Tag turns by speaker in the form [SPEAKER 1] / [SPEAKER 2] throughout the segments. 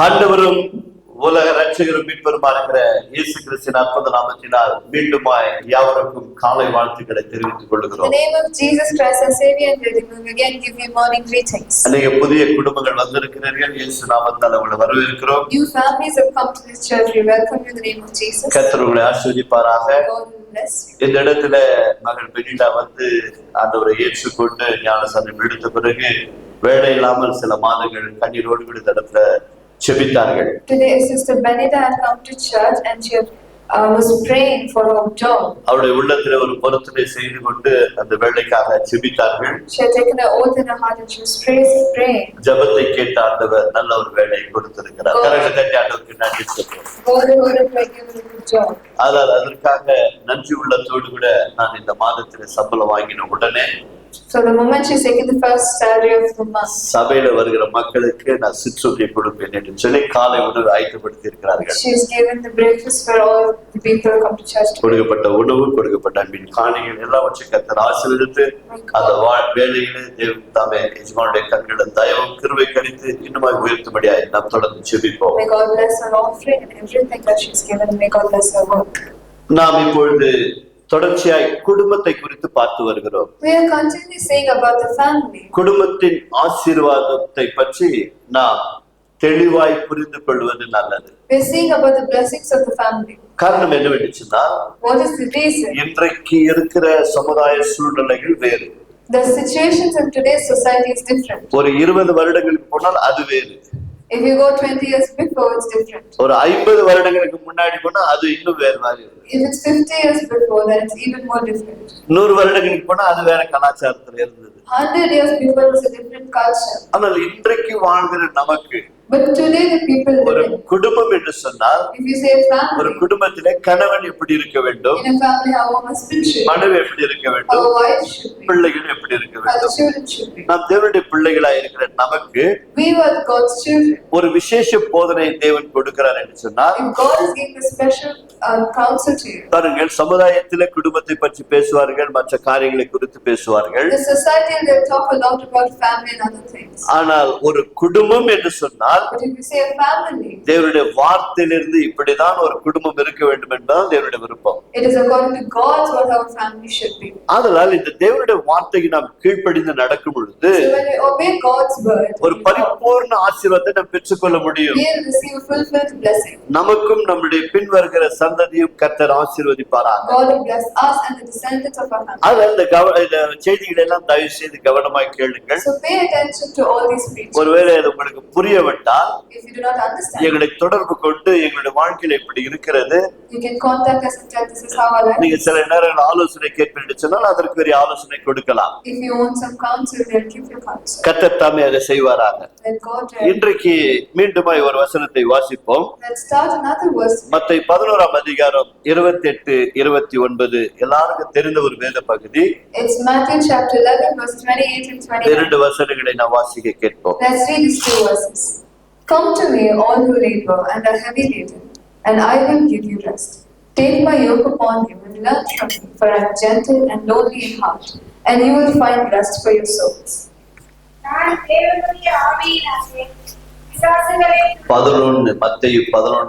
[SPEAKER 1] ஆண்டவரும் உலக ரட்சகரும் மீட்பருமா இருக்கிற இயேசு கிறிஸ்துவின் அற்புத நாமத்தினால் மீண்டுமாய் யாவருக்கும் காலை வாழ்த்துக்களை தெரிவித்துக் கொள்கிறோம்.
[SPEAKER 2] In the name of Jesus Christ, our Savior and Redeemer, we again give you morning greetings.
[SPEAKER 1] அநேக புதிய குடும்பங்கள் வந்திருக்கிறீர்கள். இயேசு நாமத்தால் உங்களை வரவேற்கிறோம்.
[SPEAKER 2] New families have come to this church. We welcome you in the name of Jesus.
[SPEAKER 1] கர்த்தர் உங்களை ஆசீர்வதிப்பாராக.
[SPEAKER 2] God will bless you.
[SPEAKER 1] இந்த இடத்துல மகள் பெனிடா வந்து ஆண்டவரை ஏற்றுக்கொண்டு ஞானஸ்நானம் எடுத்த பிறகு வேலை இல்லாமல் சில மாதங்கள் கண்ணீரோடு கூட இந்த இடத்துல செபித்தார்கள்.
[SPEAKER 2] Today, Sister Benita had come to church and she was praying for her job.
[SPEAKER 1] அவருடைய உள்ளத்தில் ஒரு பொருத்தனை செய்து கொண்டு அந்த வேலைக்காக செபித்தார்கள்.
[SPEAKER 2] She had taken an oath in her heart and she was praying.
[SPEAKER 1] ஜெபத்தை கேட்ட ஆண்டவர் நல்ல ஒரு வேலையை கொடுத்திருக்கிறார். கரங்களை தட்டி ஆண்டவருக்கு நன்றி சொல்லுவோம்.
[SPEAKER 2] God will give her a good job.
[SPEAKER 1] அதற்காக நன்றி உள்ளத்தோடு கூட நான் இந்த மாதத்துல சம்பளம் வாங்கின உடனே
[SPEAKER 2] So the moment she's taken the first salary of the month,
[SPEAKER 1] சபையில வருகிற மக்களுக்கு நான் சிற்றுண்டி கொடுப்பேன் என்று சொல்லி காலை உணவு ஆயத்தப்படுத்தி இருக்கிறார்கள்.
[SPEAKER 2] she has given the breakfast for all the people who come to church.
[SPEAKER 1] கொடுக்கப்பட்ட உணவு, கொடுக்கப்பட்ட அன்பின் காணிகள் எல்லாம் வச்சு கர்த்தர் ஆசீர்வதித்து அந்த வேலையிலே தேவன் தாமே எஜமானுடைய கண்களை தயவும் கிருபை கழித்து இன்னுமாய் உயர்த்தும்படியாய் நாம் தொடர்ந்து ஜெபிப்போம்.
[SPEAKER 2] May God bless her offering and everything that she's given. May God bless her work.
[SPEAKER 1] நாம் இப்பொழுது தொடர்ச்சியாய் குடும்பத்தை குறித்து பார்த்து வருகிறோம்.
[SPEAKER 2] We are continually saying about the family.
[SPEAKER 1] குடும்பத்தின் ஆசீர்வாதத்தை பற்றி நாம் தெளிவாய் புரிந்து கொள்வது நல்லது.
[SPEAKER 2] We are saying about the blessings of the family.
[SPEAKER 1] காரணம் என்னவென்று சொன்னால்,
[SPEAKER 2] What is the reason?
[SPEAKER 1] இன்றைக்கு இருக்கிற சமுதாய சூழ்நிலைகள் வேறு.
[SPEAKER 2] The situations in today's society is different.
[SPEAKER 1] ஒரு 20 வருடங்களுக்கு போனால் அது வேறு.
[SPEAKER 2] If you go 20 years before, it's different.
[SPEAKER 1] ஒரு 50 வருடங்களுக்கு முன்னாடி போனா அது இன்னும் வேற மாதிரி இருக்கு.
[SPEAKER 2] If it's 50 years before, then it's even more different.
[SPEAKER 1] 100 வருடங்களுக்கு போனா அது வேற கலாச்சாரத்துல இருந்தது.
[SPEAKER 2] 100 years before was a different culture.
[SPEAKER 1] ஆனால் இன்றைக்கு வாழ்கிற நமக்கு
[SPEAKER 2] But today the people
[SPEAKER 1] ஒரு
[SPEAKER 2] live in.
[SPEAKER 1] குடும்பம் என்று சொன்னால்,
[SPEAKER 2] If you say a
[SPEAKER 1] ஒரு
[SPEAKER 2] family,
[SPEAKER 1] குடும்பத்திலே கணவன் எப்படி இருக்க வேண்டும்,
[SPEAKER 2] in a family how a husband should be,
[SPEAKER 1] மனைவி எப்படி இருக்க
[SPEAKER 2] how
[SPEAKER 1] வேண்டும்,
[SPEAKER 2] a wife should be,
[SPEAKER 1] பிள்ளைகள் எப்படி இருக்க
[SPEAKER 2] how the
[SPEAKER 1] வேண்டும்.
[SPEAKER 2] children should be.
[SPEAKER 1] நாம் தேவனுடைய பிள்ளைகளாய் இருக்கிற நமக்கு
[SPEAKER 2] We were God's children.
[SPEAKER 1] ஒரு விசேஷ போதனை தேவன் கொடுக்கிறார் என்று சொன்னால்,
[SPEAKER 2] If God is giving a special counsel to you,
[SPEAKER 1] பாருங்கள், சமுதாயத்திலே குடும்பத்தை பற்றி பேசுவார்கள், மற்ற காரியங்களை குறித்து பேசுவார்கள்.
[SPEAKER 2] the society they'll talk a lot about family and other things.
[SPEAKER 1] ஆனால் ஒரு குடும்பம் என்று சொன்னால்,
[SPEAKER 2] But if you say a family,
[SPEAKER 1] தேவனுடைய வார்த்தையிலிருந்து இப்படிதான் ஒரு குடும்பம் இருக்க வேண்டும் என்பதுதான் தேவனுடைய விருப்பம்.
[SPEAKER 2] it is according to God's what our family should be.
[SPEAKER 1] அதனால் இந்த தேவனுடைய வார்த்தைக்கு நாம் கீழ்ப்படிந்து நடக்கும் பொழுது
[SPEAKER 2] So when we obey God's word,
[SPEAKER 1] ஒரு பரிபூர்ண ஆசீர்வாதத்தை நாம் பெற்றுக்கொள்ள முடியும்.
[SPEAKER 2] we will receive a fulfilled blessing.
[SPEAKER 1] நமக்கும் நம்முடைய பின் வருகிற சந்ததியும் கர்த்தர் ஆசீர்வதிப்பாராக.
[SPEAKER 2] God will bless us and the descendants of our family.
[SPEAKER 1] அதனால் இந்த செய்திகளை எல்லாம் தயவு செய்து கவனமாய் கேளுங்கள்.
[SPEAKER 2] So pay attention to all these preachings.
[SPEAKER 1] ஒருவேளை அது உங்களுக்கு புரியவிட்டால்
[SPEAKER 2] If you do not understand,
[SPEAKER 1] எங்களை தொடர்பு கொண்டு எங்களுடைய வாழ்க்கையில இப்படி இருக்கிறது,
[SPEAKER 2] you can contact us and tell this is how our life
[SPEAKER 1] நீங்க
[SPEAKER 2] is.
[SPEAKER 1] சில நேரங்கள் ஆலோசனை கேட்பீர்கள் சொன்னால் அதற்கு பெரிய ஆலோசனை கொடுக்கலாம்.
[SPEAKER 2] If you want some counsel, they'll give you counsel.
[SPEAKER 1] கர்த்தர் தாமே அதை செய்வாராக.
[SPEAKER 2] Let God help.
[SPEAKER 1] இன்றைக்கு மீண்டுமாய் ஒரு வசனத்தை வாசிப்போம்.
[SPEAKER 2] Let's start another verse.
[SPEAKER 1] மத்தேயு 11ஆம் அதிகாரம் 28, 29 எல்லாருக்கும் தெரிந்த ஒரு வேத பகுதி.
[SPEAKER 2] It's Matthew chapter 11 verse 28 and 29.
[SPEAKER 1] இரண்டு வசனங்களை நான் வாசிக்க கேட்போம்.
[SPEAKER 2] Let's read these two verses. Come to me, all who labor and are heavy laden, and I will give you rest. Take my yoke upon you and learn from me, for I am gentle and lowly in heart, and you will find rest for your souls.
[SPEAKER 1] மத்தேயு 11,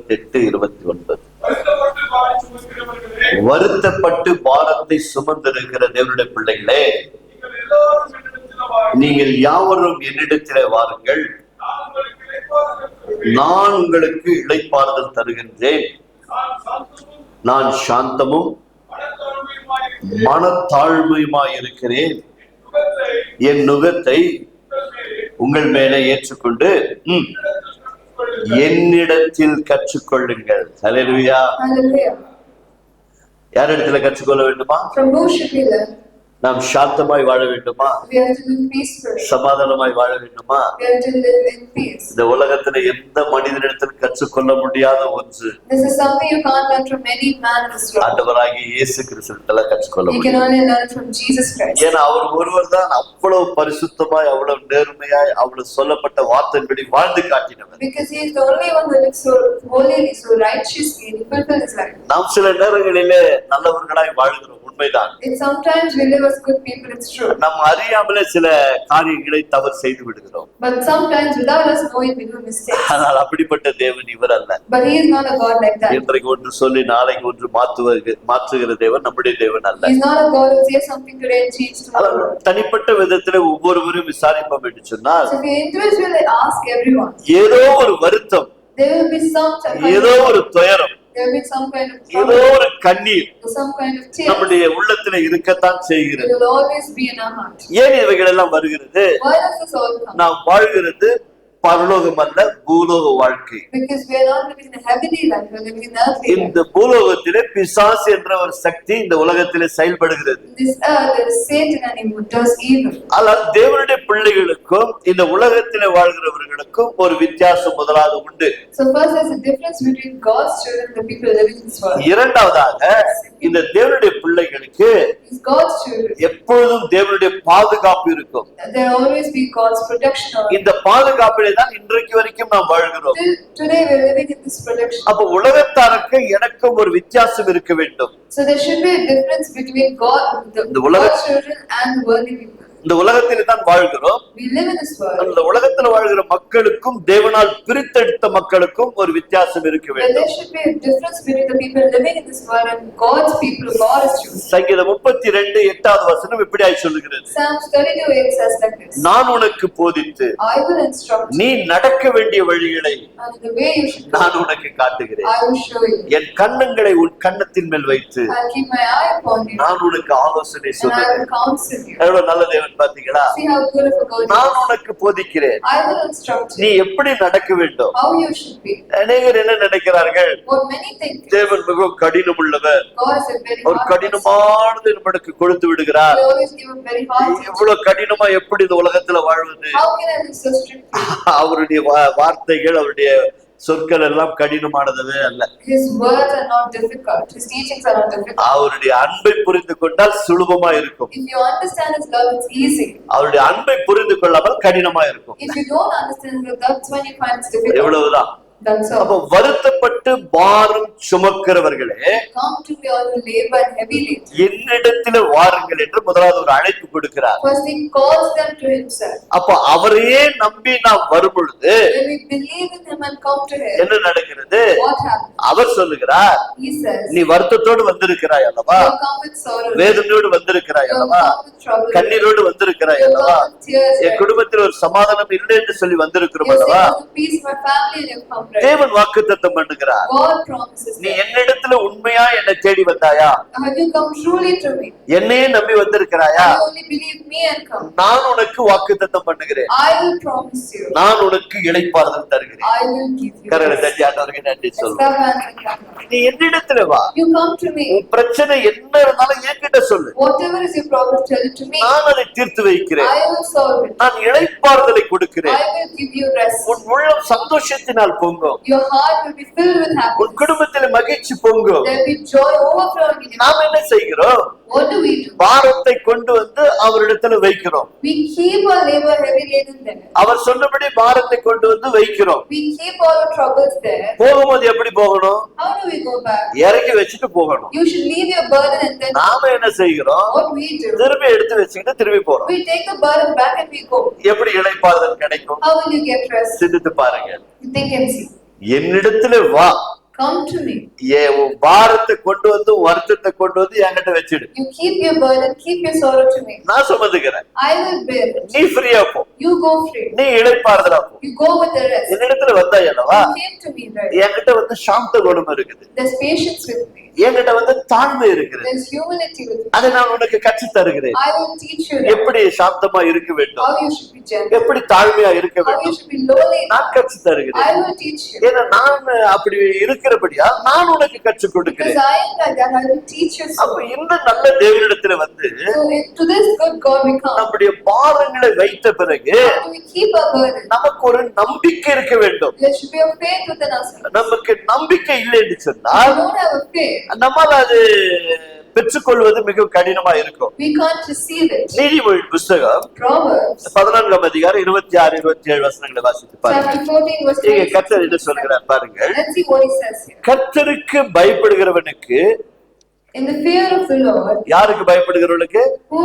[SPEAKER 1] 28, 29. வருத்தப்பட்டு பாரத்தை சுமந்திருக்கிற தேவனுடைய பிள்ளைகளே, நீங்கள் யாவரும் என்னிடத்திலே வாருங்கள், நான் உங்களுக்கு இளைப்பாறுதல் தருகின்றேன். நான் சாந்தமும் மனத்தாழ்மையுமாய் இருக்கிறேன். என் நுகத்தை உங்கள் மேலே ஏற்றுக்கொண்டு என்னிடத்தில் கற்றுக்கொள்ளுங்கள். ஹல்லேலூயா.
[SPEAKER 2] Hallelujah.
[SPEAKER 1] யார் இடத்துல கற்றுக்கொள்ள வேண்டுமா?
[SPEAKER 2] From who should we learn?
[SPEAKER 1] நாம் சாந்தமாய் வாழ வேண்டுமா?
[SPEAKER 2] We have to live peacefully.
[SPEAKER 1] சமாதானமாய் வாழ வேண்டுமா?
[SPEAKER 2] We have to live in peace.
[SPEAKER 1] இந்த உலகத்துல எந்த மனிதனிடத்தில் கற்றுக்கொள்ள முடியாத ஒன்று.
[SPEAKER 2] This is something you can't learn from any man in this world.
[SPEAKER 1] ஆண்டவராகிய இயேசு கிறிஸ்துவிடத்துல கற்றுக்கொள்ள
[SPEAKER 2] You can
[SPEAKER 1] முடியும்.
[SPEAKER 2] only learn from Jesus Christ.
[SPEAKER 1] ஏன்னா அவர் ஒருவர் தான் அவ்வளவு பரிசுத்தமாய், அவ்வளவு நேர்மையாய், அவ்வளவு சொல்லப்பட்ட வார்த்தையின்படி வாழ்ந்து காட்டினவர்.
[SPEAKER 2] Because he is the only one who lives so holily, so righteously, and he fulfilled his life.
[SPEAKER 1] நாம் சில நேரங்களிலே நல்லவர்களாய் வாழ்கிறோம், உண்மைதான்.
[SPEAKER 2] Sometimes we live as good people, it's true.
[SPEAKER 1] நாம் அறியாமலே சில காரியங்களை தவறு செய்து விடுகிறோம்.
[SPEAKER 2] But sometimes without us knowing we do mistakes.
[SPEAKER 1] ஆனால் அப்படிப்பட்ட தேவன் இவர் அல்ல.
[SPEAKER 2] But he is not a God like that.
[SPEAKER 1] இன்றைக்கு ஒன்று சொல்லி நாளைக்கு ஒன்று மாற்றுகிற தேவன் நம்முடைய தேவன் அல்ல.
[SPEAKER 2] He is not a God who says something today and change tomorrow.
[SPEAKER 1] தனிப்பட்ட விதத்திலே ஒவ்வொருவரும் விசாரிப்போம் என்று சொன்னால்,
[SPEAKER 2] So we individually ask everyone.
[SPEAKER 1] ஏதோ ஒரு வருத்தம்,
[SPEAKER 2] There will be some
[SPEAKER 1] ஏதோ ஒரு துயரம்,
[SPEAKER 2] there will be some kind of
[SPEAKER 1] ஏதோ
[SPEAKER 2] trouble,
[SPEAKER 1] ஒரு கண்ணீர்
[SPEAKER 2] some kind of tears.
[SPEAKER 1] நம்முடைய உள்ளத்திலே இருக்கத்தான்
[SPEAKER 2] It
[SPEAKER 1] செய்கிறது.
[SPEAKER 2] will always be in our heart.
[SPEAKER 1] ஏன் இவைகள் எல்லாம் வருகிறது?
[SPEAKER 2] Why does this all come?
[SPEAKER 1] நாம் வாழ்கிறது பரலோகம் அல்ல, பூலோக வாழ்க்கை.
[SPEAKER 2] Because we are not living in a heavenly life, we are living in earthly life.
[SPEAKER 1] இந்த பூலோகத்திலே பிசாசு என்ற ஒரு சக்தி இந்த உலகத்திலே செயல்படுகிறது.
[SPEAKER 2] In this earth there is Satan and he does evil.
[SPEAKER 1] ஆனால் தேவனுடைய பிள்ளைகளுக்கும் இந்த உலகத்திலே வாழ்கிறவர்களுக்கும் ஒரு வித்தியாசம் முதலாவது உண்டு.
[SPEAKER 2] So first there's a difference between God's children and the people living in this world.
[SPEAKER 1] இரண்டாவதாக இந்த தேவனுடைய பிள்ளைகளுக்கு
[SPEAKER 2] It's God's children.
[SPEAKER 1] எப்பொழுதும் தேவனுடைய பாதுகாப்பு இருக்கும்.
[SPEAKER 2] There will always be God's protection over.
[SPEAKER 1] இந்த பாதுகாப்பிலே தான் இன்றைக்கு வரைக்கும் நாம் வாழ்கிறோம்.
[SPEAKER 2] Till today we are living in this protection.
[SPEAKER 1] அப்ப உலகத்தாருக்கு எனக்கும் ஒரு வித்தியாசம் இருக்க வேண்டும்.
[SPEAKER 2] So there should be a difference between God,
[SPEAKER 1] The
[SPEAKER 2] God's children and the worldly people.
[SPEAKER 1] இந்த உலகத்திலே தான் வாழ்கிறோம்.
[SPEAKER 2] We live in this world.
[SPEAKER 1] அந்த உலகத்துல வாழ்கிற மக்களுக்கும் தேவனால் பிரித்தெடுத்த மக்களுக்கும் ஒரு வித்தியாசம் இருக்க
[SPEAKER 2] But
[SPEAKER 1] வேண்டும்.
[SPEAKER 2] there should be a difference between the people living in this world and God's people who God has chosen.
[SPEAKER 1] சங்கீதம் 32:8 வசனம் இப்படியாய் சொல்லுகிறது.
[SPEAKER 2] Psalms 32:8 says like this.
[SPEAKER 1] நான் உனக்கு போதித்து
[SPEAKER 2] I will instruct you,
[SPEAKER 1] நீ நடக்க வேண்டிய வழிகளை
[SPEAKER 2] and the way you should go,
[SPEAKER 1] நான் உனக்கு காட்டுகிறேன்.
[SPEAKER 2] I will show you.
[SPEAKER 1] என் கன்னங்களை உன் கன்னத்தின் மேல் வைத்து
[SPEAKER 2] I'll keep my eye upon you,
[SPEAKER 1] நான் உனக்கு ஆலோசனை
[SPEAKER 2] and I
[SPEAKER 1] சொல்லுகிறேன்.
[SPEAKER 2] will counsel you.
[SPEAKER 1] எவ்வளவு நல்ல தேவன் பாத்தீங்களா?
[SPEAKER 2] See how good of a God he
[SPEAKER 1] நான்
[SPEAKER 2] is.
[SPEAKER 1] உனக்கு போதிக்கிறேன்,
[SPEAKER 2] I will instruct
[SPEAKER 1] நீ
[SPEAKER 2] you
[SPEAKER 1] எப்படி நடக்க வேண்டும்.
[SPEAKER 2] how you should be.
[SPEAKER 1] அநேகர் என்ன நினைக்கிறார்கள்?
[SPEAKER 2] What many think
[SPEAKER 1] தேவன் மிகவும் கடினம் உள்ளவர்,
[SPEAKER 2] God is a very
[SPEAKER 1] our
[SPEAKER 2] hard person.
[SPEAKER 1] கடினமானது நம்மளுக்கு கொடுத்து விடுகிறார்.
[SPEAKER 2] He always give a very hard teaching.
[SPEAKER 1] இவ்வளவு கடினமா எப்படி இந்த உலகத்துல வாழ்வது?
[SPEAKER 2] How can I live so strictly?
[SPEAKER 1] அவருடைய வார்த்தைகள், அவருடைய சொற்கள் எல்லாம் கடினமானதே அல்ல.
[SPEAKER 2] His words are not difficult. His teachings are not difficult.
[SPEAKER 1] அவருடைய அன்பை புரிந்து கொண்டால் சுலபமா இருக்கும்.
[SPEAKER 2] If you understand his love, it's easy.
[SPEAKER 1] அவருடைய அன்பை புரிந்து கொள்ளாமல் கடினமா இருக்கும்.
[SPEAKER 2] If you don't understand his love, that's when you find it's difficult.
[SPEAKER 1] எவ்வளவுதான்.
[SPEAKER 2] That's
[SPEAKER 1] அப்ப
[SPEAKER 2] all.
[SPEAKER 1] வருத்தப்பட்டு பாரம் சுமக்கிறவர்களே,
[SPEAKER 2] Come to me all who labor and heavy laden.
[SPEAKER 1] என்னிடத்துல வாருங்கள் என்று முதலாவது ஒரு அழைப்பு கொடுக்கிறார்.
[SPEAKER 2] First he calls them to himself.
[SPEAKER 1] அப்ப அவரையே நம்பி நாம் வரும் பொழுது
[SPEAKER 2] When we believe in him and come to him,
[SPEAKER 1] என்ன நடக்கிறது?
[SPEAKER 2] what happens?
[SPEAKER 1] அவர் சொல்லுகிறார்,
[SPEAKER 2] He says,
[SPEAKER 1] நீ வருத்தத்தோடு வந்திருக்கிறாய் அல்லவா,
[SPEAKER 2] you come with sorrow.
[SPEAKER 1] வேதனையோடு வந்திருக்கிறாய்
[SPEAKER 2] You
[SPEAKER 1] அல்லவா,
[SPEAKER 2] come with trouble.
[SPEAKER 1] கண்ணீரோடு வந்திருக்கிறாய்
[SPEAKER 2] You
[SPEAKER 1] அல்லவா,
[SPEAKER 2] come with tears.
[SPEAKER 1] என் குடும்பத்தில் ஒரு சமாதானம் இல்லை என்று சொல்லி வந்திருக்கிறோம்
[SPEAKER 2] You say
[SPEAKER 1] அல்லவா.
[SPEAKER 2] there's a peace in my family and you come right.
[SPEAKER 1] தேவன் வாக்குத்தத்தம் பண்ணுகிறார்,
[SPEAKER 2] God promises
[SPEAKER 1] நீ
[SPEAKER 2] that.
[SPEAKER 1] என்னிடத்துல உண்மையா என்னை தேடி வந்தாயா,
[SPEAKER 2] Have you come truly to me?
[SPEAKER 1] என்னையே நம்பி வந்திருக்கிறாயா,
[SPEAKER 2] You only believe me and come.
[SPEAKER 1] நான் உனக்கு வாக்குத்தத்தம் பண்ணுகிறேன்,
[SPEAKER 2] I will promise you.
[SPEAKER 1] நான் உனக்கு இளைப்பாறுதல் தருகிறேன்.
[SPEAKER 2] I will give you.
[SPEAKER 1] கரங்களை
[SPEAKER 2] rest.
[SPEAKER 1] தட்டி ஆண்டவருக்கு நன்றி
[SPEAKER 2] Let's
[SPEAKER 1] சொல்லுங்க.
[SPEAKER 2] clap hands and clap.
[SPEAKER 1] நீ என்னிடத்துல வா,
[SPEAKER 2] You come to me.
[SPEAKER 1] உன் பிரச்சனை என்ன இருந்தாலும் என்கிட்ட சொல்லு,
[SPEAKER 2] Whatever is your problem, tell it to me.
[SPEAKER 1] நான் அதை தீர்த்து வைக்கிறேன்.
[SPEAKER 2] I will solve it.
[SPEAKER 1] நான் இளைப்பாறுதலை கொடுக்கிறேன்.
[SPEAKER 2] I will give you rest.
[SPEAKER 1] உன் உள்ளம் சந்தோஷத்தினால் பொங்கும்,
[SPEAKER 2] Your heart will be filled with
[SPEAKER 1] உன்
[SPEAKER 2] happiness.
[SPEAKER 1] குடும்பத்தில் மகிழ்ச்சி பொங்கும்.
[SPEAKER 2] There will be joy overflowing in you.
[SPEAKER 1] நாம் என்ன செய்கிறோம்?
[SPEAKER 2] What do we do?
[SPEAKER 1] பாரத்தை கொண்டு வந்து அவரிடத்துல வைக்கிறோம்.
[SPEAKER 2] We keep our labor heavy laden there.
[SPEAKER 1] அவர் சொன்னபடி பாரத்தை கொண்டு வந்து வைக்கிறோம்.
[SPEAKER 2] We keep all our troubles there.
[SPEAKER 1] போகும்போது எப்படி போகணும்?
[SPEAKER 2] How do we go back?
[SPEAKER 1] இறக்கி வச்சுட்டு போகணும்.
[SPEAKER 2] You should leave your burden and then
[SPEAKER 1] நாம என்ன செய்கிறோம்?
[SPEAKER 2] what we do?
[SPEAKER 1] திரும்பி எடுத்து வச்சுக்கிட்டு திரும்பி போறோம்.
[SPEAKER 2] We take the burden back and we go.
[SPEAKER 1] எப்படி இளைப்பாறுதல் கிடைக்கும்?
[SPEAKER 2] How will you get rest?
[SPEAKER 1] சிந்தித்து பாருங்க.
[SPEAKER 2] You think and see.
[SPEAKER 1] என்னிடத்துல வா,
[SPEAKER 2] Come to me.
[SPEAKER 1] உன் பாரத்தை கொண்டு வந்து உன் வருத்தத்தை கொண்டு வந்து என்கிட்ட வச்சிடு,
[SPEAKER 2] You keep your burden, keep your sorrow to me.
[SPEAKER 1] நான் சுமந்துக்கிறேன்.
[SPEAKER 2] I will bear it.
[SPEAKER 1] நீ ஃப்ரீயா போ,
[SPEAKER 2] You go free.
[SPEAKER 1] நீ இளைப்பாறுதலா போ.
[SPEAKER 2] You go with the rest.
[SPEAKER 1] என்னிடத்துல வந்தா அல்லவா,
[SPEAKER 2] You came to me, right?
[SPEAKER 1] என்கிட்ட வந்து சாந்த குணம் இருக்குது,
[SPEAKER 2] There's patience with me.
[SPEAKER 1] என்கிட்ட வந்து தாழ்மை இருக்குது,
[SPEAKER 2] There's humility with me.
[SPEAKER 1] அதை நான் uனக்கு கற்று தருகிறேன்.
[SPEAKER 2] I will teach you that.
[SPEAKER 1] எப்படி சாந்தமா இருக்க வேண்டும்,
[SPEAKER 2] How you should be gentle.
[SPEAKER 1] எப்படி தாழ்மையா இருக்க
[SPEAKER 2] How you
[SPEAKER 1] வேண்டும்,
[SPEAKER 2] should be lowly.
[SPEAKER 1] நான் கற்று தருகிறேன்.
[SPEAKER 2] I will teach you.
[SPEAKER 1] ஏன்னா நான் அப்படி இருக்கிறபடியா நான் உனக்கு கற்றுக்
[SPEAKER 2] Because
[SPEAKER 1] கொடுக்கிறேன்.
[SPEAKER 2] I am like that, I will teach you so.
[SPEAKER 1] அப்ப இந்த நல்ல தேவனிடத்துல வந்து
[SPEAKER 2] So to this good God we come.
[SPEAKER 1] நம்முடைய பாரங்களை வைத்த பிறகு
[SPEAKER 2] How do we keep our burden?
[SPEAKER 1] நமக்கு ஒரு நம்பிக்கை இருக்க வேண்டும்.
[SPEAKER 2] There should be a faith within ourselves.
[SPEAKER 1] நமக்கு நம்பிக்கை இல்லை என்று
[SPEAKER 2] If
[SPEAKER 1] சொன்னால்
[SPEAKER 2] we don't have a faith,
[SPEAKER 1] நம்மால் அது பெற்றுக்கொள்வது மிக கடினமா இருக்கும்.
[SPEAKER 2] we can't receive it.
[SPEAKER 1] நீதிமொழி புஸ்தகம்
[SPEAKER 2] Proverbs
[SPEAKER 1] 14 அதிகாரம் 26 27 வசனங்களை வாசித்து பாருங்க.
[SPEAKER 2] chapter 14 verse
[SPEAKER 1] இங்க
[SPEAKER 2] 26.
[SPEAKER 1] கர்த்தர் என்ன சொல்கிறார் பாருங்கள்.
[SPEAKER 2] Let's see what he says here.
[SPEAKER 1] கர்த்தருக்கு பயப்படுகிறவனுக்கு
[SPEAKER 2] In the fear of the Lord,
[SPEAKER 1] யாருக்கு பயப்படுகிறவர்களுக்கு?
[SPEAKER 2] who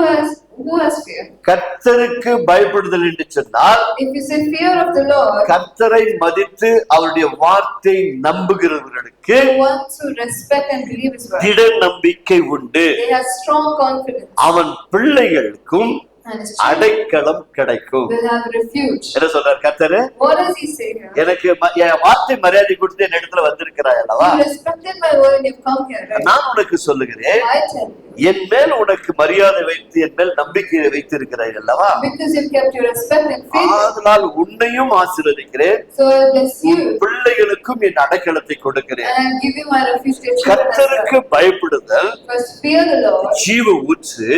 [SPEAKER 2] has fear?
[SPEAKER 1] கர்த்தருக்கு பயப்படுதல் என்று சொன்னால்,
[SPEAKER 2] If you say fear of the Lord,
[SPEAKER 1] கர்த்தரை மதித்து அவருடைய வார்த்தை நம்புகிறவர்களுக்கு
[SPEAKER 2] the ones who respect and believe His word,
[SPEAKER 1] திட நம்பிக்கை உண்டு.
[SPEAKER 2] they have strong confidence,
[SPEAKER 1] அவன் பிள்ளைகளுக்கும்
[SPEAKER 2] and His children
[SPEAKER 1] அடைக்கலம் கிடைக்கும்.
[SPEAKER 2] will have refuge.
[SPEAKER 1] என்ன சொல்றார் கர்த்தரு?
[SPEAKER 2] What does He say here?
[SPEAKER 1] எனக்கு என் வார்த்தை மரியாதை கொடுத்து என் இடத்துல வந்திருக்கிறாய் அல்லவா?
[SPEAKER 2] You respected my word and you've come here, right?
[SPEAKER 1] நான் உனக்கு சொல்லுகிறேன்,
[SPEAKER 2] I tell you,
[SPEAKER 1] என் மேல் உனக்கு மரியாதை வைத்து என் மேல் நம்பிக்கையை வைத்திருக்கிறாய் அல்லவா?
[SPEAKER 2] because you've kept your respect and faith,
[SPEAKER 1] அதனால் உன்னையும் ஆசீர்வதிக்கிறேன்,
[SPEAKER 2] so I bless
[SPEAKER 1] உன்
[SPEAKER 2] you,
[SPEAKER 1] பிள்ளைகளுக்கும் என் அடைக்கலத்தை கொடுக்கிறேன்.
[SPEAKER 2] and I give you my refuge to your children as
[SPEAKER 1] கர்த்தருக்கு
[SPEAKER 2] well.
[SPEAKER 1] பயப்படுதல்
[SPEAKER 2] First, fear the Lord.
[SPEAKER 1] ஜீவ ஊற்று.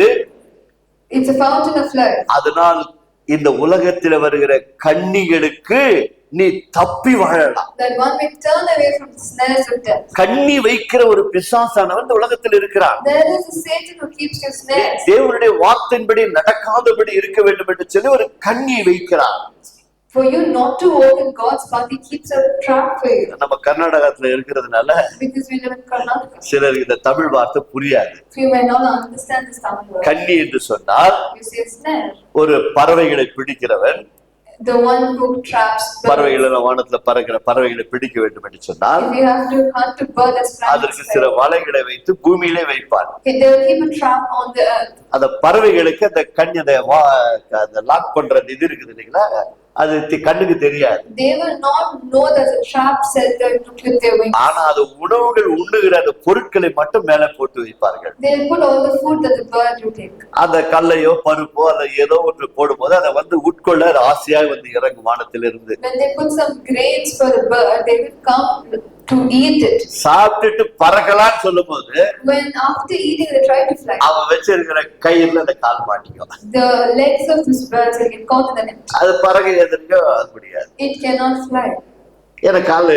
[SPEAKER 2] It's a fountain of life.
[SPEAKER 1] அதனால் இந்த உலகத்தில் வருகிற கண்ணிகளுக்கு நீ தப்பி வாழலாம்.
[SPEAKER 2] That one may turn away from the snares of death.
[SPEAKER 1] கண்ணி வைக்கிற ஒரு பிசாசானவன் இந்த உலகத்தில் இருக்கிறான்.
[SPEAKER 2] There is a Satan who keeps your snares.
[SPEAKER 1] தேவனுடைய வார்த்தையின்படி நடக்காதபடி இருக்க வேண்டும் என்று சொல்லி ஒரு கண்ணி வைக்கிறான்.
[SPEAKER 2] For you not to walk in God's path, He keeps a trap for you.
[SPEAKER 1] நம்ம கர்நாடகத்துல இருக்கிறதுனால
[SPEAKER 2] Because we live in Karnataka.
[SPEAKER 1] சிலருக்கு இந்த தமிழ் வார்த்தை புரியாது.
[SPEAKER 2] So you may not understand this Tamil word.
[SPEAKER 1] கண்ணி என்று சொன்னால்
[SPEAKER 2] You say snare.
[SPEAKER 1] ஒரு பறவைகளை பிடிக்கிறவன்.
[SPEAKER 2] The one who traps birds.
[SPEAKER 1] பறவைகளை வானத்துல பறக்கிற பறவைகளை பிடிக்க வேண்டும் என்று சொன்னால்
[SPEAKER 2] If you have to hunt a bird that's flying,
[SPEAKER 1] அதற்கு சில வலைகளை வைத்து பூமியிலே வைப்பான்.
[SPEAKER 2] okay, they will keep a trap on the earth.
[SPEAKER 1] அந்த பறவைகளுக்கு அந்த கண் அந்த லாக் பண்ற இது இருக்குது இல்லைங்களா, அது கண்ணுக்கு தெரியாது.
[SPEAKER 2] They will not know there's a trap set there to clip their wings.
[SPEAKER 1] ஆனா அது உணவுகள் உண்ணுகிற அந்த பொருட்களை மட்டும் மேல போட்டு வைப்பார்கள்.
[SPEAKER 2] They will put all the food that the bird will take.
[SPEAKER 1] அந்த கல்லையோ பருப்போ அல்ல ஏதோ ஒன்று போடும்போது அதை வந்து உட்கொள்ள அது ஆசையாக வந்து இறங்கும் வானத்திலிருந்து.
[SPEAKER 2] When they put some grains for the bird, they will come to eat it.
[SPEAKER 1] சாப்பிட்டுட்டு பறக்கலான்னு சொல்லும் போது
[SPEAKER 2] When after eating they try to fly,
[SPEAKER 1] அவன் வச்சிருக்கிற கயிறுல அந்த கால் மாட்டிக்கும்.
[SPEAKER 2] the legs of this bird will get caught in the net.
[SPEAKER 1] அது பறக்க எதிர்க்க அது முடியாது.
[SPEAKER 2] It cannot fly
[SPEAKER 1] ஏன்னா காலு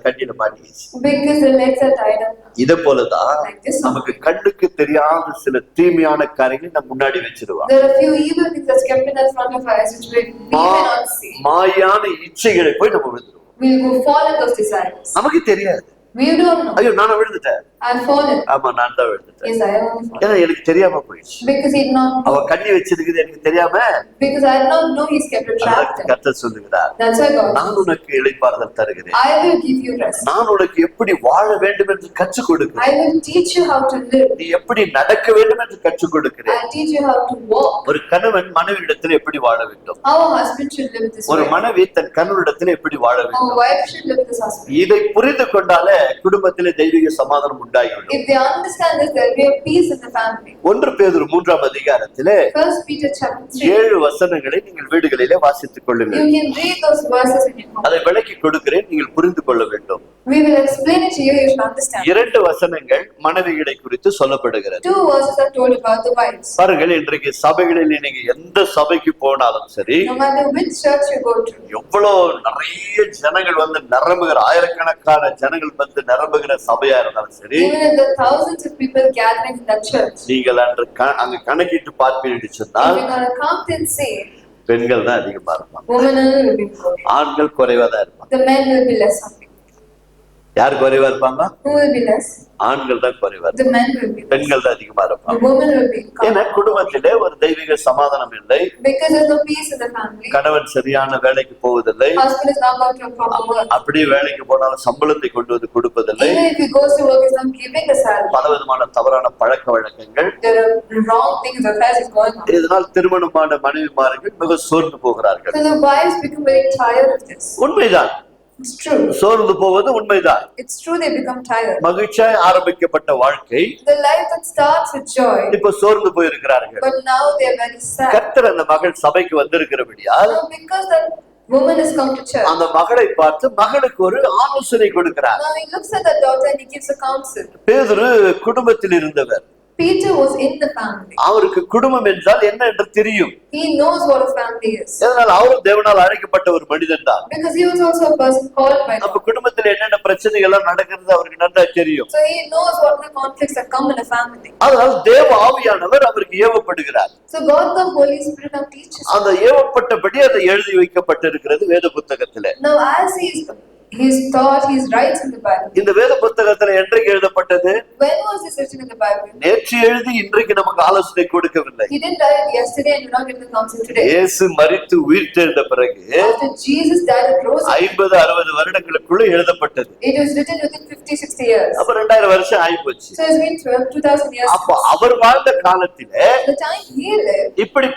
[SPEAKER 1] கட்டில மாட்டிக்கிச்சு.
[SPEAKER 2] because the legs are tied up.
[SPEAKER 1] இதை போலதான்
[SPEAKER 2] Like this.
[SPEAKER 1] நமக்கு கண்ணுக்கு தெரியாத சில தீமையான காரியங்களை நம்ம முன்னாடி வச்சிருவாங்க.
[SPEAKER 2] There are a few evil things that's kept in the front of our eyes which we may not see.
[SPEAKER 1] மாயான இச்சைகளை போய் நம்ம விழுந்துருவோம்.
[SPEAKER 2] We'll go fall in those desires.
[SPEAKER 1] நமக்கு தெரியாது.
[SPEAKER 2] We don't know.
[SPEAKER 1] ஐயோ நானும் விழுந்துட்டேன்.
[SPEAKER 2] I've fallen.
[SPEAKER 1] ஆமா நான் தான் விழுந்துட்டேன்.
[SPEAKER 2] Yes, I have only fallen.
[SPEAKER 1] ஏன்னா எனக்கு தெரியாம போயிடுச்சு.
[SPEAKER 2] Because he did not know.
[SPEAKER 1] அவ கண்ணி வச்சிருக்குது எனக்கு தெரியாம.
[SPEAKER 2] Because I did not know he's kept a trap there.
[SPEAKER 1] கர்த்தர் சொல்லுகிறார்,
[SPEAKER 2] That's why God.
[SPEAKER 1] நான் உனக்கு இளைப்பாறுதல் தருகிறேன்.
[SPEAKER 2] I will give you rest.
[SPEAKER 1] நான் உனக்கு எப்படி வாழ வேண்டும் என்று கற்றுக் கொடுக்கிறேன்.
[SPEAKER 2] I will teach you how to live.
[SPEAKER 1] நீ எப்படி நடக்க வேண்டும் என்று கற்றுக் கொடுக்கிறேன்.
[SPEAKER 2] I'll teach you how to walk.
[SPEAKER 1] ஒரு கணவன் மனைவியிடத்தில் எப்படி வாழ வேண்டும்.
[SPEAKER 2] How a husband should live this
[SPEAKER 1] ஒரு
[SPEAKER 2] way.
[SPEAKER 1] மனைவி தன் கணவனிடத்தில் எப்படி வாழ
[SPEAKER 2] How a
[SPEAKER 1] வேண்டும்.
[SPEAKER 2] wife should live with his husband.
[SPEAKER 1] இதை புரிந்து கொண்டாலே குடும்பத்திலே தெய்வீக சமாதானம் உண்டாகிவிடும்.
[SPEAKER 2] If they understand this, there will be a peace in the family.
[SPEAKER 1] 1 பேதுரு 3ஆம் அதிகாரத்திலே
[SPEAKER 2] 1 Peter chapter 3.
[SPEAKER 1] 7 வசனங்களை நீங்கள் வீடுகளிலே வாசித்துக் கொள்ளுங்கள்.
[SPEAKER 2] You can read those verses in your home.
[SPEAKER 1] அதை விளக்கி கொடுக்கிறேன், நீங்கள் புரிந்து கொள்ள வேண்டும்.
[SPEAKER 2] We will explain it to you, you should understand.
[SPEAKER 1] 2 வசனங்கள் மனைவிகளை குறித்து சொல்லப்படுகிறது.
[SPEAKER 2] 2 verses are told about the wives.
[SPEAKER 1] பாருங்கள், இன்றைக்கு சபைகளில் நீங்க எந்த சபைக்கு போனாலும் சரி,
[SPEAKER 2] No matter which church you go to,
[SPEAKER 1] எவ்வளவு நிறைய ஜனங்கள் வந்து நிரம்புகிற, ஆயிரக்கணக்கான ஜனங்கள் வந்து நிரம்புகிற சபையா இருந்தாலும் சரி,
[SPEAKER 2] even if there are thousands of people gathering in that church,
[SPEAKER 1] நீங்கள் அன்று அங்க கணக்கிட்டு பார்ப்பீர்கள்
[SPEAKER 2] if
[SPEAKER 1] சொன்னால்
[SPEAKER 2] you're gonna count and say,
[SPEAKER 1] பெண்கள் தான் அதிகமா இருப்பாங்க,
[SPEAKER 2] women will be more.
[SPEAKER 1] ஆண்கள் குறைவா தான் இருப்பாங்க.
[SPEAKER 2] The men will be less of it.
[SPEAKER 1] யார் குறைவா இருப்பாங்க?
[SPEAKER 2] Who will be less?
[SPEAKER 1] ஆண்கள் தான் குறைவா,
[SPEAKER 2] The men will be less.
[SPEAKER 1] பெண்கள் தான் அதிகமா
[SPEAKER 2] The
[SPEAKER 1] இருப்பாங்க.
[SPEAKER 2] women will be
[SPEAKER 1] ஏன்னா
[SPEAKER 2] counted.
[SPEAKER 1] குடும்பத்திலே ஒரு தெய்வீக சமாதானம் இல்லை.
[SPEAKER 2] Because there's no peace in the family.
[SPEAKER 1] கணவன் சரியான வேலைக்கு போவதில்லை.
[SPEAKER 2] Husband is not going to a proper work.
[SPEAKER 1] அப்படியே வேலைக்கு போனாலும் சம்பளத்தை கொண்டு வந்து கொடுப்பதில்லை.
[SPEAKER 2] Even if he goes to work, he's not giving a salary.
[SPEAKER 1] பலவிதமான தவறான பழக்க வழக்கங்கள்,
[SPEAKER 2] There are wrong things, affairs is going on.
[SPEAKER 1] இதனால் திருமணமான மனைவிமார்கள் மிக சோர்ந்து போகிறார்கள்.
[SPEAKER 2] So the wives become very tired of this.
[SPEAKER 1] உண்மைதான்,
[SPEAKER 2] It's true.
[SPEAKER 1] சோர்ந்து போவது உண்மைதான்.
[SPEAKER 2] It's true they become tired.
[SPEAKER 1] மகிழ்ச்சியாய் ஆரம்பிக்கப்பட்ட வாழ்க்கை
[SPEAKER 2] The life that starts with joy,
[SPEAKER 1] இப்ப சோர்ந்து போயிருக்கிறார்கள்.
[SPEAKER 2] but now they're very sad.
[SPEAKER 1] கர்த்தர் அந்த மகள் சபைக்கு வந்திருக்கிறபடியால்
[SPEAKER 2] Now because that woman has come to church,
[SPEAKER 1] அந்த மகளை பார்த்து மகளுக்கு ஒரு ஆலோசனை கொடுக்கிறார்.
[SPEAKER 2] now he looks at that daughter and he gives a counsel.
[SPEAKER 1] பேதுரு குடும்பத்தில் இருந்தவர்.
[SPEAKER 2] Peter was in the family.
[SPEAKER 1] அவருக்கு குடும்பம் என்றால் என்ன என்று தெரியும்.
[SPEAKER 2] He knows what a family is.
[SPEAKER 1] அதனால் அவரும் தேவனால் அழைக்கப்பட்ட ஒரு மனிதன் தான்.
[SPEAKER 2] Because he was also a person called by
[SPEAKER 1] நம்ம
[SPEAKER 2] God.
[SPEAKER 1] குடும்பத்தில் என்னென்ன பிரச்சனைகள் எல்லாம் நடக்கிறது அவருக்கு நன்றா தெரியும்.
[SPEAKER 2] So he knows what the conflicts that come in a family.
[SPEAKER 1] அதனால் தேவ ஆவியானவர் அவருக்கு ஏவப்படுகிறார்.
[SPEAKER 2] So God the Holy Spirit now teaches.
[SPEAKER 1] அந்த ஏவப்பட்டபடி அதை எழுதி வைக்கப்பட்டிருக்கிறது வேத புத்தகத்திலே.
[SPEAKER 2] Now as he is his thought, his rights in the Bible.
[SPEAKER 1] இந்த வேத புத்தகத்துல என்றைக்கு எழுதப்பட்டது?
[SPEAKER 2] When was this written in the Bible?
[SPEAKER 1] நேற்று எழுதி இன்றைக்கு நமக்கு ஆலோசனை கொடுக்கவில்லை.
[SPEAKER 2] He didn't write it yesterday and did not give the counsel today.
[SPEAKER 1] இயேசு மரித்து உயிர்த்தெழுந்த பிறகு
[SPEAKER 2] After Jesus died and rose,
[SPEAKER 1] 50-60 வருடங்களுக்குள்ள எழுதப்பட்டது.
[SPEAKER 2] it was written within 50-60 years.
[SPEAKER 1] அப்ப 2000 வருஷம் ஆயிப்போச்சு.
[SPEAKER 2] So it's been 2000 years.
[SPEAKER 1] அப்ப அவர் வாழ்ந்த காலத்திலே
[SPEAKER 2] The time he lived,
[SPEAKER 1] இப்படி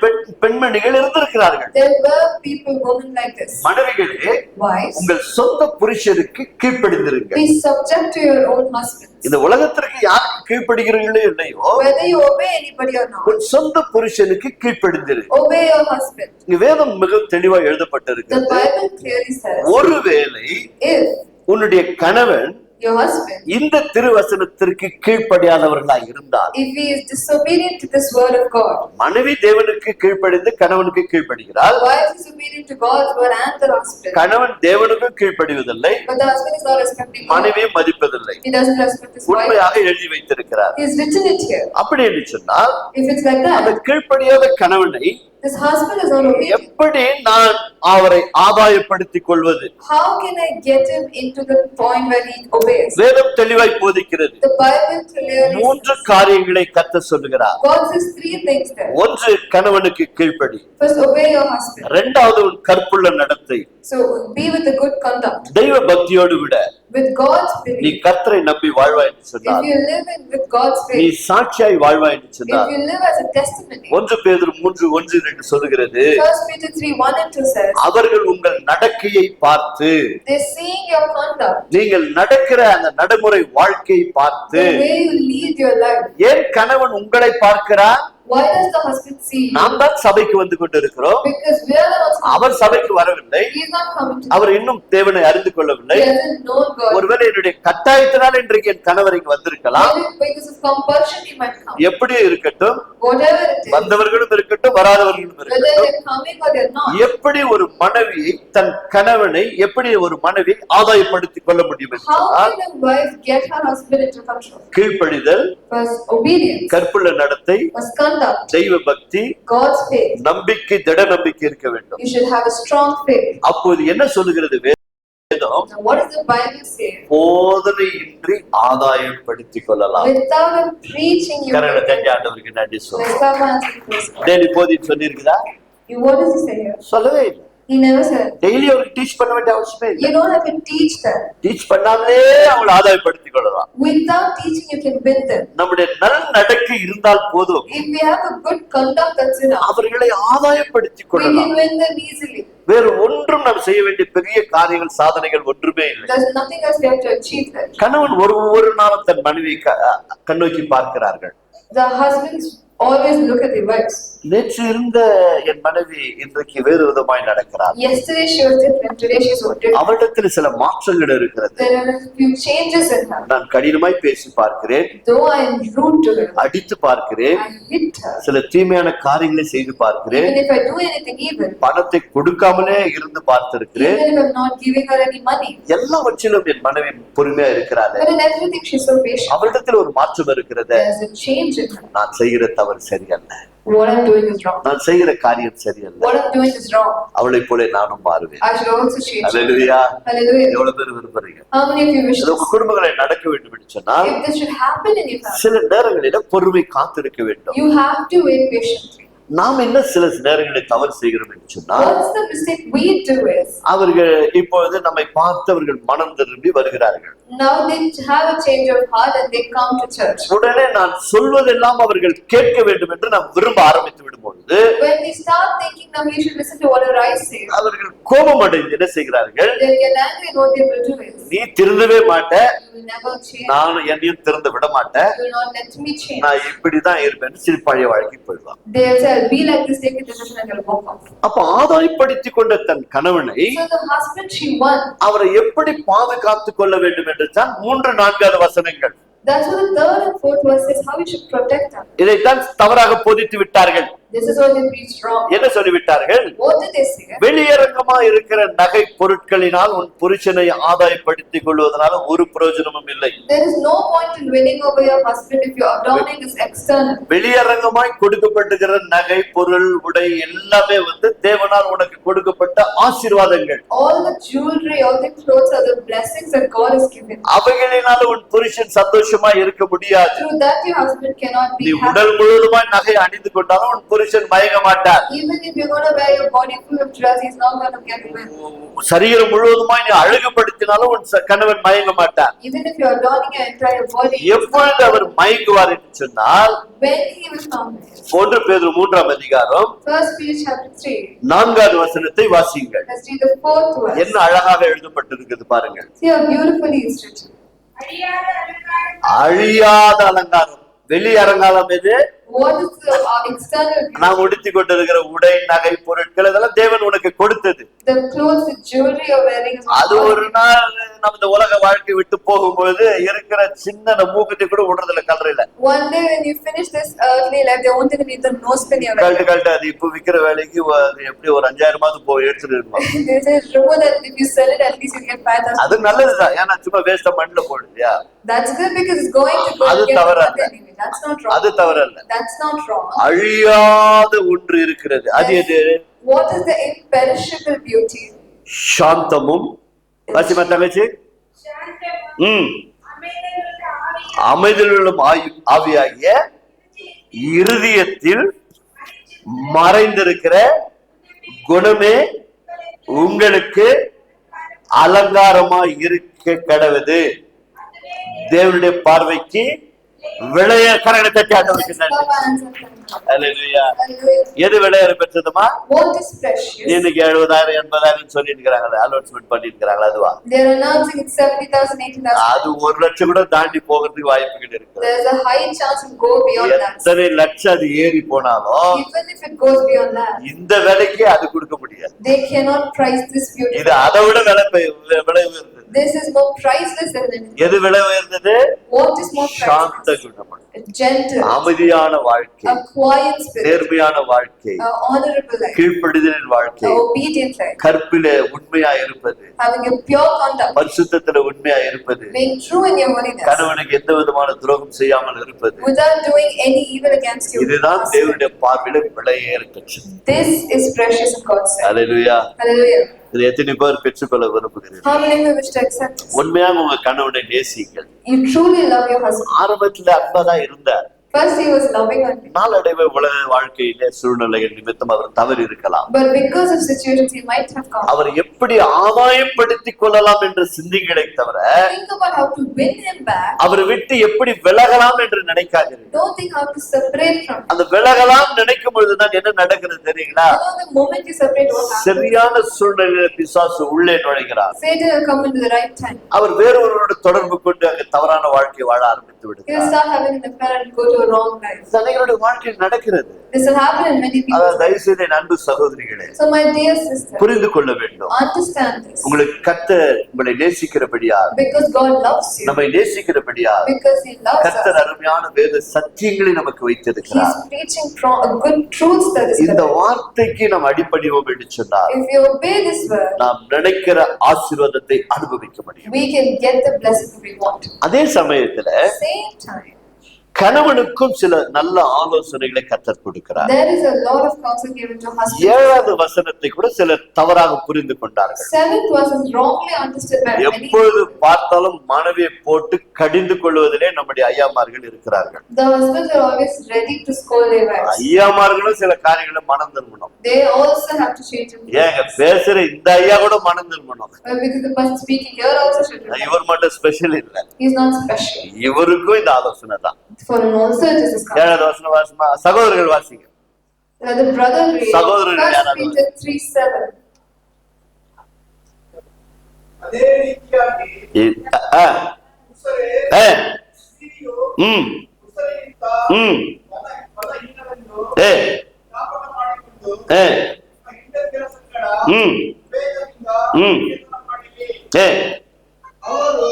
[SPEAKER 1] பெண்மணிகள் இருந்திருக்கிறார்கள்.
[SPEAKER 2] there were people, women like this.
[SPEAKER 1] மனைவிகளே,
[SPEAKER 2] Wives,
[SPEAKER 1] உங்கள் சொந்த புருஷருக்கு கீழ்ப்படிந்திருங்கள்.
[SPEAKER 2] be subject to your own husbands.
[SPEAKER 1] இந்த உலகத்திற்கு யாருக்கு கீழ்ப்படுகிறீர்களோ இல்லையோ,
[SPEAKER 2] Whether you obey anybody or not,
[SPEAKER 1] உன் சொந்த புருஷனுக்கு கீழ்ப்படிந்திரு.
[SPEAKER 2] obey your husband.
[SPEAKER 1] இங்க வேதம் மிக தெளிவா
[SPEAKER 2] The
[SPEAKER 1] எழுதப்பட்டிருக்கிறது.
[SPEAKER 2] Bible clearly says,
[SPEAKER 1] ஒருவேளை
[SPEAKER 2] if
[SPEAKER 1] உன்னுடைய கணவன்
[SPEAKER 2] your husband,
[SPEAKER 1] இந்த திருவசனத்திற்கு கீழ்ப்படியாதவர்களாய் இருந்தால்,
[SPEAKER 2] if he is disobedient to this word of God,
[SPEAKER 1] மனைவி தேவனுக்கு கீழ்ப்படிந்து கணவனுக்கு கீழ்ப்படுகிறாள்,
[SPEAKER 2] wife is obedient to God's word and the husband,
[SPEAKER 1] கணவன் தேவனுக்கும் கீழ்ப்படிவதில்லை,
[SPEAKER 2] but the husband is not respecting God,
[SPEAKER 1] மனைவியை மதிப்பதில்லை.
[SPEAKER 2] he doesn't respect his wife.
[SPEAKER 1] உண்மையாக எழுதி வைத்திருக்கிறார்.
[SPEAKER 2] He has written it here.
[SPEAKER 1] அப்படி என்று சொன்னால்,
[SPEAKER 2] If it's like
[SPEAKER 1] அந்த
[SPEAKER 2] that,
[SPEAKER 1] கீழ்ப்படியாத கணவனை
[SPEAKER 2] this husband is not obedient.
[SPEAKER 1] எப்படி நான் அவரை ஆதாயப்படுத்திக் கொள்வது?
[SPEAKER 2] How can I get him into the point where he obeys?
[SPEAKER 1] வேதம் தெளிவாய் போதிக்கிறது.
[SPEAKER 2] The Bible clearly
[SPEAKER 1] 3 காரியங்களை கர்த்தர் சொல்லுகிறார்.
[SPEAKER 2] God says 3 things there.
[SPEAKER 1] ஒன்று, கணவனுக்கு கீழ்ப்படி.
[SPEAKER 2] First, obey your husband.
[SPEAKER 1] இரண்டாவது, உன் கற்புள்ள நடத்தை.
[SPEAKER 2] So be with a good conduct.
[SPEAKER 1] தெய்வ பக்தியோடு விட.
[SPEAKER 2] With God's
[SPEAKER 1] நீ
[SPEAKER 2] belief.
[SPEAKER 1] கர்த்தரை நம்பி வாழ்வாய் என்று
[SPEAKER 2] If
[SPEAKER 1] சொன்னார்.
[SPEAKER 2] you live in with God's
[SPEAKER 1] நீ
[SPEAKER 2] faith.
[SPEAKER 1] சாட்சியாய் வாழ்வாய் என்று
[SPEAKER 2] If
[SPEAKER 1] சொன்னார்.
[SPEAKER 2] you live as a testimony.
[SPEAKER 1] 1 பேதுரு 3:1-2 சொல்லுகிறது,
[SPEAKER 2] 1 Peter 3:1-2 says,
[SPEAKER 1] அவர்கள் உங்கள் நடக்கையை பார்த்து,
[SPEAKER 2] they're seeing your conduct,
[SPEAKER 1] நீங்கள் நடக்கிற அந்த நடைமுறை வாழ்க்கையை பார்த்து,
[SPEAKER 2] the way you lead your life.
[SPEAKER 1] ஏன் கணவன் உங்களை பார்க்கிறார்?
[SPEAKER 2] Why does the husband see you?
[SPEAKER 1] நாம் தான் சபைக்கு வந்து கொண்டிருக்கிறோம்.
[SPEAKER 2] Because we are the ones who-
[SPEAKER 1] அவர் சபைக்கு வரவில்லை.
[SPEAKER 2] He is not coming to
[SPEAKER 1] அவர் இன்னும் தேவனை அறிந்து கொள்ளவில்லை.
[SPEAKER 2] He hasn't known God.
[SPEAKER 1] ஒருவேளை என்னுடைய கட்டாயத்தினால் இன்றைக்கு என் கணவர் இங்கு வந்திருக்கலாம்.
[SPEAKER 2] Maybe because of compulsion he might come.
[SPEAKER 1] எப்படி இருக்கட்டும்,
[SPEAKER 2] Whatever it is,
[SPEAKER 1] வந்தவர்களும் இருக்கட்டும், வராதவர்களும்
[SPEAKER 2] whether
[SPEAKER 1] இருக்கட்டும்,
[SPEAKER 2] they're coming or they're not.
[SPEAKER 1] எப்படி ஒரு மனைவி தன் கணவனை எப்படி ஒரு மனைவி ஆதாயப்படுத்திக் கொள்ள முடியும் என்று
[SPEAKER 2] How
[SPEAKER 1] சொன்னால்,
[SPEAKER 2] can a wife get her husband into control?
[SPEAKER 1] கீழ்ப்படிதல்,
[SPEAKER 2] First, obedience.
[SPEAKER 1] கற்புள்ள நடத்தை,
[SPEAKER 2] First, conduct.
[SPEAKER 1] தெய்வ பக்தி,
[SPEAKER 2] God's faith.
[SPEAKER 1] நம்பிக்கை, திட நம்பிக்கை இருக்க வேண்டும்.
[SPEAKER 2] You should have a strong faith.
[SPEAKER 1] அப்போது என்ன சொல்லுகிறது வேதம்?
[SPEAKER 2] Now, what does the Bible say?
[SPEAKER 1] போதனையின்றி ஆதாயப்படுத்திக் கொள்ளலாம்.
[SPEAKER 2] Without a preaching, you
[SPEAKER 1] கரங்களை
[SPEAKER 2] can
[SPEAKER 1] தட்டி ஆண்டவருக்கு நன்றி
[SPEAKER 2] Let's
[SPEAKER 1] சொல்லுங்க.
[SPEAKER 2] clap our hands and praise God.
[SPEAKER 1] Daily போதி சொல்லியிருக்குதா?
[SPEAKER 2] What does he say here?
[SPEAKER 1] சொல்லவே இல்லை.
[SPEAKER 2] He never said.
[SPEAKER 1] டெய்லி அவருக்கு டீச் பண்ண வேண்டிய அவசியமே இல்லை.
[SPEAKER 2] You don't have to teach them.
[SPEAKER 1] Teach பண்ணாமலே அவங்களை ஆதாயப்படுத்திக் கொள்ளலாம்.
[SPEAKER 2] Without teaching, you can win them.
[SPEAKER 1] நம்முடைய நல் நடக்கை இருந்தால் போதும்,
[SPEAKER 2] If we have a good conduct, that's enough.
[SPEAKER 1] அவர்களை ஆதாயப்படுத்திக்
[SPEAKER 2] We
[SPEAKER 1] கொள்ளலாம்.
[SPEAKER 2] can win them easily.
[SPEAKER 1] வேறு ஒன்றும் நாம் செய்ய வேண்டிய பெரிய காரியங்கள், சாதனைகள் ஒன்றுமே இல்லை.
[SPEAKER 2] There's nothing else we have to achieve there.
[SPEAKER 1] கணவன் ஒரு நாளும் தன் மனைவி கண்ணோக்கி பார்க்கிறார்கள்.
[SPEAKER 2] The husbands always look at their wives.
[SPEAKER 1] நேற்று இருந்த என் மனைவி இன்றைக்கு வேறு விதமாய் நடக்கிறார்.
[SPEAKER 2] Yesterday she was different, today she's so different.
[SPEAKER 1] அவரிடத்தில் சில மாற்றங்கள் இருக்கிறது.
[SPEAKER 2] There are a few changes in her.
[SPEAKER 1] நான் கடினமாய் பேசி பார்க்கிறேன்,
[SPEAKER 2] Though I am rude to her,
[SPEAKER 1] அடித்து பார்க்கிறேன்,
[SPEAKER 2] I hit her.
[SPEAKER 1] சில தீமையான காரியங்களை செய்து பார்க்கிறேன்,
[SPEAKER 2] Even if I do anything evil,
[SPEAKER 1] பணத்தை கொடுக்காமலே இருந்து பார்த்திருக்கிறேன்.
[SPEAKER 2] even if I'm not giving her any money,
[SPEAKER 1] எல்லாவற்றிலும் என் மனைவி பொறுமையா இருக்கிறாள்.
[SPEAKER 2] but in everything she's so patient.
[SPEAKER 1] அவரிடத்தில் ஒரு மாற்றம் இருக்கிறது.
[SPEAKER 2] There's a change in her.
[SPEAKER 1] நான் செய்கிற தவறு சரியல்ல,
[SPEAKER 2] What I'm doing is wrong.
[SPEAKER 1] நான் செய்கிற காரியம் சரியல்ல,
[SPEAKER 2] What I'm doing is wrong.
[SPEAKER 1] அவளை போல நானும் மாறுவேன்.
[SPEAKER 2] I should also change.
[SPEAKER 1] Hallelujah.
[SPEAKER 2] Hallelujah.
[SPEAKER 1] எவ்வளவு பேர் விரும்புறீங்க?
[SPEAKER 2] How many of you wish
[SPEAKER 1] இது
[SPEAKER 2] this?
[SPEAKER 1] உங்க குடும்பங்களை நடக்க வேண்டும் என்று சொன்னால்,
[SPEAKER 2] If this should happen in your family,
[SPEAKER 1] சில நேரங்களில பொறுமை காத்திருக்க வேண்டும்.
[SPEAKER 2] you have to wait patiently.
[SPEAKER 1] நாம் என்ன சில நேரங்களில் தவறு செய்கிறோம் என்று சொன்னால்,
[SPEAKER 2] What's the mistake we do is,
[SPEAKER 1] அவர்கள் இப்பொழுது நம்மை பார்த்து அவர்கள் மனம் திரும்பி வருகிறார்கள்.
[SPEAKER 2] now they have a change of heart and they come to church.
[SPEAKER 1] உடனே நான் சொல்வதெல்லாம் அவர்கள் கேட்க வேண்டும் என்று நாம் விரும்ப ஆரம்பித்து விடும்பொழுது,
[SPEAKER 2] When we start thinking now he should listen to whatever I say,
[SPEAKER 1] அவர்கள் கோபம் அடைந்து என்ன செய்கிறார்கள்?
[SPEAKER 2] they'll get angry and what they will do is,
[SPEAKER 1] நீ திருந்தவே மாட்ட,
[SPEAKER 2] you will never change.
[SPEAKER 1] நானும் என்னையும் திருந்த விட மாட்டேன்,
[SPEAKER 2] You will not let me change.
[SPEAKER 1] நான் இப்படிதான் இருப்பேன், சிறு பழைய வாழ்க்கை போயிடுவான்.
[SPEAKER 2] They'll say, I'll be like this, take a decision and they'll walk off.
[SPEAKER 1] அப்ப ஆதாயப்படுத்திக் கொண்ட தன் கணவனை
[SPEAKER 2] So the husband she won.
[SPEAKER 1] அவரை எப்படி பாதுகாத்துக் கொள்ள வேண்டும் என்று தான் 3-4 வசனங்கள்.
[SPEAKER 2] That's what the 3rd and 4th verse says, how you should protect them.
[SPEAKER 1] இதைத்தான் தவறாக போதித்து விட்டார்கள்.
[SPEAKER 2] This is what they preached wrong.
[SPEAKER 1] என்ன சொல்லிவிட்டார்கள்?
[SPEAKER 2] What did they say?
[SPEAKER 1] வெளியரங்கமா இருக்கிற நகை பொருட்களினால் உன் புருஷனை ஆதாயப்படுத்திக் கொள்வதனால ஒரு பிரயோஜனமும் இல்லை.
[SPEAKER 2] There is no point in winning over your husband if your adorning is external.
[SPEAKER 1] வெளியரங்கமாய் கொடுக்கப்பட்டிருக்கிற நகை பொருள் உடை எல்லாமே தேவனால் உனக்கு கொடுக்கப்பட்ட ஆசீர்வாதங்கள்.
[SPEAKER 2] All the jewelry, all the clothes are the blessings that God has given.
[SPEAKER 1] அவைகளினால உன் புருஷன் சந்தோஷமா இருக்க முடியாது.
[SPEAKER 2] Through that your husband cannot be
[SPEAKER 1] நீ
[SPEAKER 2] happy.
[SPEAKER 1] உடல் முழுவதுமாய் நகை அணிந்து கொண்டாலும் உன் புருஷன் மயங்க மாட்டார்.
[SPEAKER 2] Even if you're going to wear your body full of jewels, he's not going to get well.
[SPEAKER 1] சரீரம் முழுவதுமாய் நீ அழகுபடுத்தினாலும் உன் கணவன் மயங்க மாட்டார்.
[SPEAKER 2] Even if you're adorning your entire body,
[SPEAKER 1] எப்பொழுது அவர் மயங்குவார் என்று சொன்னால்,
[SPEAKER 2] when he will come.
[SPEAKER 1] 1 பேதுரு 3ஆம் அதிகாரம்
[SPEAKER 2] 1 Peter chapter 3.
[SPEAKER 1] 4வது வசனத்தை வாசியுங்கள்.
[SPEAKER 2] Let's read the 4th verse.
[SPEAKER 1] என்ன அழகாக எழுதப்பட்டிருக்கிறது பாருங்கள்.
[SPEAKER 2] See how beautifully it's written.
[SPEAKER 1] அழியாத அலங்காரம். வெளி அலங்காரம் எது?
[SPEAKER 2] What is the external beauty?
[SPEAKER 1] நாம் உடுத்தி கொண்டிருக்கிற உடை நகை பொருட்கள் இதெல்லாம் தேவன் உனக்கு கொடுத்தது.
[SPEAKER 2] The clothes, the jewelry you're wearing is
[SPEAKER 1] அது ஒரு நாள் நம்ம இந்த உலக வாழ்க்கை விட்டு போகும்போது இருக்கிற சின்ன மூக்குத்தி கூட விடுறதுல கலரில.
[SPEAKER 2] One day when you finish this earthly life, they won't even need the nose pin you're wearing.
[SPEAKER 1] கழட்டு அது இப்ப விக்கிற வேலைக்கு எப்படி ஒரு 5000 போய் எடுத்துட்டு இருக்கோம்.
[SPEAKER 2] They say remove that, if you sell it at least you get 5,000.
[SPEAKER 1] அது நல்லதுதான். ஏன்னா சும்மா வேஸ்டா மண்ணில போடுறியா?
[SPEAKER 2] That's good because it's going to go
[SPEAKER 1] அது
[SPEAKER 2] and get
[SPEAKER 1] தவறல்ல.
[SPEAKER 2] anyway. That's not wrong.
[SPEAKER 1] அது தவறல்ல.
[SPEAKER 2] That's not wrong.
[SPEAKER 1] அழியாத ஒன்று இருக்கிறது. அது எது?
[SPEAKER 2] What is the imperishable beauty?
[SPEAKER 1] சாந்தமும் வாசிமா தங்கச்சி அமைதலுள்ள ஆவியாகிய இருதயத்தில் மறைந்திருக்கிற குணமே உங்களுக்கு அலங்காரமாய் இருக்க கடவுது. தேவனுடைய பார்வைக்கு விளைய கரங்களை தட்டி ஆண்டவருக்கு நன்றி. அல்லேலூயா. எது விளையாட பெற்றதுமா?
[SPEAKER 2] What is precious?
[SPEAKER 1] இன்னைக்கு 70,000 80,000 சொல்லிட்டு இருக்காங்க, அலோன்ஸ்மென்ட் பண்ணிட்டு இருக்காங்க. அதுவா?
[SPEAKER 2] They are announcing it's 70,000 80,000.
[SPEAKER 1] அது 1 லட்சம் கூட தாண்டி போகிறதுக்கு வாய்ப்புகள் இருக்கு.
[SPEAKER 2] There's a high chance to go beyond that.
[SPEAKER 1] எத்தனை லட்சம் அது ஏறி போனாலும்
[SPEAKER 2] Even if it goes beyond that,
[SPEAKER 1] இந்த விலைக்கு அது கொடுக்க முடியாது.
[SPEAKER 2] they cannot price this beauty.
[SPEAKER 1] இது அதை விட விலை உயர்ந்தது.
[SPEAKER 2] This is more priceless than anything.
[SPEAKER 1] எது விலை உயர்ந்தது?
[SPEAKER 2] What is more
[SPEAKER 1] சாந்த
[SPEAKER 2] priceless?
[SPEAKER 1] குணம்,
[SPEAKER 2] Gentle,
[SPEAKER 1] அமைதியான வாழ்க்கை,
[SPEAKER 2] a quiet spirit,
[SPEAKER 1] நேர்மையான வாழ்க்கை,
[SPEAKER 2] a honorable life,
[SPEAKER 1] கீழ்ப்படிதலின் வாழ்க்கை,
[SPEAKER 2] a obedient life,
[SPEAKER 1] கற்பிலே உண்மையா இருப்பது,
[SPEAKER 2] having a pure conduct,
[SPEAKER 1] பரிசுத்தத்திலே உண்மையா இருப்பது,
[SPEAKER 2] being true in your holiness,
[SPEAKER 1] கணவனுக்கு எந்த விதமான துரோகம் செய்யாமல் இருப்பது,
[SPEAKER 2] without doing any evil against you.
[SPEAKER 1] இதுதான் தேவனுடைய பார்வையில விலையேற பெற்றது.
[SPEAKER 2] This is precious in God's sight.
[SPEAKER 1] Hallelujah.
[SPEAKER 2] Hallelujah.
[SPEAKER 1] இது எத்தனை பேர் பெற்றுக்கொள்ள விரும்புகிறீர்கள்?
[SPEAKER 2] How many of you wish to accept this?
[SPEAKER 1] உண்மையாக உங்க கணவனை நேசிங்கள்.
[SPEAKER 2] You truly love your husband.
[SPEAKER 1] ஆரம்பத்துல அன்பாதான் இருந்தார்.
[SPEAKER 2] First he was loving on me.
[SPEAKER 1] நாளடைவு உலக வாழ்க்கையில சூழ்நிலைகள் நிமித்தம் அவர் தவறி இருக்கலாம்.
[SPEAKER 2] But because of situations he might have come.
[SPEAKER 1] அவர் எப்படி ஆதாயப்படுத்திக் கொள்ளலாம் என்று சிந்திங்களை தவிர
[SPEAKER 2] Think about how to win him back.
[SPEAKER 1] அவரை விட்டு எப்படி விலகலாம் என்று நினைக்காதீர்கள்.
[SPEAKER 2] Don't think how to separate from him.
[SPEAKER 1] அந்த விலகலாம் நினைக்கும் பொழுதுதான் என்ன நடக்கிறது தெரியுங்களா?
[SPEAKER 2] You know, the moment you separate, what happens?
[SPEAKER 1] சரியான சூழ்நிலையில பிசாசு உள்ளே நுழைகிறார்.
[SPEAKER 2] Satan will come into the right time.
[SPEAKER 1] அவர் வேறொருவரோட தொடர்பு கொண்டு அங்கு தவறான வாழ்க்கை வாழ ஆரம்பித்து
[SPEAKER 2] He will
[SPEAKER 1] விடுகிறார்.
[SPEAKER 2] start having an affair and go to a wrong life.
[SPEAKER 1] அநேகருடைய வாழ்க்கையில் நடக்கிறது.
[SPEAKER 2] This will happen in many
[SPEAKER 1] அதாவது
[SPEAKER 2] people.
[SPEAKER 1] தயவு செய்து என் அன்பு சகோதரிகளே,
[SPEAKER 2] So my dear sister,
[SPEAKER 1] புரிந்து கொள்ள வேண்டும்.
[SPEAKER 2] understand this.
[SPEAKER 1] உங்களுக்கு கர்த்தர் உங்களை நேசிக்கிறபடியால்,
[SPEAKER 2] Because God loves you.
[SPEAKER 1] நம்மை நேசிக்கிறபடியால்
[SPEAKER 2] Because He loves
[SPEAKER 1] கர்த்தர்
[SPEAKER 2] us.
[SPEAKER 1] அருமையான வேத சத்தியங்களை நமக்கு வைத்திருக்கிறார்.
[SPEAKER 2] He's preaching a good truth that is
[SPEAKER 1] இந்த
[SPEAKER 2] correct.
[SPEAKER 1] வார்த்தைக்கு நாம் அடிபணிவோம் என்று சொன்னால்
[SPEAKER 2] If you obey this word,
[SPEAKER 1] நாம் நினைக்கிற ஆசீர்வாதத்தை அனுபவிக்க முடியும்.
[SPEAKER 2] we can get the blessing we want.
[SPEAKER 1] அதே சமயத்துல
[SPEAKER 2] Same time,
[SPEAKER 1] கணவனுக்கும் சில நல்ல ஆலோசனைகளை கர்த்தர் கொடுக்கிறார்.
[SPEAKER 2] there is a lot of counsel given to husbands.
[SPEAKER 1] 7வது வசனத்தை கூட சிலர் தவறாக புரிந்து கொண்டார்கள்.
[SPEAKER 2] 7th verse is wrongly understood by many.
[SPEAKER 1] எப்பொழுது பார்த்தாலும் மனைவியை போட்டு கடிந்து கொள்வதிலே நம்முடைய ஐயாமார்கள் இருக்கிறார்கள்.
[SPEAKER 2] The husbands are always ready to scold their wives.
[SPEAKER 1] ஐயாமார்களும் சில காரியங்களை மனம் திரும்பணும்.
[SPEAKER 2] They also have to change them.
[SPEAKER 1] ஏங்க பேசுற இந்த ஐயா கூட மனம் திரும்பணும்.
[SPEAKER 2] Because the person speaking here also should repent.
[SPEAKER 1] இவர் மட்டும் ஸ்பெஷல் இல்ல,
[SPEAKER 2] He's not special.
[SPEAKER 1] இவருக்கும் இந்த ஆலோசனை தான்.
[SPEAKER 2] For him also it is this counsel.
[SPEAKER 1] 7வது வசனம் வாசிமா சகோதரர்கள் வாசிங்க.
[SPEAKER 2] Let the brother read
[SPEAKER 1] சகோதரர்கள்
[SPEAKER 2] 1
[SPEAKER 1] யாராவது
[SPEAKER 2] Peter 3:7.
[SPEAKER 3] அதே ரீதியாகி
[SPEAKER 1] உசரே
[SPEAKER 3] ஸ்திரியோ
[SPEAKER 1] ம்
[SPEAKER 3] ಉಸರಿಗಿಂತ
[SPEAKER 1] ம்
[SPEAKER 3] ಬಲಹೀನವೆಂದು ಜ್ಞಾಪಕ ಮಾಡಿಕೊಂಡು ಹಿಂದಿನ ಸಂಗಡ
[SPEAKER 1] ம்
[SPEAKER 3] ವಿವೇಕದಿಂದ ತೀರ್ಮಾನ ಮಾಡಿರಿ. ಅವರು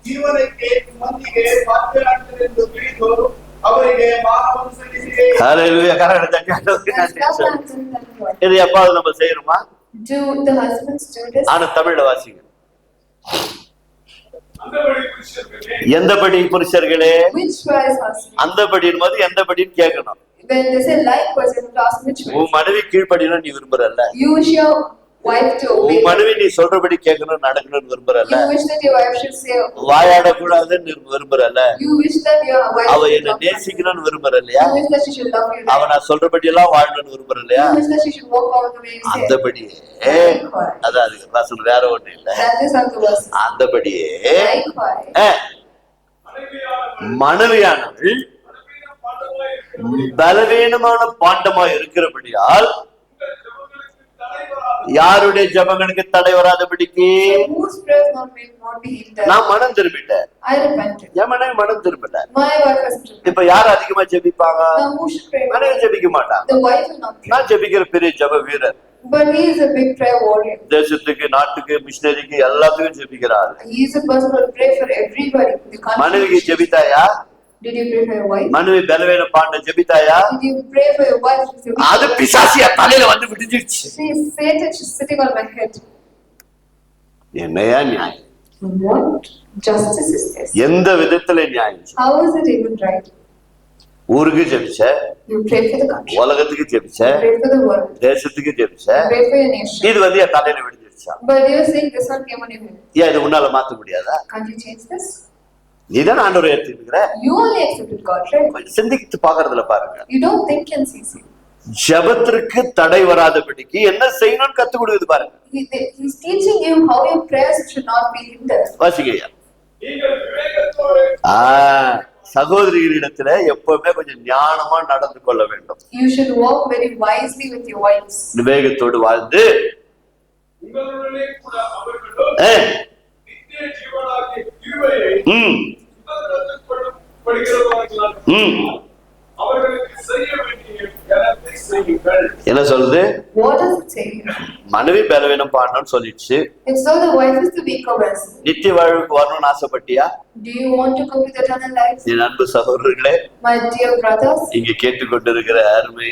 [SPEAKER 3] ಜೀವನಕ್ಕೆ ಮಂದಿಗೆ ಪಾತ್ರರಾಗಲೆಂದು ತಿಳಿದು ಅವರಿಗೆ ಮಾನವನ್ನು ಸಲ್ಲಿಸಿರಿ.
[SPEAKER 1] ஹalleluya. கரங்களை தட்டி
[SPEAKER 2] Let's
[SPEAKER 1] ஆண்டவருக்கு நன்றி
[SPEAKER 2] clap
[SPEAKER 1] சொல்லுங்க.
[SPEAKER 2] hands and thank God.
[SPEAKER 1] இது எப்பாவது நம்ம செய்யணுமா?
[SPEAKER 2] Do the husbands do this?
[SPEAKER 1] ஆனா தமிழ்ல வாசிங்க.
[SPEAKER 3] அந்தபடி புருஷர்களே,
[SPEAKER 1] எந்தபடி புருஷர்களே,
[SPEAKER 2] Which wise husband?
[SPEAKER 1] அந்தபடியின் போது எந்தபடின்னு கேட்கணும்.
[SPEAKER 2] When they say likewise, you have to ask which
[SPEAKER 1] உன்
[SPEAKER 2] wise.
[SPEAKER 1] மனைவி கீழ்ப்படியணும் நீ விரும்புறல்ல,
[SPEAKER 2] You wish your wife to obey.
[SPEAKER 1] உன் மனைவி நீ சொல்றபடி கேட்கணும் நடக்கணும்னு விரும்புறல்ல,
[SPEAKER 2] You wish that your wife should say.
[SPEAKER 1] வாயாடக்கூடாதுன்னு விரும்புறல்ல,
[SPEAKER 2] You wish that your wife
[SPEAKER 1] அவ
[SPEAKER 2] should
[SPEAKER 1] என்ன
[SPEAKER 2] love you.
[SPEAKER 1] நேசிக்கணும்னு விரும்புற இல்லையா,
[SPEAKER 2] You wish that she should love you.
[SPEAKER 1] அவ நான் சொல்றபடி எல்லாம் வாழணும்னு விரும்புற இல்லையா,
[SPEAKER 2] You wish that she should walk all the way you say.
[SPEAKER 1] அந்தபடியே அதாவது வசனம் வேற ஒண்ணு இல்ல,
[SPEAKER 2] That is how the verse.
[SPEAKER 1] அந்தபடியே
[SPEAKER 2] Likewise.
[SPEAKER 1] மனைவியானவள் பலவீனமான பாண்டமாய் இருக்கிறபடியால் யாருடைய ஜபங்களுக்கு தடை வராதபடிக்கு
[SPEAKER 2] So whose prayers will not be hindered?
[SPEAKER 1] நான் மனம் திரும்பிட்டேன்,
[SPEAKER 2] I repented.
[SPEAKER 1] என் மனைவி மனம் திரும்பிட்டேன்.
[SPEAKER 2] My wife has repented.
[SPEAKER 1] இப்ப யார் அதிகமா ஜெபிப்பாங்க?
[SPEAKER 2] Now who should pray?
[SPEAKER 1] மனைவி ஜெபிக்க மாட்டாங்க.
[SPEAKER 2] The wife will not pray.
[SPEAKER 1] நான் ஜெபிக்கிற பெரிய ஜெப வீரர்,
[SPEAKER 2] But he is a big prayer warrior.
[SPEAKER 1] தேசத்துக்கு நாட்டுக்கு மிஷனரிக்கு எல்லாத்துக்கும் ஜெபிக்கிறார்.
[SPEAKER 2] He is a person who will pray for everybody. The
[SPEAKER 1] மனைவிக்கு
[SPEAKER 2] country.
[SPEAKER 1] ஜெபித்தாயா?
[SPEAKER 2] Did you pray for your wife?
[SPEAKER 1] மனைவி பலவீன Banda ஜெபித்தாயா?
[SPEAKER 2] Did you pray for your wife?
[SPEAKER 1] அது பிசாசியா தலையில வந்து விடுஞ்சிருச்சு.
[SPEAKER 2] She is Satan, she's sitting on my head.
[SPEAKER 1] என்னையா நியாயம்?
[SPEAKER 2] What justice is this?
[SPEAKER 1] எந்த விதத்துல நியாயம்?
[SPEAKER 2] How is it even right?
[SPEAKER 1] ஊருக்கு ஜெபிச்ச,
[SPEAKER 2] You pray for the country.
[SPEAKER 1] உலகத்துக்கு ஜெபிச்ச,
[SPEAKER 2] You pray for the world.
[SPEAKER 1] தேசத்துக்கு ஜெபிச்ச,
[SPEAKER 2] You pray for your nation.
[SPEAKER 1] இது வந்து என் தலையில விடுஞ்சிருச்சா?
[SPEAKER 2] But you're saying this one came on your head.
[SPEAKER 1] ஏன் இது உன்னால மாத்த முடியாதா?
[SPEAKER 2] Can't you change this?
[SPEAKER 1] நீதான் ஆண்டவரை ஏத்துக்கிற.
[SPEAKER 2] You only accepted God, right?
[SPEAKER 1] சிந்தித்து பாக்குறதுல பாருங்க.
[SPEAKER 2] You don't think and see.
[SPEAKER 1] ஜபத்திற்கு தடை வராதபடிக்கு என்ன செய்யணும்னு கத்து கொடுக்குது பாருங்க.
[SPEAKER 2] He's teaching you how your prayers should not be hindered.
[SPEAKER 1] வாசிங்கய்யா.
[SPEAKER 3] நீங்கள் விவேகத்தோடு
[SPEAKER 1] சகோதரிகளிடத்துல எப்பவுமே கொஞ்சம் ஞானமா நடந்து கொள்ள வேண்டும்.
[SPEAKER 2] You should walk very wisely with your wives.
[SPEAKER 1] விவேகத்தோடு வாழ்ந்து
[SPEAKER 3] உங்களுடனே கூட அவர்களும் நித்திய ஜீவனாகிய கிருபையை சுதந்திரத்துக் கொள்ளப்படுகிறவர்களாக அவர்களுக்கு செய்ய வேண்டிய கனத்தை செய்யுங்கள்.
[SPEAKER 1] என்ன சொல்லுது?
[SPEAKER 2] What does it say?
[SPEAKER 1] மனைவி பலவீனம் பாடணும்னு சொல்லிடுச்சு.
[SPEAKER 2] It's so the wife is the weaker vessel.
[SPEAKER 1] நித்திய வாழ்வுக்கு வரணும்னு ஆசைப்பட்டியா?
[SPEAKER 2] Do you want to go to the eternal life?
[SPEAKER 1] என் அன்பு சகோதரர்களே,
[SPEAKER 2] My dear brothers,
[SPEAKER 1] இங்க கேட்டுக்கொண்டிருக்கிற அருமை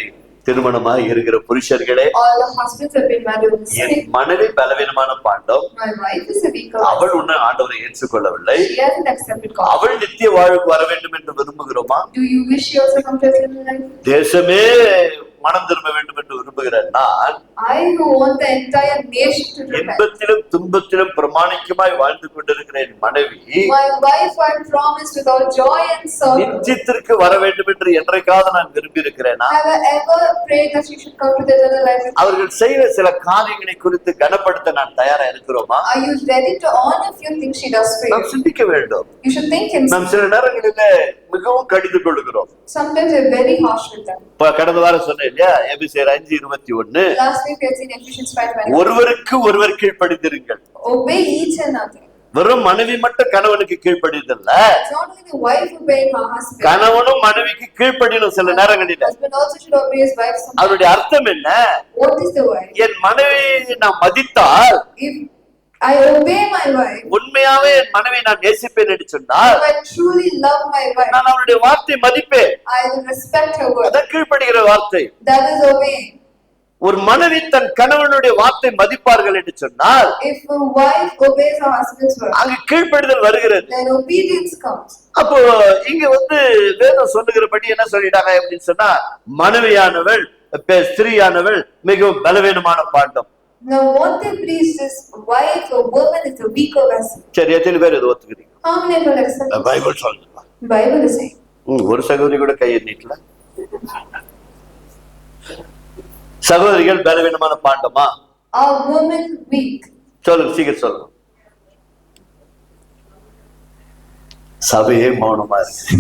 [SPEAKER 1] திருமணமா இருக்கிற புருஷர்களே,
[SPEAKER 2] all the husbands have been married with
[SPEAKER 1] N
[SPEAKER 2] sin.
[SPEAKER 1] மனைவி பலவீனமான பாண்டம்,
[SPEAKER 2] My wife is a weaker
[SPEAKER 1] அவள்
[SPEAKER 2] vessel.
[SPEAKER 1] உன்னை ஆண்டவரை ஏற்றுக்கொள்ளவில்லை.
[SPEAKER 2] She hasn't accepted God.
[SPEAKER 1] அவள் நித்திய வாழ்வுக்கு வர வேண்டும் என்று விரும்புகிறோமா?
[SPEAKER 2] Do you wish she also come to eternal life?
[SPEAKER 1] தேசமே மனம் திரும்ப வேண்டும் என்று விரும்புகிறேன் நான்.
[SPEAKER 2] I who want the entire nation to repent.
[SPEAKER 1] இன்பத்திலும் துன்பத்திலும் பிரமாணிக்கமாய் வாழ்ந்து கொண்டிருக்கிற என் மனைவி
[SPEAKER 2] My wife I promised with all joy and sorrow.
[SPEAKER 1] நித்தியத்திற்கு வர வேண்டும் என்று என்றைக்காவது நான் விரும்பி இருக்கிறேனா?
[SPEAKER 2] Have I ever prayed that she should come to the eternal life?
[SPEAKER 1] அவர்கள் செய்கிற சில காரியங்களை குறித்து கனப்படுத்த நான் தயாரா இருக்கிறோமா?
[SPEAKER 2] Are you ready to honor few things she does for
[SPEAKER 1] நாம்
[SPEAKER 2] you?
[SPEAKER 1] சிந்திக்க வேண்டும்.
[SPEAKER 2] You should think and
[SPEAKER 1] நாம் சில நேரங்களிலே மிகவும் கடிந்து கொள்கிறோம்.
[SPEAKER 2] sometimes we're very harsh with them.
[SPEAKER 1] இப்ப கடந்த வாரம் சொன்னேன் இல்லையா, எபிரேயர் 5:21,
[SPEAKER 2] Last week we had seen Ephesians 5:20.
[SPEAKER 1] ஒருவருக்கு ஒருவர் கீழ்ப்படிந்திருங்கள்.
[SPEAKER 2] Obey each another.
[SPEAKER 1] வெறும் மனைவி மட்டும் கணவனுக்கு கீழ்ப்படிதல்ல,
[SPEAKER 2] It's not only the wife obeying her husband.
[SPEAKER 1] கணவனும் மனைவிக்கு கீழ்ப்படியணும் சில நேரங்களில.
[SPEAKER 2] Husband also should obey his wife sometimes.
[SPEAKER 1] அவருடைய அர்த்தம் என்ன?
[SPEAKER 2] What is the wife?
[SPEAKER 1] என் மனைவியை நான் மதித்தால்,
[SPEAKER 2] If I obey my wife,
[SPEAKER 1] உண்மையாவே என் மனைவியை நான் நேசிப்பேன் என்று சொன்னால்,
[SPEAKER 2] if I truly love my wife,
[SPEAKER 1] நான் அவருடைய வார்த்தை மதிப்பேன்.
[SPEAKER 2] I will respect her word.
[SPEAKER 1] அதான் கீழ்ப்படுகிற வார்த்தை.
[SPEAKER 2] That is obeying.
[SPEAKER 1] ஒரு மனைவி தன் கணவனுடைய வார்த்தை மதிப்பார்கள் என்று சொன்னால்,
[SPEAKER 2] If a wife obeys her husband's word,
[SPEAKER 1] அங்கு கீழ்ப்படுதல் வருகிறது.
[SPEAKER 2] then obedience comes.
[SPEAKER 1] அப்போ இங்க வந்து வேதம் சொல்லுகிறபடி என்ன சொல்லிட்டாங்க அப்படின்னு சொன்னா, மனைவியானவள் ஸ்திரீயானவள் மிகவும் பலவீனமான பாண்டம்.
[SPEAKER 2] Now what they preach is wife or woman is a weaker vessel.
[SPEAKER 1] சரி, எத்தனை பேர் இதை ஒத்துக்கிறீங்க?
[SPEAKER 2] How many will accept this?
[SPEAKER 1] Bible சொல்லுங்க.
[SPEAKER 2] Bible is saying.
[SPEAKER 1] ஒரு சகோதரி கூட கை எண்ணிக்கல. சகோதரிகள் பலவீனமான பாண்டமா?
[SPEAKER 2] Are women weak?
[SPEAKER 1] சொல்லுங்க, சீக்கிரம் சொல்லுங்க. சபையே மௌனமா இருக்கு.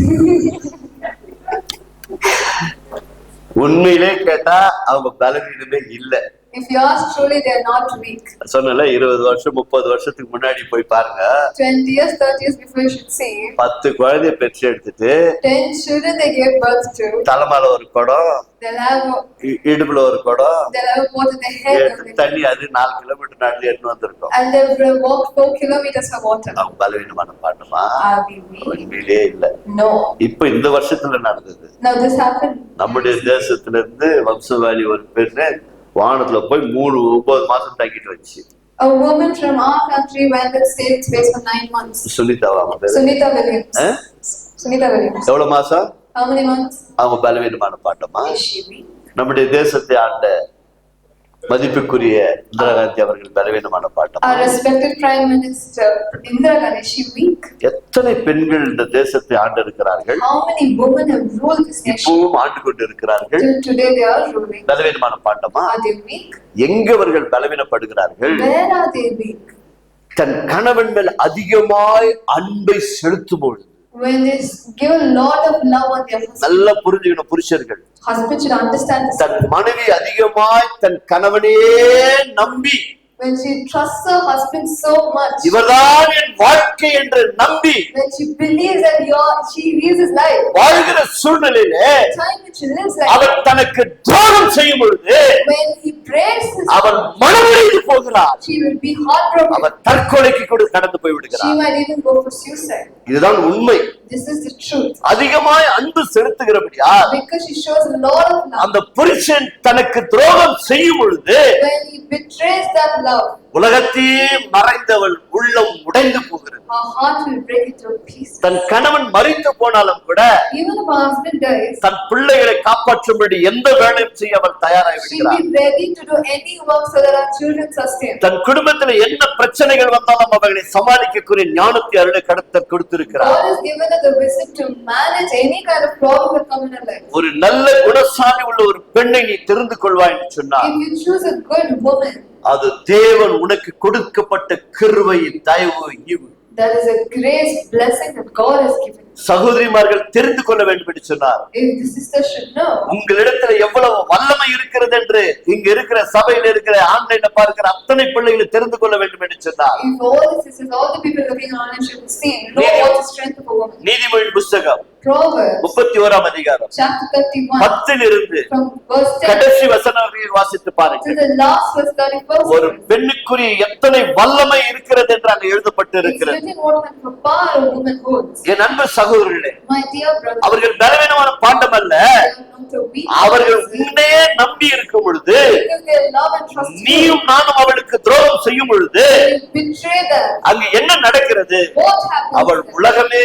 [SPEAKER 1] உண்மையிலே கேட்டா அவங்க பலவீனமே இல்லை.
[SPEAKER 2] If you ask, truly they are not weak.
[SPEAKER 1] சொன்னல 20 வருஷம் 30 வருஷத்துக்கு முன்னாடி போய் பாருங்க.
[SPEAKER 2] 20 years, 30 years before you should see.
[SPEAKER 1] 10 குழந்தைய பெற்று எடுத்துட்டு
[SPEAKER 2] 10 children they gave birth to.
[SPEAKER 1] தலைமையில ஒரு குடம்,
[SPEAKER 2] They'll have
[SPEAKER 1] இடுப்புல ஒரு குடம்,
[SPEAKER 2] they'll have water in their head.
[SPEAKER 1] தண்ணி அது 4 கிலோமீட்டர் நடந்து எடுத்து வந்திருக்கோம்.
[SPEAKER 2] And they'll walk 4 kilometers for water.
[SPEAKER 1] அவங்க பலவீனமான பாட்டுமா?
[SPEAKER 2] Are we weak?
[SPEAKER 1] உண்மையிலே இல்ல.
[SPEAKER 2] No.
[SPEAKER 1] இப்ப இந்த வருஷத்துல நடந்தது.
[SPEAKER 2] Now this happened.
[SPEAKER 1] நம்முடைய தேசத்துல இருந்து வம்சவாளி ஒரு பெண்ணு வானத்துல போய் 9 மாசம் தங்கிட்டு வச்சு.
[SPEAKER 2] A woman from our country went and stayed in space for 9 months.
[SPEAKER 1] சுனிதாவா?
[SPEAKER 2] Sunita Williams. Sunita Williams.
[SPEAKER 1] எவ்வளவு மாசம்?
[SPEAKER 2] How many months?
[SPEAKER 1] அவங்க பலவீனமான பாட்டமா?
[SPEAKER 2] Is she weak?
[SPEAKER 1] நம்முடைய தேசத்தை ஆண்ட மதிப்புக்குரிய இந்திரா காந்தி அவர்கள் பலவீனமான பாட்டமா?
[SPEAKER 2] Our respected Prime Minister Indira Gandhi, is she weak?
[SPEAKER 1] எத்தனை பெண்கள் இந்த தேசத்தை ஆண்டு இருக்கிறார்கள்?
[SPEAKER 2] How many women have ruled this nation?
[SPEAKER 1] இப்பவும் ஆண்டு கொண்டு இருக்கிறார்கள்.
[SPEAKER 2] Till today they are ruling.
[SPEAKER 1] பலவீனமான பாட்டமா?
[SPEAKER 2] Are they weak?
[SPEAKER 1] எங்க அவர்கள் பலவீனப்படுகிறார்கள்?
[SPEAKER 2] Where are they weak?
[SPEAKER 1] தன் கணவன் மேல் அதிகமாய் அன்பை செலுத்தும் பொழுது.
[SPEAKER 2] When they give a lot of love on their husband.
[SPEAKER 1] நல்லா புரிஞ்சுக்கணும் புருஷர்கள்.
[SPEAKER 2] Husband should understand this.
[SPEAKER 1] தன் மனைவி அதிகமாய் தன் கணவனே நம்பி,
[SPEAKER 2] When she trusts her husband so much.
[SPEAKER 1] இவர்தான் என் வாழ்க்கை என்று நம்பி,
[SPEAKER 2] When she believes that she is his life.
[SPEAKER 1] வாழ்கிற சூழ்நிலையிலே
[SPEAKER 2] The time when she lives like
[SPEAKER 1] அவர் தனக்கு துரோகம் செய்யும் பொழுது
[SPEAKER 2] when he breaks his
[SPEAKER 1] அவர் மனமுடைந்து போகிறார்.
[SPEAKER 2] she will be heartbroken.
[SPEAKER 1] அவர் தற்கொலைக்கு கூட கடந்து போய்
[SPEAKER 2] She
[SPEAKER 1] விடுகிறார்.
[SPEAKER 2] might even go for suicide.
[SPEAKER 1] இதுதான் உண்மை.
[SPEAKER 2] This is the truth.
[SPEAKER 1] அதிகமாய் அன்பு செலுத்துகிறபடியா
[SPEAKER 2] Because she shows a lot of love.
[SPEAKER 1] அந்த புருஷன் தனக்கு துரோகம் செய்யும் பொழுது
[SPEAKER 2] When he betrays that love,
[SPEAKER 1] உலகத்தையே மறைந்தவள் உள்ளம் உடைந்து போகிறது.
[SPEAKER 2] her heart will break into pieces.
[SPEAKER 1] தன் கணவன் மரித்து போனாலும் கூட
[SPEAKER 2] Even if her husband dies,
[SPEAKER 1] தன் பிள்ளைகளை காப்பாற்றும்படி எந்த வேலையும் செய்ய அவள் தயாராகி
[SPEAKER 2] she'll
[SPEAKER 1] விடுகிறார்.
[SPEAKER 2] be ready to do any work so that our children sustain.
[SPEAKER 1] தன் குடும்பத்தில் என்ன பிரச்சனைகள் வந்தாலும் அவர்களை சமாளிக்கக்கூடிய ஞானத்தை அருளை கடத்த கொடுத்திருக்கிறார்.
[SPEAKER 2] God has given her the wisdom to manage any kind of problem that come in her life.
[SPEAKER 1] ஒரு நல்ல குணசாலி உள்ள ஒரு பெண்ணை நீ தெரிந்து கொள்வாய் என்று சொன்னார்.
[SPEAKER 2] If you choose a good woman,
[SPEAKER 1] அது தேவன் உனக்கு கொடுக்கப்பட்ட கிருபையின் தயவு ஈவு.
[SPEAKER 2] that is a grace blessing that God has given.
[SPEAKER 1] சகோதரிமார்கள் தெரிந்து கொள்ள வேண்டும் என்று சொன்னார்.
[SPEAKER 2] If the sister should know,
[SPEAKER 1] உங்களிடத்துல எவ்வளவு வல்லமை இருக்கிறது என்று இங்க இருக்கிற சபையில இருக்கிற ஆன்லைன்ல பார்க்கிற அத்தனை பிள்ளைகளை தெரிந்து கொள்ள வேண்டும் என்று சொன்னார்.
[SPEAKER 2] if all the sisters, all the people looking online should see, know what the strength of a woman.
[SPEAKER 1] நீதிமொழி புஸ்தகம்
[SPEAKER 2] Proverbs
[SPEAKER 1] 31 அதிகாரம்
[SPEAKER 2] chapter 31
[SPEAKER 1] 10
[SPEAKER 2] from verse 10
[SPEAKER 1] கடைசி வசனங்களில் வாசித்து
[SPEAKER 2] to
[SPEAKER 1] பாருங்கள்.
[SPEAKER 2] the last verse 31.
[SPEAKER 1] ஒரு பெண்ணுக்குரிய எத்தனை வல்லமை இருக்கிறது என்று அங்கு எழுதப்பட்டு
[SPEAKER 2] It's
[SPEAKER 1] இருக்கிறது.
[SPEAKER 2] written what kind of power a woman holds.
[SPEAKER 1] என் அன்பு சகோதரர்களே,
[SPEAKER 2] My dear brother,
[SPEAKER 1] அவர்கள் பலவீனமான பாண்டம் அல்ல,
[SPEAKER 2] they are not a weak
[SPEAKER 1] அவர்கள்
[SPEAKER 2] person.
[SPEAKER 1] உன்னையே நம்பி இருக்கும் பொழுது,
[SPEAKER 2] Because they love and trust you,
[SPEAKER 1] நீயும் நானும் அவளுக்கு துரோகம் செய்யும் பொழுது
[SPEAKER 2] they betray them.
[SPEAKER 1] அங்கு என்ன நடக்கிறது?
[SPEAKER 2] What happens?
[SPEAKER 1] அவள் உலகமே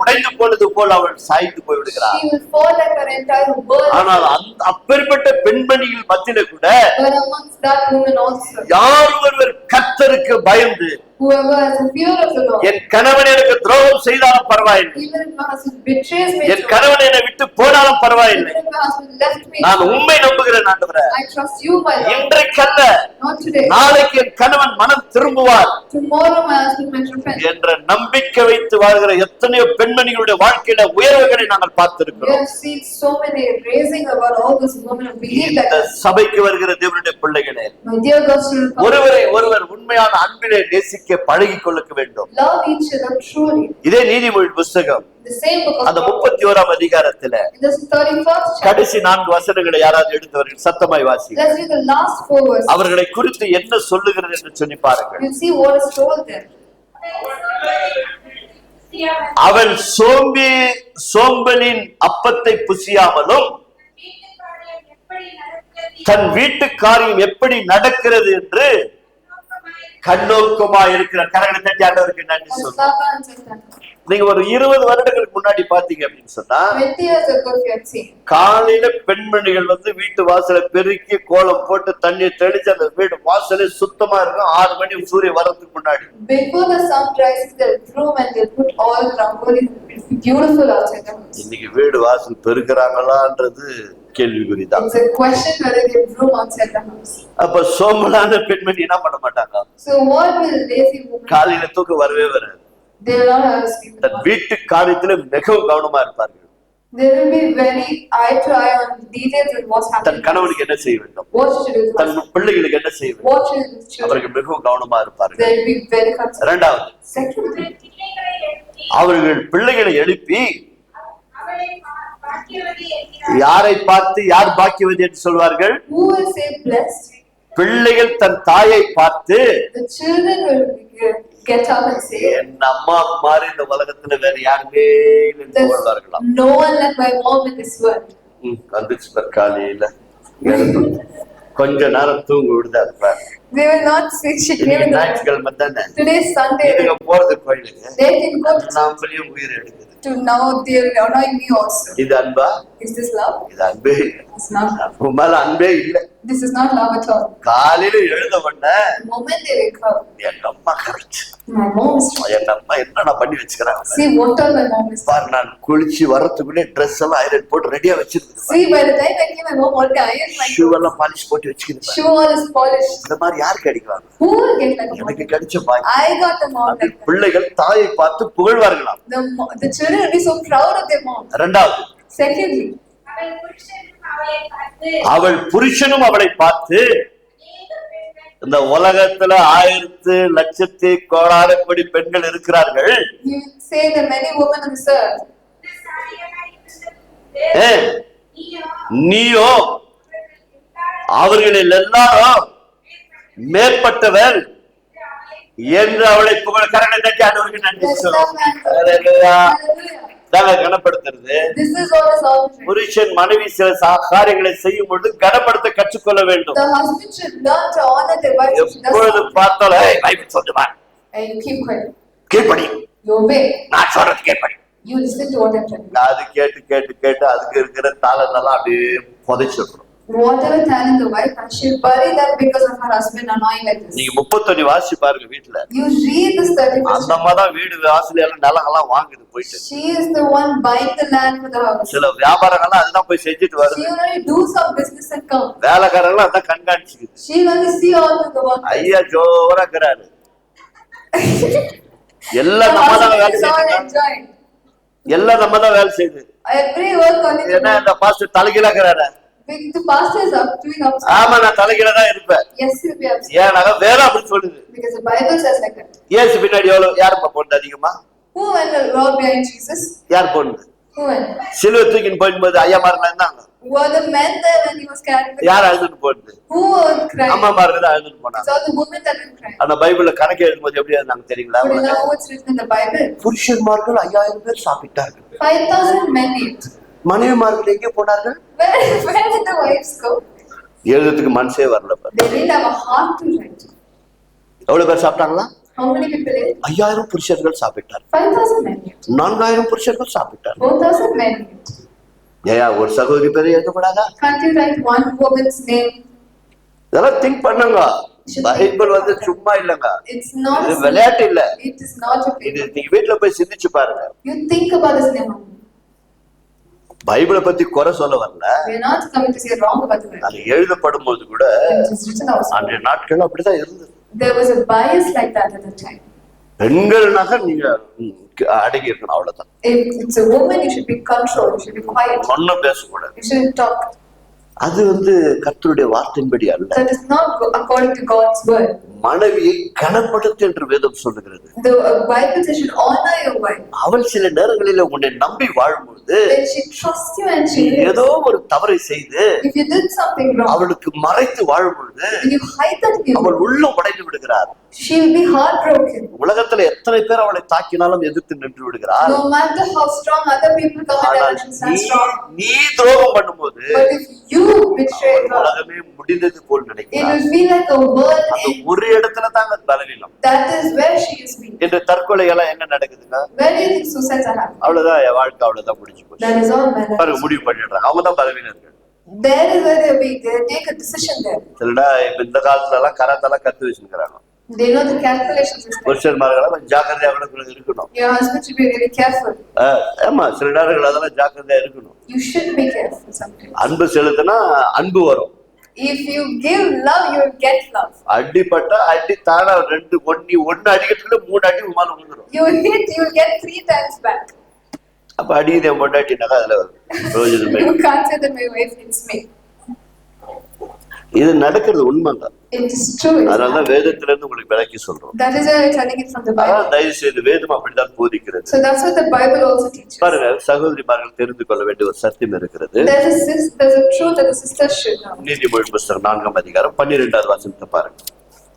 [SPEAKER 1] உடைந்து போனது போல் அவள் சாய்ந்து போய்விடுகிறார்.
[SPEAKER 2] She will fall like her entire world.
[SPEAKER 1] ஆனால் அந்த அப்பேற்பட்ட பெண்மணியில் மத்தியில கூட
[SPEAKER 2] But amongst that woman also,
[SPEAKER 1] யார் ஒருவர் கர்த்தருக்கு பயந்து,
[SPEAKER 2] whoever has a fear of the Lord,
[SPEAKER 1] என் கணவன் எனக்கு துரோகம் செய்தாலும் பரவாயில்லை,
[SPEAKER 2] even if my husband betrays me,
[SPEAKER 1] என் கணவன் என்னை விட்டு போனாலும் பரவாயில்லை,
[SPEAKER 2] even if my husband left me,
[SPEAKER 1] நான் உண்மை நம்புகிறேன் ஆண்டவரே,
[SPEAKER 2] I trust you, my Lord.
[SPEAKER 1] இன்றைக்கல்ல
[SPEAKER 2] Not today.
[SPEAKER 1] நாளைக்கு என் கணவன் மனம் திரும்புவார்
[SPEAKER 2] Tomorrow my husband might repent.
[SPEAKER 1] என்ற நம்பிக்கை வைத்து வாழ்கிற எத்தனையோ பெண்மணிகளுடைய வாழ்க்கையில உயர்வுகளை நாங்கள்
[SPEAKER 2] We
[SPEAKER 1] பார்த்திருக்கிறோம்.
[SPEAKER 2] have seen so many raising about all those women who believe
[SPEAKER 1] இந்த
[SPEAKER 2] that.
[SPEAKER 1] சபைக்கு வருகிற தேவனுடைய பிள்ளைகளே,
[SPEAKER 2] My dear God's children,
[SPEAKER 1] ஒருவரை ஒருவர் உண்மையான அன்பிலே நேசிக்க பழகி கொள்ள வேண்டும்.
[SPEAKER 2] love each other truly.
[SPEAKER 1] இதே நீதிமொழி புஸ்தகம்
[SPEAKER 2] The same book of
[SPEAKER 1] அந்த
[SPEAKER 2] Proverbs,
[SPEAKER 1] 31 அதிகாரத்துல
[SPEAKER 2] in the 31st chapter.
[SPEAKER 1] கடைசி 4 வசனங்களை யாராவது எடுத்தவர்கள் சத்தமாய் வாசி.
[SPEAKER 2] Let's read the last 4 verses.
[SPEAKER 1] அவர்களை குறித்து என்ன சொல்லுகிறது என்று சொல்லி பாருங்கள்.
[SPEAKER 2] You'll see what is told there.
[SPEAKER 1] அவன் சோம்பலின் அப்பத்தை புசியாமலும் தன் வீட்டு காரியம் எப்படி நடக்கிறது என்று கண்ணோக்கமா இருக்கிற கரங்களை தட்டி ஆண்டவருக்கு நன்றி சொல்லுங்க.
[SPEAKER 2] Mustafa and Satan.
[SPEAKER 1] நீங்க ஒரு 20 வருடங்களுக்கு முன்னாடி பாத்தீங்க அப்படின்னு சொன்னா
[SPEAKER 2] 20 years ago, if you had seen,
[SPEAKER 1] காலையில பெண்மணிகள் வீட்டு வாசலை பெருக்கி கோலம் போட்டு தண்ணி தெளிச்சு அந்த வீடு வாசலே சுத்தமா இருக்கும். 6 மணி சூரியன் வர்றதுக்கு முன்னாடி.
[SPEAKER 2] before the sun rises, they'll broom and they'll put all rangoli. It's beautiful outside the house.
[SPEAKER 1] இன்னைக்கு வீடு வாசல் பெருக்கிறாங்களான்றது கேள்விக்குறிதான்.
[SPEAKER 2] It's a question whether they broom outside the house.
[SPEAKER 1] அப்ப சோம்பலான பெண்மணி என்ன பண்ண மாட்டாங்க?
[SPEAKER 2] So what will lazy women?
[SPEAKER 1] காலையில தூக்கம் வரவே வராது.
[SPEAKER 2] They will not have a sleep.
[SPEAKER 1] தன் வீட்டு காரியத்துல மிகவும் கவனமா இருப்பார்கள்.
[SPEAKER 2] They will be very eye to eye on details and what's
[SPEAKER 1] than
[SPEAKER 2] happening.
[SPEAKER 1] கணவனுக்கு என்ன செய்ய வேண்டும்,
[SPEAKER 2] What should do to
[SPEAKER 1] than
[SPEAKER 2] us?
[SPEAKER 1] பிள்ளைகளுக்கு என்ன செய்ய வேண்டும்,
[SPEAKER 2] What should do to children?
[SPEAKER 1] அவர்கள் மிகவும் கவனமா இருப்பார்கள்.
[SPEAKER 2] They will be very concerned.
[SPEAKER 1] இரண்டாவது,
[SPEAKER 2] Secondly,
[SPEAKER 1] அவர்கள் பிள்ளைகளை எழுப்பி
[SPEAKER 4] அவளை பாக்கியவதி என்கிறார்.
[SPEAKER 1] யாரை பார்த்து யார் பாக்கியவதி என்று சொல்வார்கள்?
[SPEAKER 2] who will say blessed?
[SPEAKER 1] பிள்ளைகள் தன் தாயை பார்த்து
[SPEAKER 2] The children will get up and say,
[SPEAKER 1] என் அம்மா மாதிரி இந்த உலகத்துல வேற யாருமே இல்லைன்னு
[SPEAKER 2] there's
[SPEAKER 1] சொல்வார்களாம்.
[SPEAKER 2] no one like my mom in this world.
[SPEAKER 1] வந்துச்சு பார் காலையில எழுந்து கொஞ்ச நேரம் தூங்க விடுதா இருப்பார்.
[SPEAKER 2] They will not say she came
[SPEAKER 1] இன்னைக்கு
[SPEAKER 2] in the
[SPEAKER 1] ஞாயிற்றுக்கிழமை தானே,
[SPEAKER 2] today's Sunday.
[SPEAKER 1] இதுங்க போறது கோயிலுக்கு,
[SPEAKER 2] They can go to
[SPEAKER 1] நாமளையும் உயிர் எடுக்குது.
[SPEAKER 2] now they will annoy me also.
[SPEAKER 1] இது அன்பா?
[SPEAKER 2] Is this love?
[SPEAKER 1] இது அன்பே இல்லை.
[SPEAKER 2] It's not love.
[SPEAKER 1] உன் மேல அன்பே இல்லை.
[SPEAKER 2] This is not love at all.
[SPEAKER 1] காலையில எழுத உடனே
[SPEAKER 2] The moment they wake up,
[SPEAKER 1] எங்க அம்மா correct,
[SPEAKER 2] my mom is strong.
[SPEAKER 1] எங்க அம்மா என்னடா பண்ணி வச்சுக்கிறாங்க
[SPEAKER 2] See what all my mom is.
[SPEAKER 1] பாரு, நான் குளிச்சு வர்றதுக்குள்ளே ட்ரெஸ் எல்லாம் ஐரன் போட்டு ரெடியா வச்சிருக்கு,
[SPEAKER 2] See, by the time I came, my mom already ironed my
[SPEAKER 1] shoe எல்லாம் பாலிஷ் போட்டு வச்சுக்கிது.
[SPEAKER 2] shoe all is polished.
[SPEAKER 1] இந்த மாதிரி யாருக்கு அடிக்குவாங்க?
[SPEAKER 2] Who will get like a
[SPEAKER 1] எனக்கு
[SPEAKER 2] mom?
[SPEAKER 1] கிடைச்ச பாக்கி.
[SPEAKER 2] I got a mom like that.
[SPEAKER 1] பிள்ளைகள் தாயை பார்த்து புகழ்வார்களாம்.
[SPEAKER 2] The children will be so proud of their mom.
[SPEAKER 1] இரண்டாவது,
[SPEAKER 2] Secondly,
[SPEAKER 4] அவள் புருஷனும் அவளை பார்த்து
[SPEAKER 1] அவள் புருஷனும் அவளை பார்த்து
[SPEAKER 4] அநேக பெண்கள்
[SPEAKER 1] இந்த உலகத்துல 1000 லட்சத்தி கோடான கோடி பெண்கள் இருக்கிறார்கள்.
[SPEAKER 2] you say that many women on this earth,
[SPEAKER 4] இந்த சாரியமாய்
[SPEAKER 1] ஏ,
[SPEAKER 4] இருந்தது நீயோ
[SPEAKER 1] நீயோ
[SPEAKER 4] எல்லாரும்
[SPEAKER 1] அவர்களில் எல்லாரும் மேற்பட்டவர்
[SPEAKER 4] அவளை
[SPEAKER 1] என்று அவளை புகழ் கரணை தட்டி ஆண்டவருக்கு நன்றி
[SPEAKER 2] bless
[SPEAKER 1] சொல்லுவோம்.
[SPEAKER 2] them and
[SPEAKER 1] hallelujah.
[SPEAKER 2] hallelujah.
[SPEAKER 1] தாங்க கனப்படுத்துறது.
[SPEAKER 2] This is what is all.
[SPEAKER 1] புருஷன் மனைவி சில காரியங்களை செய்யும் பொழுது கனப்படுத்த கற்றுக்கொள்ள வேண்டும்.
[SPEAKER 2] The husband should learn to honor their wife. She does
[SPEAKER 1] எப்பொழுது
[SPEAKER 2] something,
[SPEAKER 1] பார்த்தாலும் "ஏய், பைபிள் சொல்லுமா,
[SPEAKER 2] and you keep quiet.
[SPEAKER 1] கீழ்ப்படி,
[SPEAKER 2] You obey.
[SPEAKER 1] நான் சொல்றது கேட்படி."
[SPEAKER 2] You listen to what I'm telling you.
[SPEAKER 1] அது கேட்டு கேட்டு கேட்டு அதுக்கு இருக்கிற தாளத்தெல்லாம் அப்படியே புதைச்சிடுறோம்.
[SPEAKER 2] Whatever talent the wife has, she'll bury that because of her husband annoying like this.
[SPEAKER 1] நீங்க 31 வாசி பாருங்க வீட்டுல.
[SPEAKER 2] You read this 31st.
[SPEAKER 1] அந்த அம்மாதான் வீடு வாசல் எல்லாம் நிலங்கள்லாம் வாங்குது போயிட்டு.
[SPEAKER 2] She is the one buying the land for the house.
[SPEAKER 1] சில வியாபாரங்கள்லாம் அதுதான் போய் செஞ்சுட்டு
[SPEAKER 2] She
[SPEAKER 1] வருது.
[SPEAKER 2] will only do some business and come.
[SPEAKER 1] வேலைக்காரங்களும் அதான் கண்காணிச்சுக்குது.
[SPEAKER 2] She will only see all to the work.
[SPEAKER 1] ஐயா ஜோரா இருக்கிறாரு. எல்லாம்
[SPEAKER 2] The
[SPEAKER 1] நம்ம தான்
[SPEAKER 2] husband
[SPEAKER 1] வேலை
[SPEAKER 2] is all
[SPEAKER 1] செய்யுது.
[SPEAKER 2] enjoying.
[SPEAKER 1] எல்லாம் நம்ம தான் வேலை செய்யுது.
[SPEAKER 2] Every work only the
[SPEAKER 1] ஏன்னா
[SPEAKER 2] man.
[SPEAKER 1] இந்த பாஸ்டர் தலைகீழா இருக்கிறாரு.
[SPEAKER 2] The pastor is up doing upstairs.
[SPEAKER 1] ஆமா, நான் தலைகீழா தான் இருப்பேன்.
[SPEAKER 2] Yes, he'll be upstairs.
[SPEAKER 1] ஏன்னா வேற அப்படி சொல்லுது.
[SPEAKER 2] Because the Bible says like that.
[SPEAKER 1] ஏசு பின்னாடி எவ்வளவு யாருப்பா போனது அதிகமா?
[SPEAKER 2] Who went and robbed behind Jesus?
[SPEAKER 1] யார் போனது?
[SPEAKER 2] Who went?
[SPEAKER 1] சிலுவை தூக்கின்னு போகும்போது ஐயா மாரெல்லாம் இருந்தாங்க.
[SPEAKER 2] Were the men there when he was carrying the
[SPEAKER 1] யார் அழுதுட்டு போனது?
[SPEAKER 2] Who was crying?
[SPEAKER 1] அம்மா மார்கள் தான் அழுதுட்டு
[SPEAKER 2] It's
[SPEAKER 1] போனாங்க.
[SPEAKER 2] all the women that were crying.
[SPEAKER 1] அந்த பைபிள்ல கணக்கு எழுதும்போது எப்படி இருந்தாங்க தெரியுங்களா?
[SPEAKER 2] But you know what's written in the Bible?
[SPEAKER 1] புருஷன்மார்கள் 5000 பேர் சாப்பிட்டார்கள்.
[SPEAKER 2] 5,000 men eat.
[SPEAKER 1] மனைவிமார்கள் எங்கே போனார்கள்?
[SPEAKER 2] Where did the wives go?
[SPEAKER 1] எழுதுறதுக்கு மனசே வரல பாரு.
[SPEAKER 2] They didn't have a heart to write.
[SPEAKER 1] எவ்வளவு பேர் சாப்பிட்டாங்களா?
[SPEAKER 2] How many people ate?
[SPEAKER 1] 5000 புருஷர்கள் சாப்பிட்டார்.
[SPEAKER 2] 5,000 men ate.
[SPEAKER 1] 4000 புருஷர்கள் சாப்பிட்டார்.
[SPEAKER 2] 4,000 men ate.
[SPEAKER 1] ஏயா ஒரு சகோதரி பேரை எழுதக்கூடாதா?
[SPEAKER 2] Can't you write one woman's name?
[SPEAKER 1] இதெல்லாம் திங்க் பண்ணுங்க. பைபிள் வந்து சும்மா இல்லங்க.
[SPEAKER 2] It's not.
[SPEAKER 1] இது விளையாட்டு இல்ல.
[SPEAKER 2] It is not a
[SPEAKER 1] இது
[SPEAKER 2] paper.
[SPEAKER 1] நீங்க வீட்டுல போய் சிந்திச்சு பாருங்க.
[SPEAKER 2] You think about this name.
[SPEAKER 1] பைபிளை பத்தி குறை சொல்ல வரல.
[SPEAKER 2] We are not coming to say wrong about the Bible.
[SPEAKER 1] அது எழுதப்படும் போது கூட
[SPEAKER 2] It is written also.
[SPEAKER 1] அன்றைய நாட்கள் அப்படிதான் இருந்தது.
[SPEAKER 2] There was a bias like that at the time.
[SPEAKER 1] பெண்கள்னாக நீங்க அடங்கி இருக்கணும், அவ்வளவுதான்.
[SPEAKER 2] If it's a woman, you should be controlled. You should be quiet.
[SPEAKER 1] ஒன்னும் பேசக்கூடாது.
[SPEAKER 2] You shouldn't talk.
[SPEAKER 1] அது கர்த்தருடைய வார்த்தையின்படி அல்ல.
[SPEAKER 2] That is not according to God's word.
[SPEAKER 1] மனைவியை கனப்படுத்து என்று வேதம் சொல்லுகிறது.
[SPEAKER 2] The Bible says you should honor your wife.
[SPEAKER 1] அவள் சில நேரங்களில் உன்னை நம்பி வாழும்போது
[SPEAKER 2] When she trusts you and she
[SPEAKER 1] ஏதோ ஒரு தவறை செய்து
[SPEAKER 2] if you did something wrong,
[SPEAKER 1] அவளுக்கு மறைத்து வாழும்பொழுது
[SPEAKER 2] when you hide that in you,
[SPEAKER 1] அவள் உள்ளம் உடைந்து விடுகிறார்.
[SPEAKER 2] she will be heartbroken.
[SPEAKER 1] உலகத்துல எத்தனை பேர் அவளை தாக்கினாலும் எதிர்த்து நின்று விடுகிறார்.
[SPEAKER 2] No matter how strong other people come and
[SPEAKER 1] ஆனால்
[SPEAKER 2] she stands strong.
[SPEAKER 1] நீ துரோகம் பண்ணும்போது
[SPEAKER 2] But if you betray her,
[SPEAKER 1] உலகமே முடிந்தது போல்
[SPEAKER 2] it
[SPEAKER 1] நினைக்கிறார்.
[SPEAKER 2] will feel like a world
[SPEAKER 1] அந்த
[SPEAKER 2] end.
[SPEAKER 1] ஒரு இடத்துல தாங்க பலவீனம்.
[SPEAKER 2] That is where she is weak.
[SPEAKER 1] இந்த தற்கொலை எல்லாம் எங்க நடக்குதுங்க?
[SPEAKER 2] Where do you think suicides are happening?
[SPEAKER 1] அவ்வளவுதான், என் வாழ்க்கை அவ்வளவுதான் முடிஞ்சு போச்சு.
[SPEAKER 2] That is all my
[SPEAKER 1] பாருங்க,
[SPEAKER 2] life.
[SPEAKER 1] முடிவு பண்ணிடுறாங்க. அவங்க தான் பலவீனர்கள்.
[SPEAKER 2] There is where they are weak. They take a decision there.
[SPEAKER 1] சரிடா, இப்ப இந்த காலத்துல எல்லாம் கராத்தெல்லாம் கத்து வச்சுக்கிறாங்க.
[SPEAKER 2] They know the calculations is there.
[SPEAKER 1] புருஷன்மார்கள் கொஞ்சம் ஜாக்கிரதையா கூட இருக்கணும்.
[SPEAKER 2] Your husband should be very careful.
[SPEAKER 1] ஆமா, சில நேரங்கள் அதெல்லாம் ஜாக்கிரதையா இருக்கணும்.
[SPEAKER 2] You should be careful sometimes.
[SPEAKER 1] அன்பு செலுத்தினா அன்பு வரும்.
[SPEAKER 2] If you give love, you will get love.
[SPEAKER 1] அடிப்பட்டா அடி தானா ஒன்னு அடிக்கிறதுக்குள்ள 3 அடி மேல விழுந்துரும்.
[SPEAKER 2] You hit, you will get 3 times back.
[SPEAKER 1] அப்ப அடியுது என் பொண்டாட்டினாக்கா அதுல பிரயோஜனமே
[SPEAKER 2] You can't say that my wife hits me.
[SPEAKER 1] இது நடக்கிறது உண்மைதான்.
[SPEAKER 2] It is true.
[SPEAKER 1] அதனாலதான் வேதத்துல இருந்து உங்களுக்கு விளக்கி சொல்றோம்.
[SPEAKER 2] That is why I'm telling it from the Bible.
[SPEAKER 1] தயவு செய்து வேதம் அப்படிதான் போதிக்கிறது.
[SPEAKER 2] So that's what the Bible also teaches.
[SPEAKER 1] பாருங்க, சகோதரிமார்கள் தெரிந்து கொள்ள வேண்டிய ஒரு சத்தியம் இருக்கிறது.
[SPEAKER 2] There's a truth that the sisters should know.
[SPEAKER 1] நீதிமொழி புஸ்தகம் 4ஆம் அதிகாரம் 12வது வசனத்தை பாருங்க.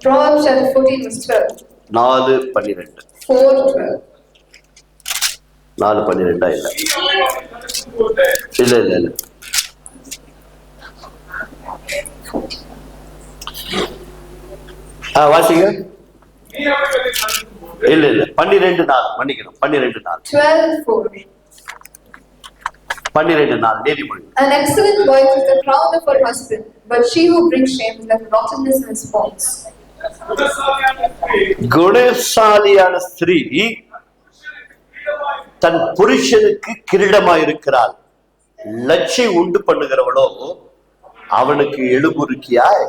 [SPEAKER 2] Proverbs chapter 14 verse 12.
[SPEAKER 1] 4:12.
[SPEAKER 2] 4:12.
[SPEAKER 1] 4:12 இல்ல.
[SPEAKER 3] நீ அவனை நடக்கும் போது
[SPEAKER 1] இல்ல. வாசிங்க.
[SPEAKER 3] நீ அவர்களை நடக்கும் போது
[SPEAKER 1] இல்ல 12 நாள் மன்னிக்கணும். 12 நாள்
[SPEAKER 2] 12:4.
[SPEAKER 1] 12 நாள் நீதிமொழி.
[SPEAKER 2] An excellent wife is the crown of her husband, but she who brings shame is like rottenness in his bones.
[SPEAKER 3] குணசாலியான ஸ்திரீ
[SPEAKER 1] குணசாலியான ஸ்திரீ தன் புருஷனுக்கு கிரீடமாயிருக்கிறாள். லட்சை உண்டு பண்ணுகிறவளோ அவனுக்கு எழுபுருக்கியாய்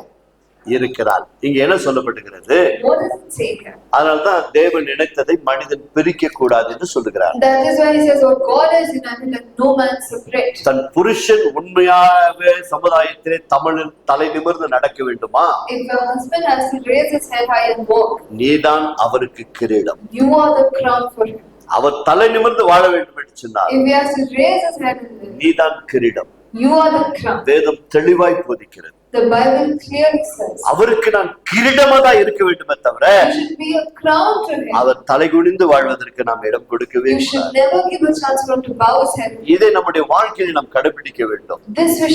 [SPEAKER 1] இருக்கிறாள். இங்க என்ன சொல்லப்பட்டிருக்கிறது?
[SPEAKER 2] What does it say here?
[SPEAKER 1] அதனால்தான் தேவன் நினைத்ததை மனிதன் பிரிக்க கூடாது என்று சொல்லுகிறார்.
[SPEAKER 2] That is why he says, what God has united, let no man separate.
[SPEAKER 1] தன் புருஷன் உண்மையாகவே சமுதாயத்திலே தமிழில் தலை நிமிர்ந்து நடக்க வேண்டுமா?
[SPEAKER 2] If a husband has to raise his head high and walk,
[SPEAKER 1] நீதான் அவருக்கு கிரீடம்.
[SPEAKER 2] you are the crown for him.
[SPEAKER 1] அவர் தலை நிமிர்ந்து வாழ வேண்டும் என்று சொன்னார்.
[SPEAKER 2] If he has to raise his head and live,
[SPEAKER 1] நீதான் கிரீடம்.
[SPEAKER 2] you are the crown.
[SPEAKER 1] வேதம் தெளிவாய் போதிக்கிறது.
[SPEAKER 2] The Bible clearly says,
[SPEAKER 1] அவருக்கு நான் கிரீடமா தான் இருக்க வேண்டுமே தவிர
[SPEAKER 2] you should be a crown to him.
[SPEAKER 1] அவர் தலை குனிந்து வாழ்வதற்கு நாம் இடம் கொடுக்கவே
[SPEAKER 2] You should
[SPEAKER 1] கூடாது.
[SPEAKER 2] never give a chance for him to bow his head.
[SPEAKER 1] இதை நம்முடைய வாழ்க்கையில் நாம் கடைபிடிக்க வேண்டும்.
[SPEAKER 2] This you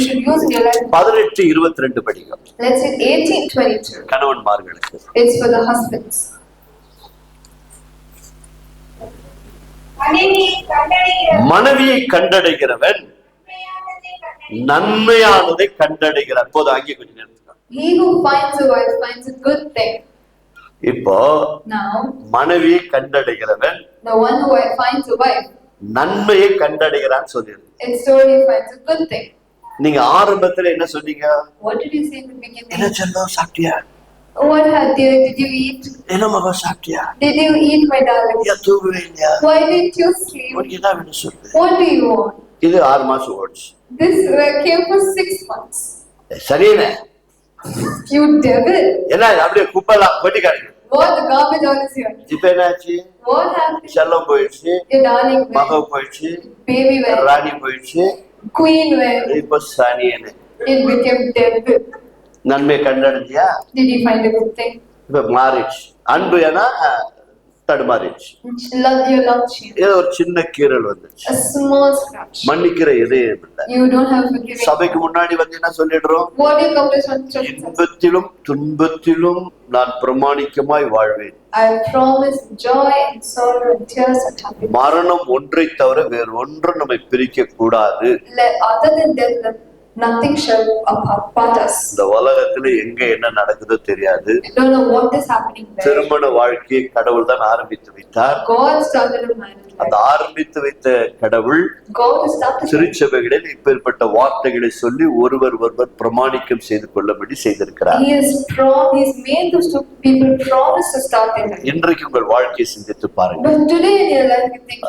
[SPEAKER 2] should use in your life.
[SPEAKER 1] 18:22 படிக்கும்.
[SPEAKER 2] Let's say 18:22.
[SPEAKER 1] கணவன்மார்களுக்கு
[SPEAKER 2] It's for the husbands.
[SPEAKER 1] மனைவியை கண்டடைகிறவன் நன்மையானதை கண்டடைகிறார். போது அங்கே கொஞ்சம் நேரம்.
[SPEAKER 2] He who finds a wife finds a good thing.
[SPEAKER 1] இப்போ
[SPEAKER 2] Now,
[SPEAKER 1] மனைவியை கண்டடைகிறவன்
[SPEAKER 2] the one who finds a wife,
[SPEAKER 1] நன்மையை கண்டடைகிறான்னு சொல்லிருக்கு.
[SPEAKER 2] in story he finds a good thing.
[SPEAKER 1] நீங்க ஆரம்பத்துல என்ன சொன்னீங்க?
[SPEAKER 2] What did you say in the beginning?
[SPEAKER 1] என்ன செல்லம் சாப்பிட்டியா?
[SPEAKER 2] What did you eat?
[SPEAKER 1] என்ன மகன் சாப்பிட்டியா?
[SPEAKER 2] Did you eat, my darling?
[SPEAKER 1] ஏன் தூங்கவே இல்லையா?
[SPEAKER 2] Why didn't you sleep?
[SPEAKER 1] உனக்கு என்ன வேணும் சொல்லு.
[SPEAKER 2] What do you want?
[SPEAKER 1] இது 6 மாசம் ஓடிச்சு.
[SPEAKER 2] This came for 6 months.
[SPEAKER 1] சரியே
[SPEAKER 2] You devil!
[SPEAKER 1] என்ன அப்படியே குப்பெல்லாம் கொட்டி காட்டுங்க.
[SPEAKER 2] What the garbage all is here?
[SPEAKER 1] இப்ப என்னாச்சு?
[SPEAKER 2] What happened?
[SPEAKER 1] செல்லம் போயிடுச்சு,
[SPEAKER 2] Your darling went,
[SPEAKER 1] மகன் போயிடுச்சு,
[SPEAKER 2] baby went,
[SPEAKER 1] ராணி போயிடுச்சு,
[SPEAKER 2] queen went.
[SPEAKER 1] இப்ப சனியனு.
[SPEAKER 2] It became devil.
[SPEAKER 1] நன்மை கண்டடைஞ்சியா?
[SPEAKER 2] Did you find a good thing?
[SPEAKER 1] இப்ப மாறிடுச்சு. அன்பு ஏன்னா தடுமாறிடுச்சு.
[SPEAKER 2] Your love changed.
[SPEAKER 1] ஏதோ ஒரு சின்ன கீறல் வந்துச்சு.
[SPEAKER 2] A small scratch.
[SPEAKER 1] மன்னிக்கிற இதயம் இல்லை.
[SPEAKER 2] You don't have forgiving.
[SPEAKER 1] சபைக்கு முன்னாடி வந்து என்ன சொல்லிடுறோம்?
[SPEAKER 2] What do you come to church?
[SPEAKER 1] இன்பத்திலும் துன்பத்திலும் நான் பிரமாணிக்கமாய் வாழ்வேன்.
[SPEAKER 2] I promise joy and sorrow and tears and happiness.
[SPEAKER 1] மரணம் ஒன்றை தவிர வேறு ஒன்றும் நம்மை பிரிக்க கூடாது.
[SPEAKER 2] Other than death, nothing shall apart us.
[SPEAKER 1] இந்த உலகத்துல எங்க என்ன நடக்குதோ தெரியாது.
[SPEAKER 2] I don't know what is happening there.
[SPEAKER 1] திருமண வாழ்க்கையை கடவுள் தான் ஆரம்பித்து வைத்தார்.
[SPEAKER 2] God started a marriage
[SPEAKER 1] அந்த
[SPEAKER 2] life.
[SPEAKER 1] ஆரம்பித்து வைத்த கடவுள்
[SPEAKER 2] God has started.
[SPEAKER 1] திருச்சபைகளில் இப்பேற்பட்ட வார்த்தைகளை சொல்லி ஒருவர் பிரமாணிக்கம் செய்து கொள்ளபடி செய்திருக்கிறார்.
[SPEAKER 2] He has made those two people promise to start their life.
[SPEAKER 1] இன்றைக்கு உங்கள் வாழ்க்கையை சிந்தித்து பாருங்க.
[SPEAKER 2] But today in your life, you think,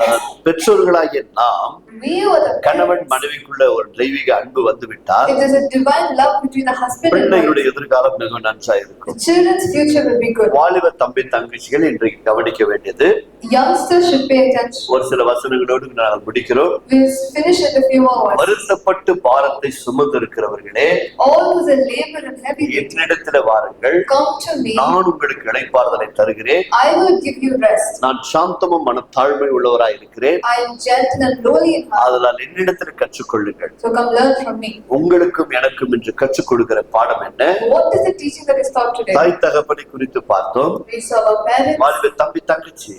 [SPEAKER 1] பெற்றோர்களாகிய நாம்
[SPEAKER 2] we are the
[SPEAKER 1] கணவன்
[SPEAKER 2] parents.
[SPEAKER 1] மனைவிக்குள்ள ஒரு தெய்வீக அன்பு வந்து விட்டால்
[SPEAKER 2] If there's a divine love between the husband and wife,
[SPEAKER 1] பிள்ளைகளுடைய எதிர்காலம் மிக நன்றா
[SPEAKER 2] the
[SPEAKER 1] இருக்கும்.
[SPEAKER 2] children's future will be good.
[SPEAKER 1] வாலிப தம்பி தங்கச்சிகள் இன்றைக்கு கவனிக்க வேண்டியது
[SPEAKER 2] Youngsters should pay attention.
[SPEAKER 1] ஒரு சில வசனங்களோடு நாங்கள் முடிக்கிறோம்.
[SPEAKER 2] We'll finish it a few more words.
[SPEAKER 1] வருத்தப்பட்டு பாரத்தை சுமந்திருக்கிறவர்களே,
[SPEAKER 2] All those that labor and heavy laden,
[SPEAKER 1] என்னிடத்துல வாருங்கள்,
[SPEAKER 2] come to me.
[SPEAKER 1] நான் உங்களுக்கு இளைப்பாறுதலை தருகிறேன்.
[SPEAKER 2] I will give you rest.
[SPEAKER 1] நான் சாந்தமும் மனத்தாழ்மை உள்ளவராய் இருக்கிறேன்.
[SPEAKER 2] I am gentle and lowly in heart.
[SPEAKER 1] அதனால் என்னிடத்துல கற்றுக்கொள்ளுங்கள்.
[SPEAKER 2] So come learn from me.
[SPEAKER 1] உங்களுக்கும் எனக்கும் இன்று கற்றுக் கொடுக்கிற பாடம் என்ன?
[SPEAKER 2] What is the teaching that is taught today?
[SPEAKER 1] தாய் தகப்பனை குறித்து பார்த்தோம்.
[SPEAKER 2] We saw our parents,
[SPEAKER 1] வாலிப தம்பி தங்கச்சி,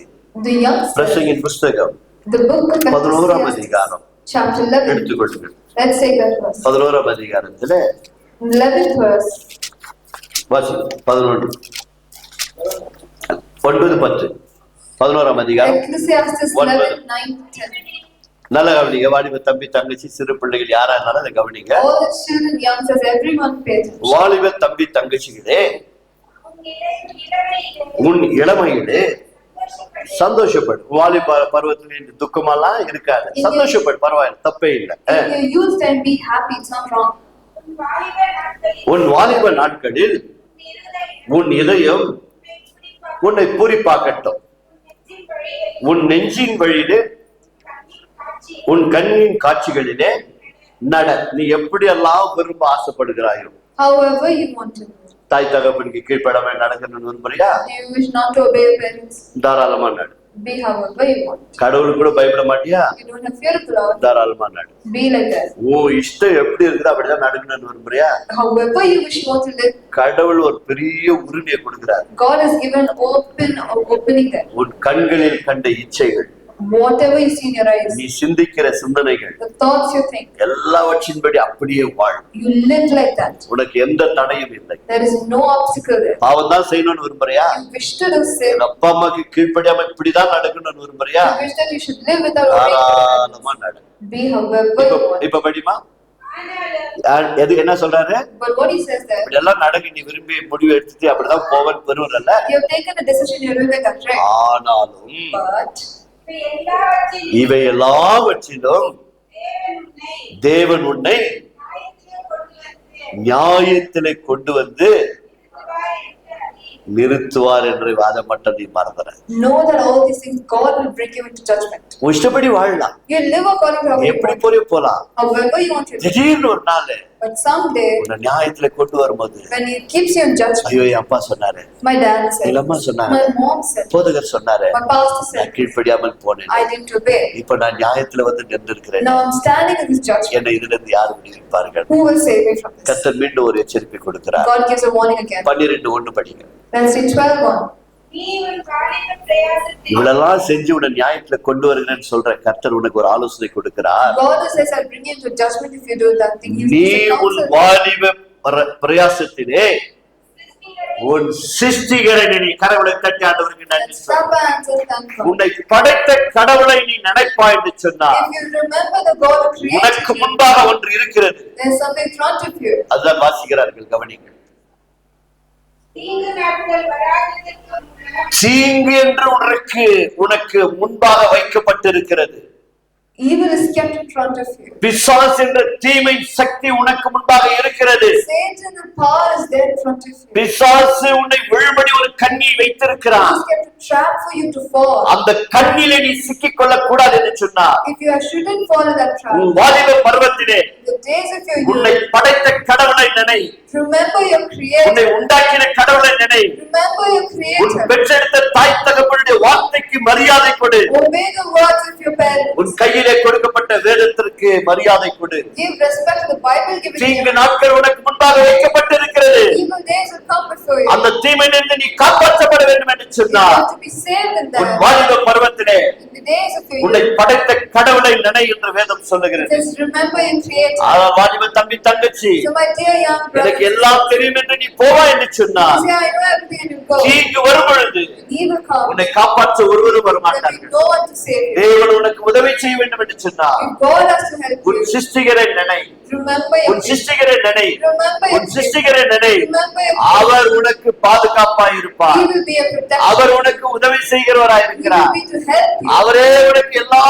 [SPEAKER 2] the youngsters,
[SPEAKER 1] பிரசங்கின் புஸ்தகம்
[SPEAKER 2] the book of
[SPEAKER 1] 11ஆம்
[SPEAKER 2] Ecclesiastes,
[SPEAKER 1] அதிகாரம்
[SPEAKER 2] chapter 11.
[SPEAKER 1] எடுத்துக்கொள்ளுங்கள்.
[SPEAKER 2] Let's take that verse.
[SPEAKER 1] 11ஆம் அதிகாரத்துல
[SPEAKER 2] 11th verse.
[SPEAKER 1] வாசி 11 9 10 11ஆம் அதிகாரம்
[SPEAKER 2] Ecclesiastes 11, 9, 10.
[SPEAKER 1] நல்ல கவனிங்க. வாலிப தம்பி தங்கச்சி சிறு பிள்ளைகள் யாரா இருந்தாலும் அதை கவனிங்க.
[SPEAKER 2] All the children, youngsters, everyone pay attention.
[SPEAKER 1] வாலிப தம்பி தங்கச்சிகளே, உன் இளமையிலே சந்தோஷப்படு. வாலிப பருவத்துல இந்த துக்கமெல்லாம் இருக்காது. சந்தோஷப்படு, பரவாயில்ல, தப்பே இல்லை.
[SPEAKER 2] In your youth time, be happy. It's not wrong.
[SPEAKER 4] உன் வாலிப நாட்களில்
[SPEAKER 1] உன் வாலிப நாட்களில் உன் இதயம் உன்னை பூரிப்பாக்கட்டும். உன் நெஞ்சின் வழியிலே உன் கண்ணின் காட்சிகளிலே நட. நீ எப்படியெல்லாம் விரும்ப ஆசைப்படுகிறாயோ,
[SPEAKER 2] However you want to live.
[SPEAKER 1] தாய் தகப்பனுக்கு கீழ்ப்படாம நடக்கணும்னு விரும்புறியா?
[SPEAKER 2] You wish not to obey your parents.
[SPEAKER 1] தாராளமா நடு.
[SPEAKER 2] Be however you want.
[SPEAKER 1] கடவுளுக்கு கூட பயப்பட மாட்டியா?
[SPEAKER 2] You don't have fear of the Lord.
[SPEAKER 1] தாராளமா நடு.
[SPEAKER 2] Be like that.
[SPEAKER 1] உன் இஷ்டம் எப்படி இருக்குது அப்படிதான் நடக்கணும்னு விரும்புறியா?
[SPEAKER 2] However you wish you want to live.
[SPEAKER 1] கடவுள் ஒரு பெரிய உரிமையை கொடுக்கிறார்.
[SPEAKER 2] God has given opening there.
[SPEAKER 1] உன் கண்களில் கண்ட இச்சைகள்,
[SPEAKER 2] Whatever you see in your eyes,
[SPEAKER 1] நீ சிந்திக்கிற சிந்தனைகள்,
[SPEAKER 2] the thoughts you think,
[SPEAKER 1] எல்லாவற்றின்படி அப்படியே வாழ்.
[SPEAKER 2] you live like that.
[SPEAKER 1] உனக்கு எந்த தடையும் இல்லை.
[SPEAKER 2] There is no obstacle there.
[SPEAKER 1] பாவம் தான் செய்யணும்னு விரும்புறியா?
[SPEAKER 2] You wish to do sin.
[SPEAKER 1] எங்க அப்பா அம்மாக்கு கீழ்ப்படியாம இப்படிதான் நடக்கணும்னு விரும்புறியா?
[SPEAKER 2] You wish that you should live without obeying.
[SPEAKER 1] தாராளமா நடு.
[SPEAKER 2] Be however you want.
[SPEAKER 1] இப்ப படிமா
[SPEAKER 4] ஆனாலும்
[SPEAKER 1] எது என்ன சொல்றாரு?
[SPEAKER 2] But what he says there,
[SPEAKER 1] இப்படி எல்லாம் நடக்க நீ விரும்பி முடிவு எடுத்துட்டு அப்படிதான் போவன் பெறுவல்ல.
[SPEAKER 2] you have taken a decision, you're doing like that, right?
[SPEAKER 1] ஆனாலும்
[SPEAKER 2] But
[SPEAKER 4] இவை எல்லாவற்றிலும்
[SPEAKER 1] இவை எல்லாவற்றிலும்
[SPEAKER 4] தேவன் உன்னை
[SPEAKER 1] தேவன் உன்னை
[SPEAKER 4] நியாயத்திலே கொண்டு வந்து
[SPEAKER 1] நியாயத்திலே கொண்டு வந்து
[SPEAKER 4] நிறுத்துவார் என்று
[SPEAKER 1] நிறுத்துவார் என்று வாதப்பட்ட நீ மறந்துற.
[SPEAKER 2] know that all these things God will bring you into judgment.
[SPEAKER 1] உன் இஷ்டப்படி வாழலாம்,
[SPEAKER 2] You live according to how you
[SPEAKER 1] எப்படி
[SPEAKER 2] want.
[SPEAKER 1] போலாம்.
[SPEAKER 2] However you want to live.
[SPEAKER 1] திடீர்னு ஒரு நாள்
[SPEAKER 2] But someday,
[SPEAKER 1] உன்னை நியாயத்துல கொண்டு வரும்போது,
[SPEAKER 2] when He keeps you in judgment,
[SPEAKER 1] ஐயோ என் அப்பா சொன்னாரு,
[SPEAKER 2] my dad said,
[SPEAKER 1] எங்க அம்மா சொன்னாங்க,
[SPEAKER 2] my mom said,
[SPEAKER 1] போதகர் சொன்னாரு,
[SPEAKER 2] my pastor
[SPEAKER 1] நான்
[SPEAKER 2] said,
[SPEAKER 1] கீழ்ப்படியாமல் போனேன்,
[SPEAKER 2] I didn't obey.
[SPEAKER 1] இப்ப நான் நியாயத்துல வந்து நின்றிருக்கிறேன்,
[SPEAKER 2] Now I'm standing in this judgment.
[SPEAKER 1] என்னை இதுல இருந்து யாரு விடுவிப்பார்கள்?
[SPEAKER 2] Who will save me from this?
[SPEAKER 1] கர்த்தர் மீண்டும் ஒரு எச்சரிப்பை கொடுக்கிறார்.
[SPEAKER 2] God gives a warning again.
[SPEAKER 1] 12:1 படிங்க.
[SPEAKER 2] Let's see 12:1.
[SPEAKER 4] நீ உன் வாலிப பிரயாசத்தில்
[SPEAKER 1] இவ்வளெல்லாம் செஞ்சு உன்னை நியாயத்துல கொண்டு வருகிறேன்னு சொல்ற கர்த்தர் உனக்கு ஒரு ஆலோசனை கொடுக்கிறார்.
[SPEAKER 2] God says, I'll bring you into judgment if you do that thing. He
[SPEAKER 1] நீ
[SPEAKER 2] gives a
[SPEAKER 1] உன்
[SPEAKER 2] counsel.
[SPEAKER 1] வாலிப பிரயாசத்திலே உன் சிருஷ்டிகரை நீ கடவுளை தட்டி ஆண்டவருக்கு நன்றி
[SPEAKER 2] Let's
[SPEAKER 1] சொல்.
[SPEAKER 2] stop and say thank God.
[SPEAKER 1] உன்னை படைத்த கடவுளை நீ நினைப்பாய் என்று சொன்னார்.
[SPEAKER 2] If you remember the God who created
[SPEAKER 1] உனக்கு
[SPEAKER 2] you,
[SPEAKER 1] முன்பாக ஒன்று இருக்கிறது.
[SPEAKER 2] there's something in front of you.
[SPEAKER 1] அதுதான் வாசிக்கிறார்கள், கவனிங்கள்.
[SPEAKER 4] தீங்கு நாட்கள் வராததற்கு முன்னர்
[SPEAKER 1] தீங்கு என்று உனக்கு முன்பாக வைக்கப்பட்டிருக்கிறது.
[SPEAKER 2] Evil is kept in front of you.
[SPEAKER 1] பிசாசு என்ற தீமை சக்தி உனக்கு முன்பாக இருக்கிறது.
[SPEAKER 2] Satan, the power is there in front of you.
[SPEAKER 1] பிசாசு உன்னை விழும்படி ஒரு கண்ணி வைத்திருக்கிறான்.
[SPEAKER 2] He's kept a trap for you to fall.
[SPEAKER 1] அந்த கண்ணிலே நீ சிக்கிக் கொள்ளக் கூடாது என்று சொன்னார்.
[SPEAKER 2] If you shouldn't fall in that trap,
[SPEAKER 1] உன் வாலிப பருவத்திலே
[SPEAKER 2] the days of your
[SPEAKER 1] உன்னை
[SPEAKER 2] youth,
[SPEAKER 1] படைத்த கடவுளை நினை,
[SPEAKER 2] remember your
[SPEAKER 1] உன்னை
[SPEAKER 2] creator.
[SPEAKER 1] உண்டாக்கின கடவுளை நினை,
[SPEAKER 2] Remember your
[SPEAKER 1] உன்
[SPEAKER 2] creator.
[SPEAKER 1] பெற்றெடுத்த தாய் தகப்பனுடைய வார்த்தைக்கு மரியாதை கொடு,
[SPEAKER 2] Obey the words of your parents.
[SPEAKER 1] உன் கையிலே கொடுக்கப்பட்ட வேதத்திற்கு மரியாதை கொடு.
[SPEAKER 2] Give respect to the Bible given to
[SPEAKER 1] தீங்கு
[SPEAKER 2] you.
[SPEAKER 1] நாட்கள் உனக்கு முன்பாக வைக்கப்பட்டிருக்கிறது.
[SPEAKER 2] Evil days will come before you.
[SPEAKER 1] அந்த தீமையிலிருந்து நீ காப்பாற்றப்பட வேண்டும் என்று
[SPEAKER 2] You
[SPEAKER 1] சொன்னார்.
[SPEAKER 2] have to be saved in
[SPEAKER 1] உன்
[SPEAKER 2] that.
[SPEAKER 1] வாலிப பருவத்திலே
[SPEAKER 2] In the days of your
[SPEAKER 1] உன்னை
[SPEAKER 2] youth,
[SPEAKER 1] படைத்த கடவுளை நினை என்று வேதம் சொல்லுகிறது.
[SPEAKER 2] just remember your creator.
[SPEAKER 1] ஆனால் வாலிப தம்பி தங்கச்சி,
[SPEAKER 2] So my dear young
[SPEAKER 1] எனக்கு
[SPEAKER 2] brother,
[SPEAKER 1] எல்லாம் தெரியும் என்று நீ போவா என்று சொன்னார்.
[SPEAKER 2] say I know everything and you go.
[SPEAKER 1] தீங்கு வரும் பொழுது
[SPEAKER 2] Evil comes,
[SPEAKER 1] உன்னை காப்பாற்ற ஒருவரும்
[SPEAKER 2] there will be
[SPEAKER 1] வரமாட்டார்கள்.
[SPEAKER 2] no one to save you.
[SPEAKER 1] தேவன் உனக்கு உதவி செய்ய வேண்டும் என்று சொன்னார்.
[SPEAKER 2] If God has to help
[SPEAKER 1] உன்
[SPEAKER 2] you,
[SPEAKER 1] சிருஷ்டிகரை நினை,
[SPEAKER 2] remember your
[SPEAKER 1] உன் சிருஷ்டிகரை நினை,
[SPEAKER 2] Remember your
[SPEAKER 1] உன் சிருஷ்டிகரை நினை.
[SPEAKER 2] Remember your
[SPEAKER 1] அவர் உனக்கு பாதுகாப்பாய் இருப்பார்.
[SPEAKER 2] He will be a protector.
[SPEAKER 1] அவர் உனக்கு உதவி செய்கிறவராய்
[SPEAKER 2] He will
[SPEAKER 1] இருக்கிறார்.
[SPEAKER 2] be to help you.
[SPEAKER 1] அவரே உனக்கு எல்லா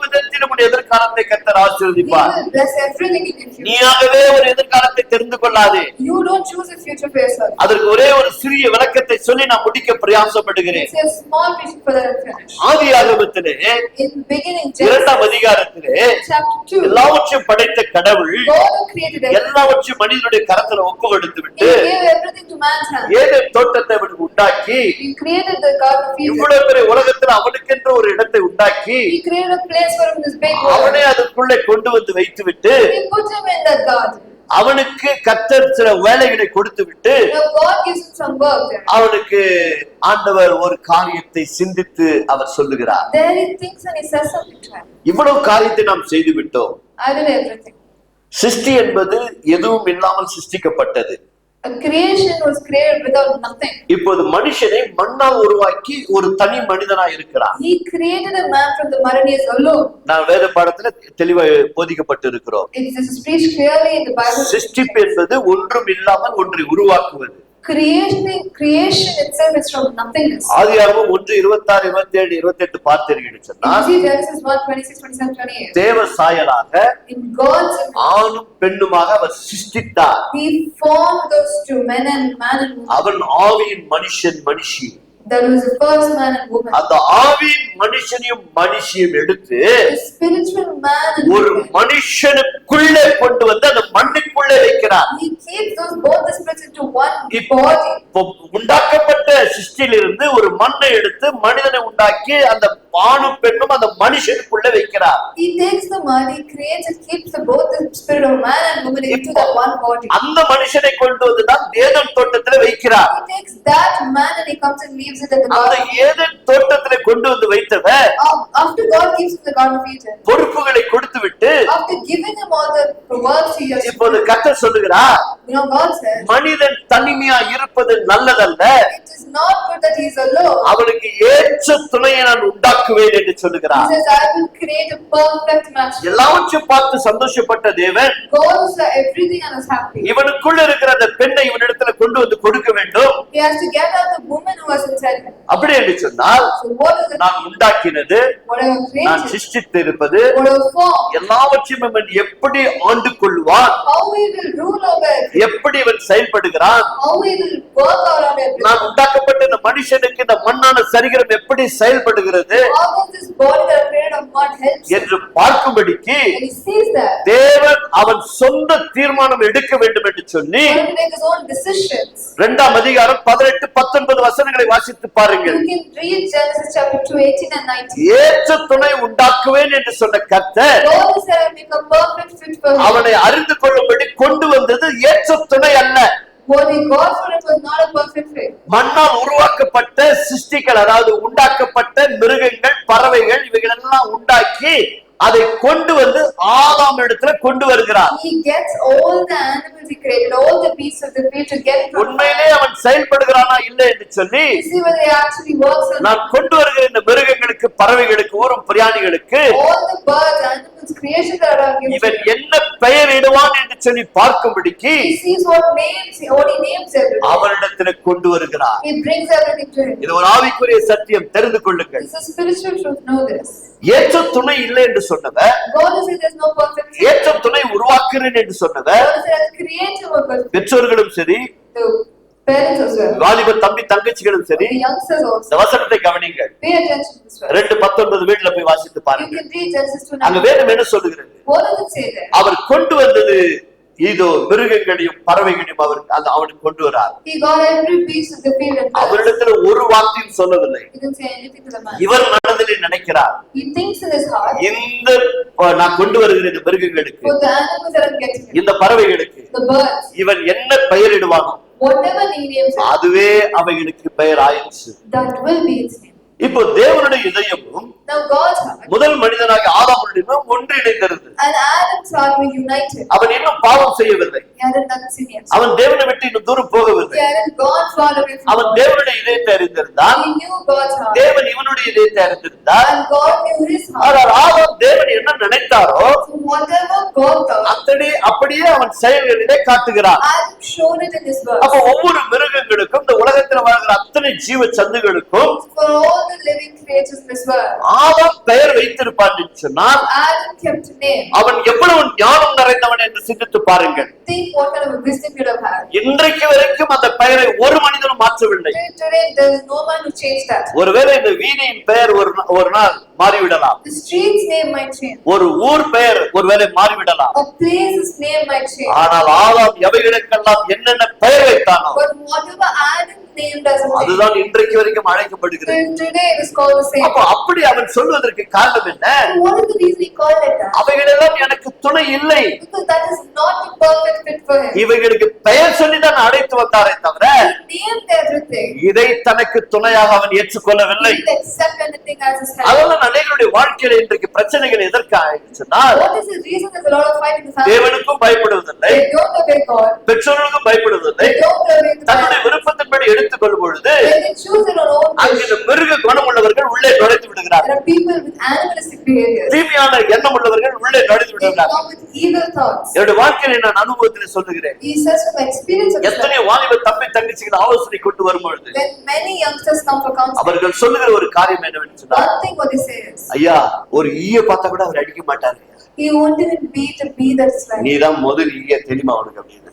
[SPEAKER 1] விதத்திலும் உன் எதிர்காலத்தை கர்த்தர்
[SPEAKER 2] He
[SPEAKER 1] ஆசீர்வதிப்பார்.
[SPEAKER 2] will bless everything in your future.
[SPEAKER 1] நீயாகவே ஒரு எதிர்காலத்தை தெரிந்து கொள்ளாதே.
[SPEAKER 2] You don't choose a future for yourself.
[SPEAKER 1] அதற்கு ஒரே ஒரு சிறிய விளக்கத்தை சொல்லி நான் முடிக்க பிரயாசப்படுகிறேன்.
[SPEAKER 2] It's a small reason for that to finish.
[SPEAKER 1] ஆதியாகமத்திலே
[SPEAKER 2] In the beginning,
[SPEAKER 1] 2ஆம்
[SPEAKER 2] Genesis
[SPEAKER 1] அதிகாரத்திலே
[SPEAKER 2] chapter 2,
[SPEAKER 1] எல்லாவற்றையும் படைத்த கடவுள்
[SPEAKER 2] God who created everything,
[SPEAKER 1] எல்லாவற்றையும் மனிதனுடைய கரத்துல ஒப்பு கொடுத்து
[SPEAKER 2] He
[SPEAKER 1] விட்டு
[SPEAKER 2] gave everything to man's hand.
[SPEAKER 1] Eden தோட்டத்தை அவனுக்கு உண்டாக்கி
[SPEAKER 2] He created the Garden of Eden.
[SPEAKER 1] இவ்வளவு பெரிய உலகத்துல அவனுக்கென்று ஒரு இடத்தை உண்டாக்கி
[SPEAKER 2] He created a place for him in this big world.
[SPEAKER 1] அவனை அதுக்குள்ளே கொண்டு வந்து வைத்து விட்டு
[SPEAKER 2] He put him in that garden.
[SPEAKER 1] அவனுக்கு கர்த்தர் சில வேலைகளை கொடுத்து விட்டு
[SPEAKER 2] Now God gives him some work there.
[SPEAKER 1] அவனுக்கு ஆண்டவர் ஒரு காரியத்தை சிந்தித்து அவர் சொல்லுகிறார்.
[SPEAKER 2] There he thinks and he says something to him.
[SPEAKER 1] இவ்வளவு காரியத்தை நாம் செய்து விட்டோம்.
[SPEAKER 2] I did everything.
[SPEAKER 1] சிருஷ்டி என்பது எதுவும் இல்லாமல் சிருஷ்டிக்கப்பட்டது.
[SPEAKER 2] A creation was created without nothing.
[SPEAKER 1] இப்போது மனுஷனை மண்ணால் உருவாக்கி ஒரு தனி மனிதனாய் இருக்கிறார்.
[SPEAKER 2] He created a man from the mud and he is alone.
[SPEAKER 1] நான் வேத பாடத்துல தெளிவாக போதிக்கப்பட்டு இருக்கிறோம்.
[SPEAKER 2] This is preached clearly in the Bible.
[SPEAKER 1] சிருஷ்டிப்பு என்பது ஒன்றும் இல்லாமல் ஒன்றை உருவாக்குவது.
[SPEAKER 2] Creation itself is from nothingness.
[SPEAKER 1] ஆதியாகமம் 1:26, 27, 28 பார்த்தீர்கள்
[SPEAKER 2] You
[SPEAKER 1] சொன்னால்
[SPEAKER 2] see Genesis 1, 26, 27, 28.
[SPEAKER 1] தேவ சாயலாக
[SPEAKER 2] In God's image,
[SPEAKER 1] ஆணும் பெண்ணுமாக அவர் சிருஷ்டித்தார்.
[SPEAKER 2] He formed those two, man and woman.
[SPEAKER 1] அவன் ஆவியின் மனுஷன் மனுஷி.
[SPEAKER 2] That was the first man and woman.
[SPEAKER 1] அந்த ஆவியின் மனுஷனையும் மனுஷியும் எடுத்து
[SPEAKER 2] The spiritual man and
[SPEAKER 1] ஒரு
[SPEAKER 2] woman.
[SPEAKER 1] மனுஷனுக்குள்ளே கொண்டு வந்து அந்த மண்ணுக்குள்ளே வைக்கிறார்.
[SPEAKER 2] He keeps those both the spirits into one
[SPEAKER 1] இப்போ
[SPEAKER 2] body.
[SPEAKER 1] உண்டாக்கப்பட்ட சிருஷ்டியிலிருந்து ஒரு மண்ணை எடுத்து மனிதனை உண்டாக்கி அந்த ஆணும் பெண்ணும் அந்த மனுஷனுக்குள்ளே வைக்கிறார்.
[SPEAKER 2] He takes the mud, he creates and keeps both the spirit of man and woman into that one body.
[SPEAKER 1] அந்த மனுஷனை கொண்டு வந்து தான் ஏதேன் தோட்டத்திலே வைக்கிறார்.
[SPEAKER 2] He takes that man and he comes and leaves it in the
[SPEAKER 1] அந்த
[SPEAKER 2] garden.
[SPEAKER 1] Eden தோட்டத்திலே கொண்டு வந்து வைத்தவர்
[SPEAKER 2] After God gives him the Garden of Eden,
[SPEAKER 1] பொறுப்புகளை கொடுத்து விட்டு
[SPEAKER 2] after giving him all the works he has to
[SPEAKER 1] இப்போது
[SPEAKER 2] do,
[SPEAKER 1] கர்த்தர் சொல்லுகிறார்,
[SPEAKER 2] God says,
[SPEAKER 1] மனிதன் தனிமையா இருப்பது நல்லதல்ல,
[SPEAKER 2] it is not good that he is alone.
[SPEAKER 1] அவனுக்கு ஏற்ற துணையை நான் உண்டாக்குவேன் என்று
[SPEAKER 2] He
[SPEAKER 1] சொல்லுகிறார்.
[SPEAKER 2] says, I will create a perfect match.
[SPEAKER 1] எல்லாவற்றையும் பார்த்து சந்தோஷப்பட்ட தேவன்
[SPEAKER 2] God saw everything and was happy.
[SPEAKER 1] இவனுக்குள்ள இருக்கிற அந்த பெண்ணை இவனிடத்துல கொண்டு வந்து கொடுக்க வேண்டும்.
[SPEAKER 2] He has to get out the woman who was inside him.
[SPEAKER 1] அப்படி என்று சொன்னால்
[SPEAKER 2] So what is it?
[SPEAKER 1] நான் உண்டாக்கினது,
[SPEAKER 2] Whatever
[SPEAKER 1] நான்
[SPEAKER 2] created,
[SPEAKER 1] சிருஷ்டித்து இருப்பது,
[SPEAKER 2] whatever form,
[SPEAKER 1] எல்லாவற்றையும் இவன் எப்படி ஆண்டு கொள்வான்,
[SPEAKER 2] how he will rule over it,
[SPEAKER 1] எப்படி இவன் செயல்படுகிறான்,
[SPEAKER 2] how he will work out on everything.
[SPEAKER 1] நான் உண்டாக்கப்பட்ட இந்த மனுஷனுக்கு இந்த மண்ணான சரீரம் எப்படி செயல்படுகிறது
[SPEAKER 2] How does this body that are created of mud helps him?
[SPEAKER 1] என்று பார்க்கும்படிக்கு
[SPEAKER 2] And he sees that.
[SPEAKER 1] தேவன் அவன் சொந்த தீர்மானம் எடுக்க வேண்டும் என்று சொல்லி
[SPEAKER 2] He will take his own decisions.
[SPEAKER 1] 2ஆம் அதிகாரம் 18, 19 வசனங்களை வாசித்து பாருங்கள்.
[SPEAKER 2] You can read Genesis chapter 2, 18 and 19.
[SPEAKER 1] ஏற்ற துணை உண்டாக்குவேன் என்று சொன்ன கர்த்தர்
[SPEAKER 2] God said, I will make a perfect fit for him.
[SPEAKER 1] அவனை அறிந்து கொள்ளும்படி கொண்டு வந்தது ஏற்ற துணை அல்ல.
[SPEAKER 2] What he got for it was not a perfect fit.
[SPEAKER 1] மண்ணால் உருவாக்கப்பட்ட சிருஷ்டிகள், அதாவது உண்டாக்கப்பட்ட மிருகங்கள், பறவைகள், இவைகள் எல்லாம் உண்டாக்கி அதை கொண்டு வந்து ஆதாம் இடத்துல கொண்டு வருகிறார்.
[SPEAKER 2] He gets all the animals he created, all the beasts of the field to get it from
[SPEAKER 1] உண்மையிலே அவன் செயல்படுகிறானா இல்லை என்று சொல்லி
[SPEAKER 2] to see whether he actually works or not.
[SPEAKER 1] நான் கொண்டு வருகிற இந்த மிருகங்களுக்கு, பறவைகளுக்கு, ஊரும் பிராணிகளுக்கு
[SPEAKER 2] All the birds, animals, creation that are given.
[SPEAKER 1] இவன் என்ன பெயர் இடுவான் என்று சொல்லி பார்க்கும்படிக்கு
[SPEAKER 2] He sees what he names everything.
[SPEAKER 1] அவனிடத்துல கொண்டு வருகிறார்.
[SPEAKER 2] He brings everything to him.
[SPEAKER 1] இது ஒரு ஆவிக்குரிய சத்தியம், தெரிந்து கொள்ளுங்கள்.
[SPEAKER 2] This is spiritual truth, know this.
[SPEAKER 1] ஏற்ற துணை இல்லை என்று சொன்னவர்,
[SPEAKER 2] God is there's no perfect fit.
[SPEAKER 1] ஏற்ற துணை உருவாக்குறேன் என்று சொன்னவர்,
[SPEAKER 2] God is as creative of us.
[SPEAKER 1] பெற்றோர்களும் சரி,
[SPEAKER 2] The parents as well.
[SPEAKER 1] வாலிப தம்பி தங்கச்சிகளும் சரி,
[SPEAKER 2] The youngsters also.
[SPEAKER 1] இந்த வசனத்தை கவனிங்கள்.
[SPEAKER 2] Pay attention to this verse.
[SPEAKER 1] 2:19 வீட்டுல போய் வாசித்து
[SPEAKER 2] You
[SPEAKER 1] பாருங்க.
[SPEAKER 2] can read Genesis 2.
[SPEAKER 1] அங்க வேதம் என்ன சொல்லுகிறது?
[SPEAKER 2] What does it say there?
[SPEAKER 1] அவர் கொண்டு வந்தது இதோ மிருகங்களையும் பறவைகளையும் அவனுக்கு கொண்டு வரார்.
[SPEAKER 2] He got every beast of the field and birds.
[SPEAKER 1] அவரிடத்துல ஒரு வார்த்தையும் சொல்லவில்லை.
[SPEAKER 2] He didn't say anything to the man.
[SPEAKER 1] இவர் மனதிலே நினைக்கிறார்,
[SPEAKER 2] He thinks in his heart,
[SPEAKER 1] இந்த நான் கொண்டு வருகிற இந்த மிருகங்களுக்கு,
[SPEAKER 2] for the animals that I'm getting,
[SPEAKER 1] இந்த பறவைகளுக்கு
[SPEAKER 2] the birds,
[SPEAKER 1] இவன் என்ன பெயரிடுவானோ
[SPEAKER 2] whatever he names it,
[SPEAKER 1] அதுவே அவைகளுக்கு பெயர் ஆயிடுச்சு.
[SPEAKER 2] that will be its name.
[SPEAKER 1] இப்போ தேவனுடைய இதயமும்
[SPEAKER 2] Now God's heart
[SPEAKER 1] முதல் மனிதனாகிய ஆதாமுடைய ஒன்றிணைந்திருந்தது.
[SPEAKER 2] and Adam's heart were united.
[SPEAKER 1] அவன் இன்னும் பாவம் செய்யவில்லை.
[SPEAKER 2] He hadn't done sin yet.
[SPEAKER 1] அவன் தேவனை விட்டு இன்னும் தூரம் போகவில்லை.
[SPEAKER 2] He hadn't gone far away from
[SPEAKER 1] அவன்
[SPEAKER 2] God.
[SPEAKER 1] தேவனுடைய இதயத்தை அறிந்திருந்தான்.
[SPEAKER 2] He knew God's heart.
[SPEAKER 1] தேவன் இவனுடைய இதயத்தை அறிந்திருந்தார்.
[SPEAKER 2] And God knew his heart.
[SPEAKER 1] ஆனால் ஆதாம் தேவன் என்ன நினைத்தாரோ
[SPEAKER 2] So whatever God thought,
[SPEAKER 1] அப்படியே அவன் செயல்களிலே காட்டுகிறான்.
[SPEAKER 2] Adam showed it in his
[SPEAKER 1] அப்ப
[SPEAKER 2] verse.
[SPEAKER 1] ஒவ்வொரு மிருகங்களுக்கும், இந்த உலகத்தில் வாழ்கிற அத்தனை ஜீவ சந்துகளுக்கும்
[SPEAKER 2] For all the living creatures in this world,
[SPEAKER 1] ஆதாம் பெயர் வைத்திருப்பான் என்று சொன்னால்
[SPEAKER 2] Adam kept a name.
[SPEAKER 1] அவன் எவ்வளவு ஞானம் நிறைந்தவன் என்று சிந்தித்து பாருங்கள்.
[SPEAKER 2] Think what kind of a wisdom he would have had.
[SPEAKER 1] இன்றைக்கு வரைக்கும் அந்த பெயரை ஒரு மனிதனும் மாற்றவில்லை.
[SPEAKER 2] Today there is no man who changed that.
[SPEAKER 1] ஒருவேளை இந்த வீதியின் பெயர் ஒரு நாள் மாறிவிடலாம்.
[SPEAKER 2] The street's name might change.
[SPEAKER 1] ஒரு ஊர் பெயர் ஒருவேளை மாறிவிடலாம்.
[SPEAKER 2] A place's name might change.
[SPEAKER 1] ஆனால் ஆதாம் எவைகளுக்கெல்லாம் என்னென்ன பெயர் வைத்தானோ
[SPEAKER 2] But whatever Adam named as a name,
[SPEAKER 1] அதுதான் இன்றைக்கு வரைக்கும் அழைக்கப்படுகிறது.
[SPEAKER 2] till today it is called the same.
[SPEAKER 1] அப்படி அவன் சொல்வதற்கு காரணம் என்ன?
[SPEAKER 2] What is the reason he called it that?
[SPEAKER 1] அவைகளெல்லாம் எனக்கு துணை இல்லை.
[SPEAKER 2] Because that is not the perfect fit for him.
[SPEAKER 1] இவைகளுக்கு பெயர் சொல்லிதான் அழைத்து வந்தாரே தவிர
[SPEAKER 2] He named everything.
[SPEAKER 1] இதை தனக்கு துணையாக அவன் ஏற்றுக்கொள்ளவில்லை.
[SPEAKER 2] He didn't accept anything as his help.
[SPEAKER 1] அதெல்லாம் அநேகருடைய வாழ்க்கையில இன்றைக்கு பிரச்சனைகள் எதற்காக?
[SPEAKER 2] What is the reason there's a lot of fight in the family?
[SPEAKER 1] தேவனுக்கும் பயப்படுவதில்லை,
[SPEAKER 2] They don't obey God.
[SPEAKER 1] பெற்றோர்களுக்கும் பயப்படுவதில்லை.
[SPEAKER 2] They don't obey the
[SPEAKER 1] தன்னுடைய
[SPEAKER 2] parents.
[SPEAKER 1] விருப்பத்தின்படி எடுத்துக் கொள்ளும் பொழுது
[SPEAKER 2] When they choose their own
[SPEAKER 1] அங்கு
[SPEAKER 2] wish,
[SPEAKER 1] இந்த மிருக குணம் உள்ளவர்கள் உள்ள உள்ளே நுழைந்து விடுகிறார்கள்.
[SPEAKER 2] There are people with animalistic behaviors.
[SPEAKER 1] தீமையான எண்ணம் உள்ளவர்கள் உள்ளே நுழைந்து
[SPEAKER 2] They
[SPEAKER 1] விடுகிறார்கள்.
[SPEAKER 2] come with evil thoughts.
[SPEAKER 1] என்னுடைய வாழ்க்கையில நான் அனுபவத்தில் சொல்லுகிறேன்.
[SPEAKER 2] He says from experience of his life,
[SPEAKER 1] எத்தனை வாலிப தம்பி தங்கச்சிகள் ஆலோசனை கொண்டு வரும்பொழுது
[SPEAKER 2] when many youngsters come for counseling,
[SPEAKER 1] அவர்கள் சொல்லுகிற ஒரு காரியம் என்னவென்று சொன்னால்,
[SPEAKER 2] one thing what they say is,
[SPEAKER 1] ஐயா ஒரு ஈய பார்த்தா கூட அவர் அடிக்க மாட்டாரு,
[SPEAKER 2] he won't even beat a bee that's like,
[SPEAKER 1] நீதான் முதல் ஈய தெரியுமா அவனுக்கு அப்படின்னு.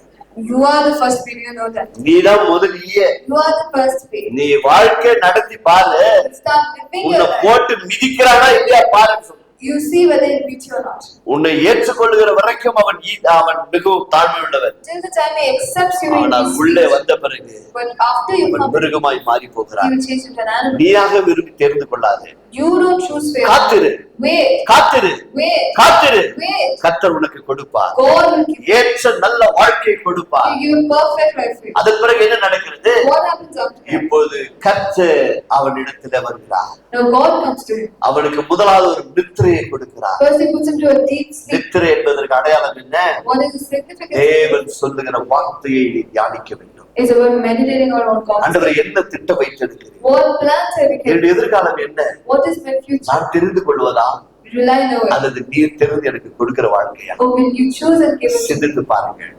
[SPEAKER 2] you are the first bee, you know that.
[SPEAKER 1] நீதான் முதல் ஈய,
[SPEAKER 2] You are the first bee.
[SPEAKER 1] நீ வாழ்க்கை நடத்தி பாரு,
[SPEAKER 2] Start living
[SPEAKER 1] உன்னை
[SPEAKER 2] your life.
[SPEAKER 1] போட்டு மிதிக்கிறானா இல்லையா பாருன்னு சொல்லு.
[SPEAKER 2] You see whether it beats you or not.
[SPEAKER 1] உன்னை ஏற்றுக்கொள்ளுகிற வரைக்கும் அவன் மிகவும் தாழ்மை உள்ளவன்.
[SPEAKER 2] Till the time he accepts you, he
[SPEAKER 1] ஆனால்
[SPEAKER 2] will
[SPEAKER 1] உள்ளே
[SPEAKER 2] see.
[SPEAKER 1] வந்த பிறகு
[SPEAKER 2] But after you
[SPEAKER 1] அவன்
[SPEAKER 2] come,
[SPEAKER 1] மிருகமாய் மாறி
[SPEAKER 2] he
[SPEAKER 1] போகிறான்.
[SPEAKER 2] will change into an animal.
[SPEAKER 1] நீயாக விரும்பி தெரிந்து கொள்ளாதே,
[SPEAKER 2] You don't choose favor.
[SPEAKER 1] காத்திரு,
[SPEAKER 2] Wait,
[SPEAKER 1] காத்திரு,
[SPEAKER 2] wait,
[SPEAKER 1] காத்திரு.
[SPEAKER 2] wait.
[SPEAKER 1] கர்த்தர் உனக்கு கொடுப்பார்,
[SPEAKER 2] God will give you.
[SPEAKER 1] ஏற்ற நல்ல வாழ்க்கையை கொடுப்பார்.
[SPEAKER 2] He give you perfect life for you.
[SPEAKER 1] அதன் பிறகு என்ன நடக்கிறது?
[SPEAKER 2] What happens after that?
[SPEAKER 1] இப்போது கர்த்தர் அவனிடத்தில் வருகிறார்.
[SPEAKER 2] Now God comes to him.
[SPEAKER 1] அவனுக்கு முதலாவது ஒரு நித்திரையை கொடுக்கிறார்.
[SPEAKER 2] First he puts him to a deep sleep.
[SPEAKER 1] நித்திரை என்பதற்கு அடையாளம் என்ன?
[SPEAKER 2] What is the significance?
[SPEAKER 1] தேவன் சொல்லுகிற வார்த்தையை நீ தியானிக்க வேண்டும்.
[SPEAKER 2] It's about meditating on God.
[SPEAKER 1] ஆண்டவரே என்ன திட்டம் வைத்திருக்கிறீர்?
[SPEAKER 2] What plans have you kept?
[SPEAKER 1] என்னுடைய எதிர்காலம் என்ன?
[SPEAKER 2] What is my future?
[SPEAKER 1] நான் தெரிந்து கொள்வதா
[SPEAKER 2] Will I know it?
[SPEAKER 1] அல்லது நீர் தெரிந்து எனக்கு கொடுக்கிற வாழ்க்கையா?
[SPEAKER 2] Or will you choose and give it?
[SPEAKER 1] சிந்தித்து பாருங்கள்.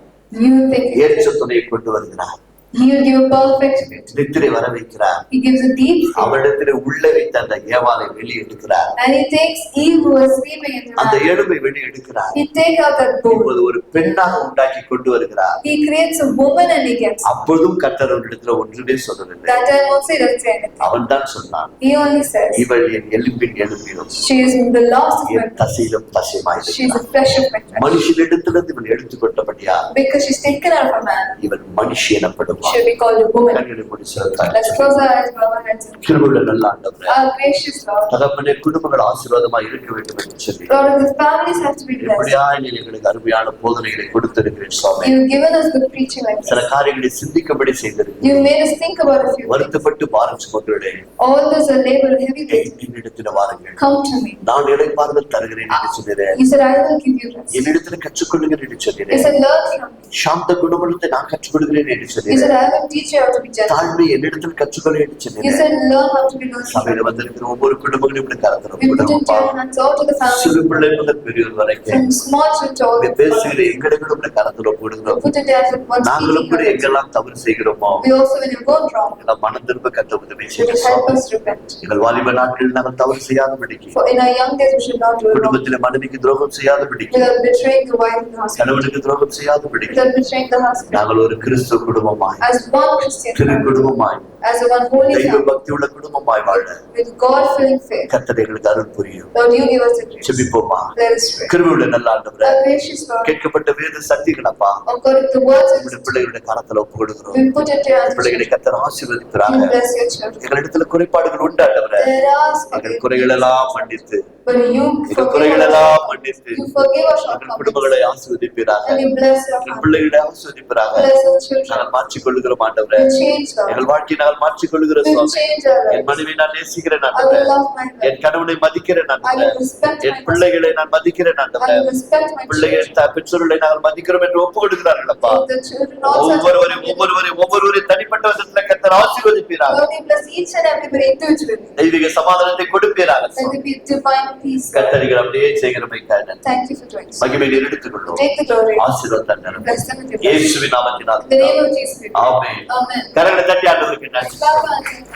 [SPEAKER 2] You think it?
[SPEAKER 1] ஏற்ற துணையை கொண்டு வருகிறார்,
[SPEAKER 2] He will give a perfect fit.
[SPEAKER 1] நித்திரை வர வைக்கிறார்.
[SPEAKER 2] He gives a deep sleep.
[SPEAKER 1] அவனிடத்திலே உள்ளே வைத்த அந்த ஏவாளை வெளியெடுக்கிறார்.
[SPEAKER 2] And he takes Eve who was sleeping into
[SPEAKER 1] அந்த
[SPEAKER 2] man.
[SPEAKER 1] எலும்பை வெளியெடுக்கிறார்.
[SPEAKER 2] He takes out that bone.
[SPEAKER 1] இப்போது ஒரு பெண்ணாக உண்டாக்கி கொண்டு வருகிறார்.
[SPEAKER 2] He creates a woman and he gets.
[SPEAKER 1] அப்பொழுதும் கர்த்தர் அவனிடத்துல ஒன்றுமே சொல்லவில்லை.
[SPEAKER 2] That time also he doesn't say anything.
[SPEAKER 1] அவன் தான் சொன்னான்,
[SPEAKER 2] He only says,
[SPEAKER 1] இவள் என் எலும்பின் எலும்பிலும்
[SPEAKER 2] she is in the last of my
[SPEAKER 1] N தசையிலும்
[SPEAKER 2] she is
[SPEAKER 1] தசையுமாயிருக்கிறாள்.
[SPEAKER 2] the flesh of my flesh.
[SPEAKER 1] மனுஷனிடத்திலிருந்து இவள் எடுத்துக்கொண்டபடியா
[SPEAKER 2] Because she's taken out of a man,
[SPEAKER 1] இவள் மனுஷி எனப்படுவாள்.
[SPEAKER 2] she'll be called a woman.
[SPEAKER 1] கண்களை மூடி சொல்லுங்கள்.
[SPEAKER 2] Let's close our eyes, bow our heads.
[SPEAKER 1] கிருபையுள்ள நல்ல ஆண்டவரே,
[SPEAKER 2] Our gracious Lord,
[SPEAKER 1] தகப்பனே குடும்பங்கள் ஆசீர்வாதமாய் இருக்க வேண்டும் என்று சொல்லி
[SPEAKER 2] Lord, the families have to be blessed.
[SPEAKER 1] இப்படியாய் நீர் எங்களுக்கு அருமையான போதனைகளை கொடுத்திருக்கிறேன் சுவாமி.
[SPEAKER 2] You've given us good preaching like
[SPEAKER 1] சில
[SPEAKER 2] this.
[SPEAKER 1] காரியங்களை சிந்திக்கும்படி செய்திருக்கிறேன்.
[SPEAKER 2] You've made us think about a few things.
[SPEAKER 1] வருத்தப்பட்டு பாரம் சுமக்கிறேன்,
[SPEAKER 2] All those are labor heavy weight.
[SPEAKER 1] என்னிடத்தில் வாருங்கள்,
[SPEAKER 2] Come to me.
[SPEAKER 1] நான் இளைப்பாறுதல் தருகிறேன் என்று சொன்னேன்.
[SPEAKER 2] You said, I will give you rest.
[SPEAKER 1] என்னிடத்தில் கற்றுக்கொள்ளுங்கள் என்று
[SPEAKER 2] You
[SPEAKER 1] சொன்னேன்.
[SPEAKER 2] said, learn from me.
[SPEAKER 1] சாந்த குணமுள்ளத்தை நான் கற்றுக் கொடுக்கிறேன் என்று
[SPEAKER 2] You
[SPEAKER 1] சொன்னேன்.
[SPEAKER 2] said, I will teach you how to be gentle.
[SPEAKER 1] தாழ்மை என்னிடத்தில் கற்றுக்கொள்ள என்று
[SPEAKER 2] You
[SPEAKER 1] சொன்னேன்.
[SPEAKER 2] said, learn how to be merciful.
[SPEAKER 1] சபையில வந்திருக்கிற ஒவ்வொரு குடும்பங்களையும் இப்படி கலந்துரும்.
[SPEAKER 2] We put into your hands all to the
[SPEAKER 1] சிறு
[SPEAKER 2] family,
[SPEAKER 1] பிள்ளை முதல் பெரியவர் வரைக்கும்
[SPEAKER 2] from small children to all
[SPEAKER 1] இப்படி
[SPEAKER 2] the
[SPEAKER 1] பேசுகிற
[SPEAKER 2] family.
[SPEAKER 1] எங்களுக்கும் இப்படி கலந்துரும்
[SPEAKER 2] We
[SPEAKER 1] போடுகிறோம்.
[SPEAKER 2] put into your hands one
[SPEAKER 1] நாங்களும் கூட
[SPEAKER 2] speaking.
[SPEAKER 1] எங்கெல்லாம் தவறு செய்கிறோமோ
[SPEAKER 2] We also, when you've gone wrong,
[SPEAKER 1] எல்லாம் மனம் திரும்ப கத்த உதவி
[SPEAKER 2] you
[SPEAKER 1] செய்ய
[SPEAKER 2] will help us repent.
[SPEAKER 1] எங்கள் வாலிப நாட்களில் நாங்கள் தவறு செய்யாதபடிக்கு,
[SPEAKER 2] For in our young days, we should not do wrong.
[SPEAKER 1] குடும்பத்திலே மனைவிக்கு துரோகம் செய்யாதபடிக்கு,
[SPEAKER 2] Without betraying the wife and husband.
[SPEAKER 1] கணவனுக்கு துரோகம் செய்யாதபடிக்கு,
[SPEAKER 2] Without betraying the husband.
[SPEAKER 1] நாங்கள் ஒரு கிறிஸ்துவ குடும்பமாய்,
[SPEAKER 2] As one Christian
[SPEAKER 1] திரு
[SPEAKER 2] family.
[SPEAKER 1] குடும்பமாய்,
[SPEAKER 2] As a one holy
[SPEAKER 1] தெய்வ
[SPEAKER 2] family.
[SPEAKER 1] பக்தி உள்ள குடும்பமாய் வாழ
[SPEAKER 2] With God-filling faith.
[SPEAKER 1] கர்த்தர் எங்களுக்கு அருள் புரியும்.
[SPEAKER 2] Lord, you give us the grace.
[SPEAKER 1] செபிப்போமா.
[SPEAKER 2] Let us pray.
[SPEAKER 1] கிருபையுள்ள நல்ல ஆண்டவரே,
[SPEAKER 2] Our gracious Lord,
[SPEAKER 1] கேட்கப்பட்ட வேத சத்தியங்களப்பா
[SPEAKER 2] according to the words of
[SPEAKER 1] நம்முடைய பிள்ளைகளுடைய கரத்துல ஒப்பு கொடுக்கிறோம்.
[SPEAKER 2] we put into your hands,
[SPEAKER 1] பிள்ளைகளை கர்த்தர் ஆசீர்வதிக்கிறாங்க.
[SPEAKER 2] you bless your children.
[SPEAKER 1] எங்களிடத்துல குறைபாடுகள் உண்டு ஆண்டவரே,
[SPEAKER 2] There are
[SPEAKER 1] எங்கள் குறைகள் எல்லாம் மன்னித்து,
[SPEAKER 2] but you
[SPEAKER 1] எங்கள் குறைகள் எல்லாம் மன்னித்து
[SPEAKER 2] you forgive our
[SPEAKER 1] எங்கள்
[SPEAKER 2] shortcomings
[SPEAKER 1] குடும்பங்களை ஆசீர்வதிப்பீராக.
[SPEAKER 2] and you bless our
[SPEAKER 1] எங்கள்
[SPEAKER 2] family.
[SPEAKER 1] பிள்ளைகளை ஆசீர்வதிப்பீராக.
[SPEAKER 2] Bless our children.
[SPEAKER 1] நாங்கள் மாற்றிக்கொள்ளுகிறோம் ஆண்டவரே,
[SPEAKER 2] We change, Lord.
[SPEAKER 1] எங்கள் வாழ்க்கையை நாங்கள் மாற்றிக்கொள்ளுகிற
[SPEAKER 2] We
[SPEAKER 1] Swami.
[SPEAKER 2] change our
[SPEAKER 1] N
[SPEAKER 2] lives.
[SPEAKER 1] மனைவி நான் நேசிக்கிறேன்
[SPEAKER 2] I
[SPEAKER 1] ஆண்டவரே,
[SPEAKER 2] will love my
[SPEAKER 1] N
[SPEAKER 2] life.
[SPEAKER 1] கணவனை மதிக்கிறேன்
[SPEAKER 2] I
[SPEAKER 1] ஆண்டவரே,
[SPEAKER 2] will respect my
[SPEAKER 1] N
[SPEAKER 2] husband.
[SPEAKER 1] பிள்ளைகளை நான் மதிக்கிறேன்
[SPEAKER 2] I
[SPEAKER 1] ஆண்டவரே,
[SPEAKER 2] will respect my
[SPEAKER 1] பிள்ளைகள்
[SPEAKER 2] children.
[SPEAKER 1] பெற்றோர்களை நாங்கள் மதிக்கிறோம் என்று ஒப்பு கொடுக்கிறார்கள் அப்பா.
[SPEAKER 2] The children also have to
[SPEAKER 1] ஒவ்வொருவரையும் தனிப்பட்ட விதத்துல கர்த்தர் ஆசீர்வதிப்பீராக.
[SPEAKER 2] Lord, you bless each and everybody individually.
[SPEAKER 1] தெய்வீக சமாதானத்தை கொடுப்பீராக.
[SPEAKER 2] Let there be divine peace.
[SPEAKER 1] கர்த்தர்கள் அப்படியே செய்கிறமைக்காக
[SPEAKER 2] Thank you for doing so.
[SPEAKER 1] மகிமை எடுத்துக்கொள்ளும்.
[SPEAKER 2] Take the glory.
[SPEAKER 1] ஆசீர்வாதம் தரும்.
[SPEAKER 2] Bless them with your blessing.
[SPEAKER 1] இயேசுவின் நாமத்தினால்
[SPEAKER 2] In the name of Jesus. we pray.
[SPEAKER 1] Amen.
[SPEAKER 2] Amen.
[SPEAKER 1] கரங்களை தட்டி ஆண்டவருக்கு நன்றி.
[SPEAKER 2] Clap our hands.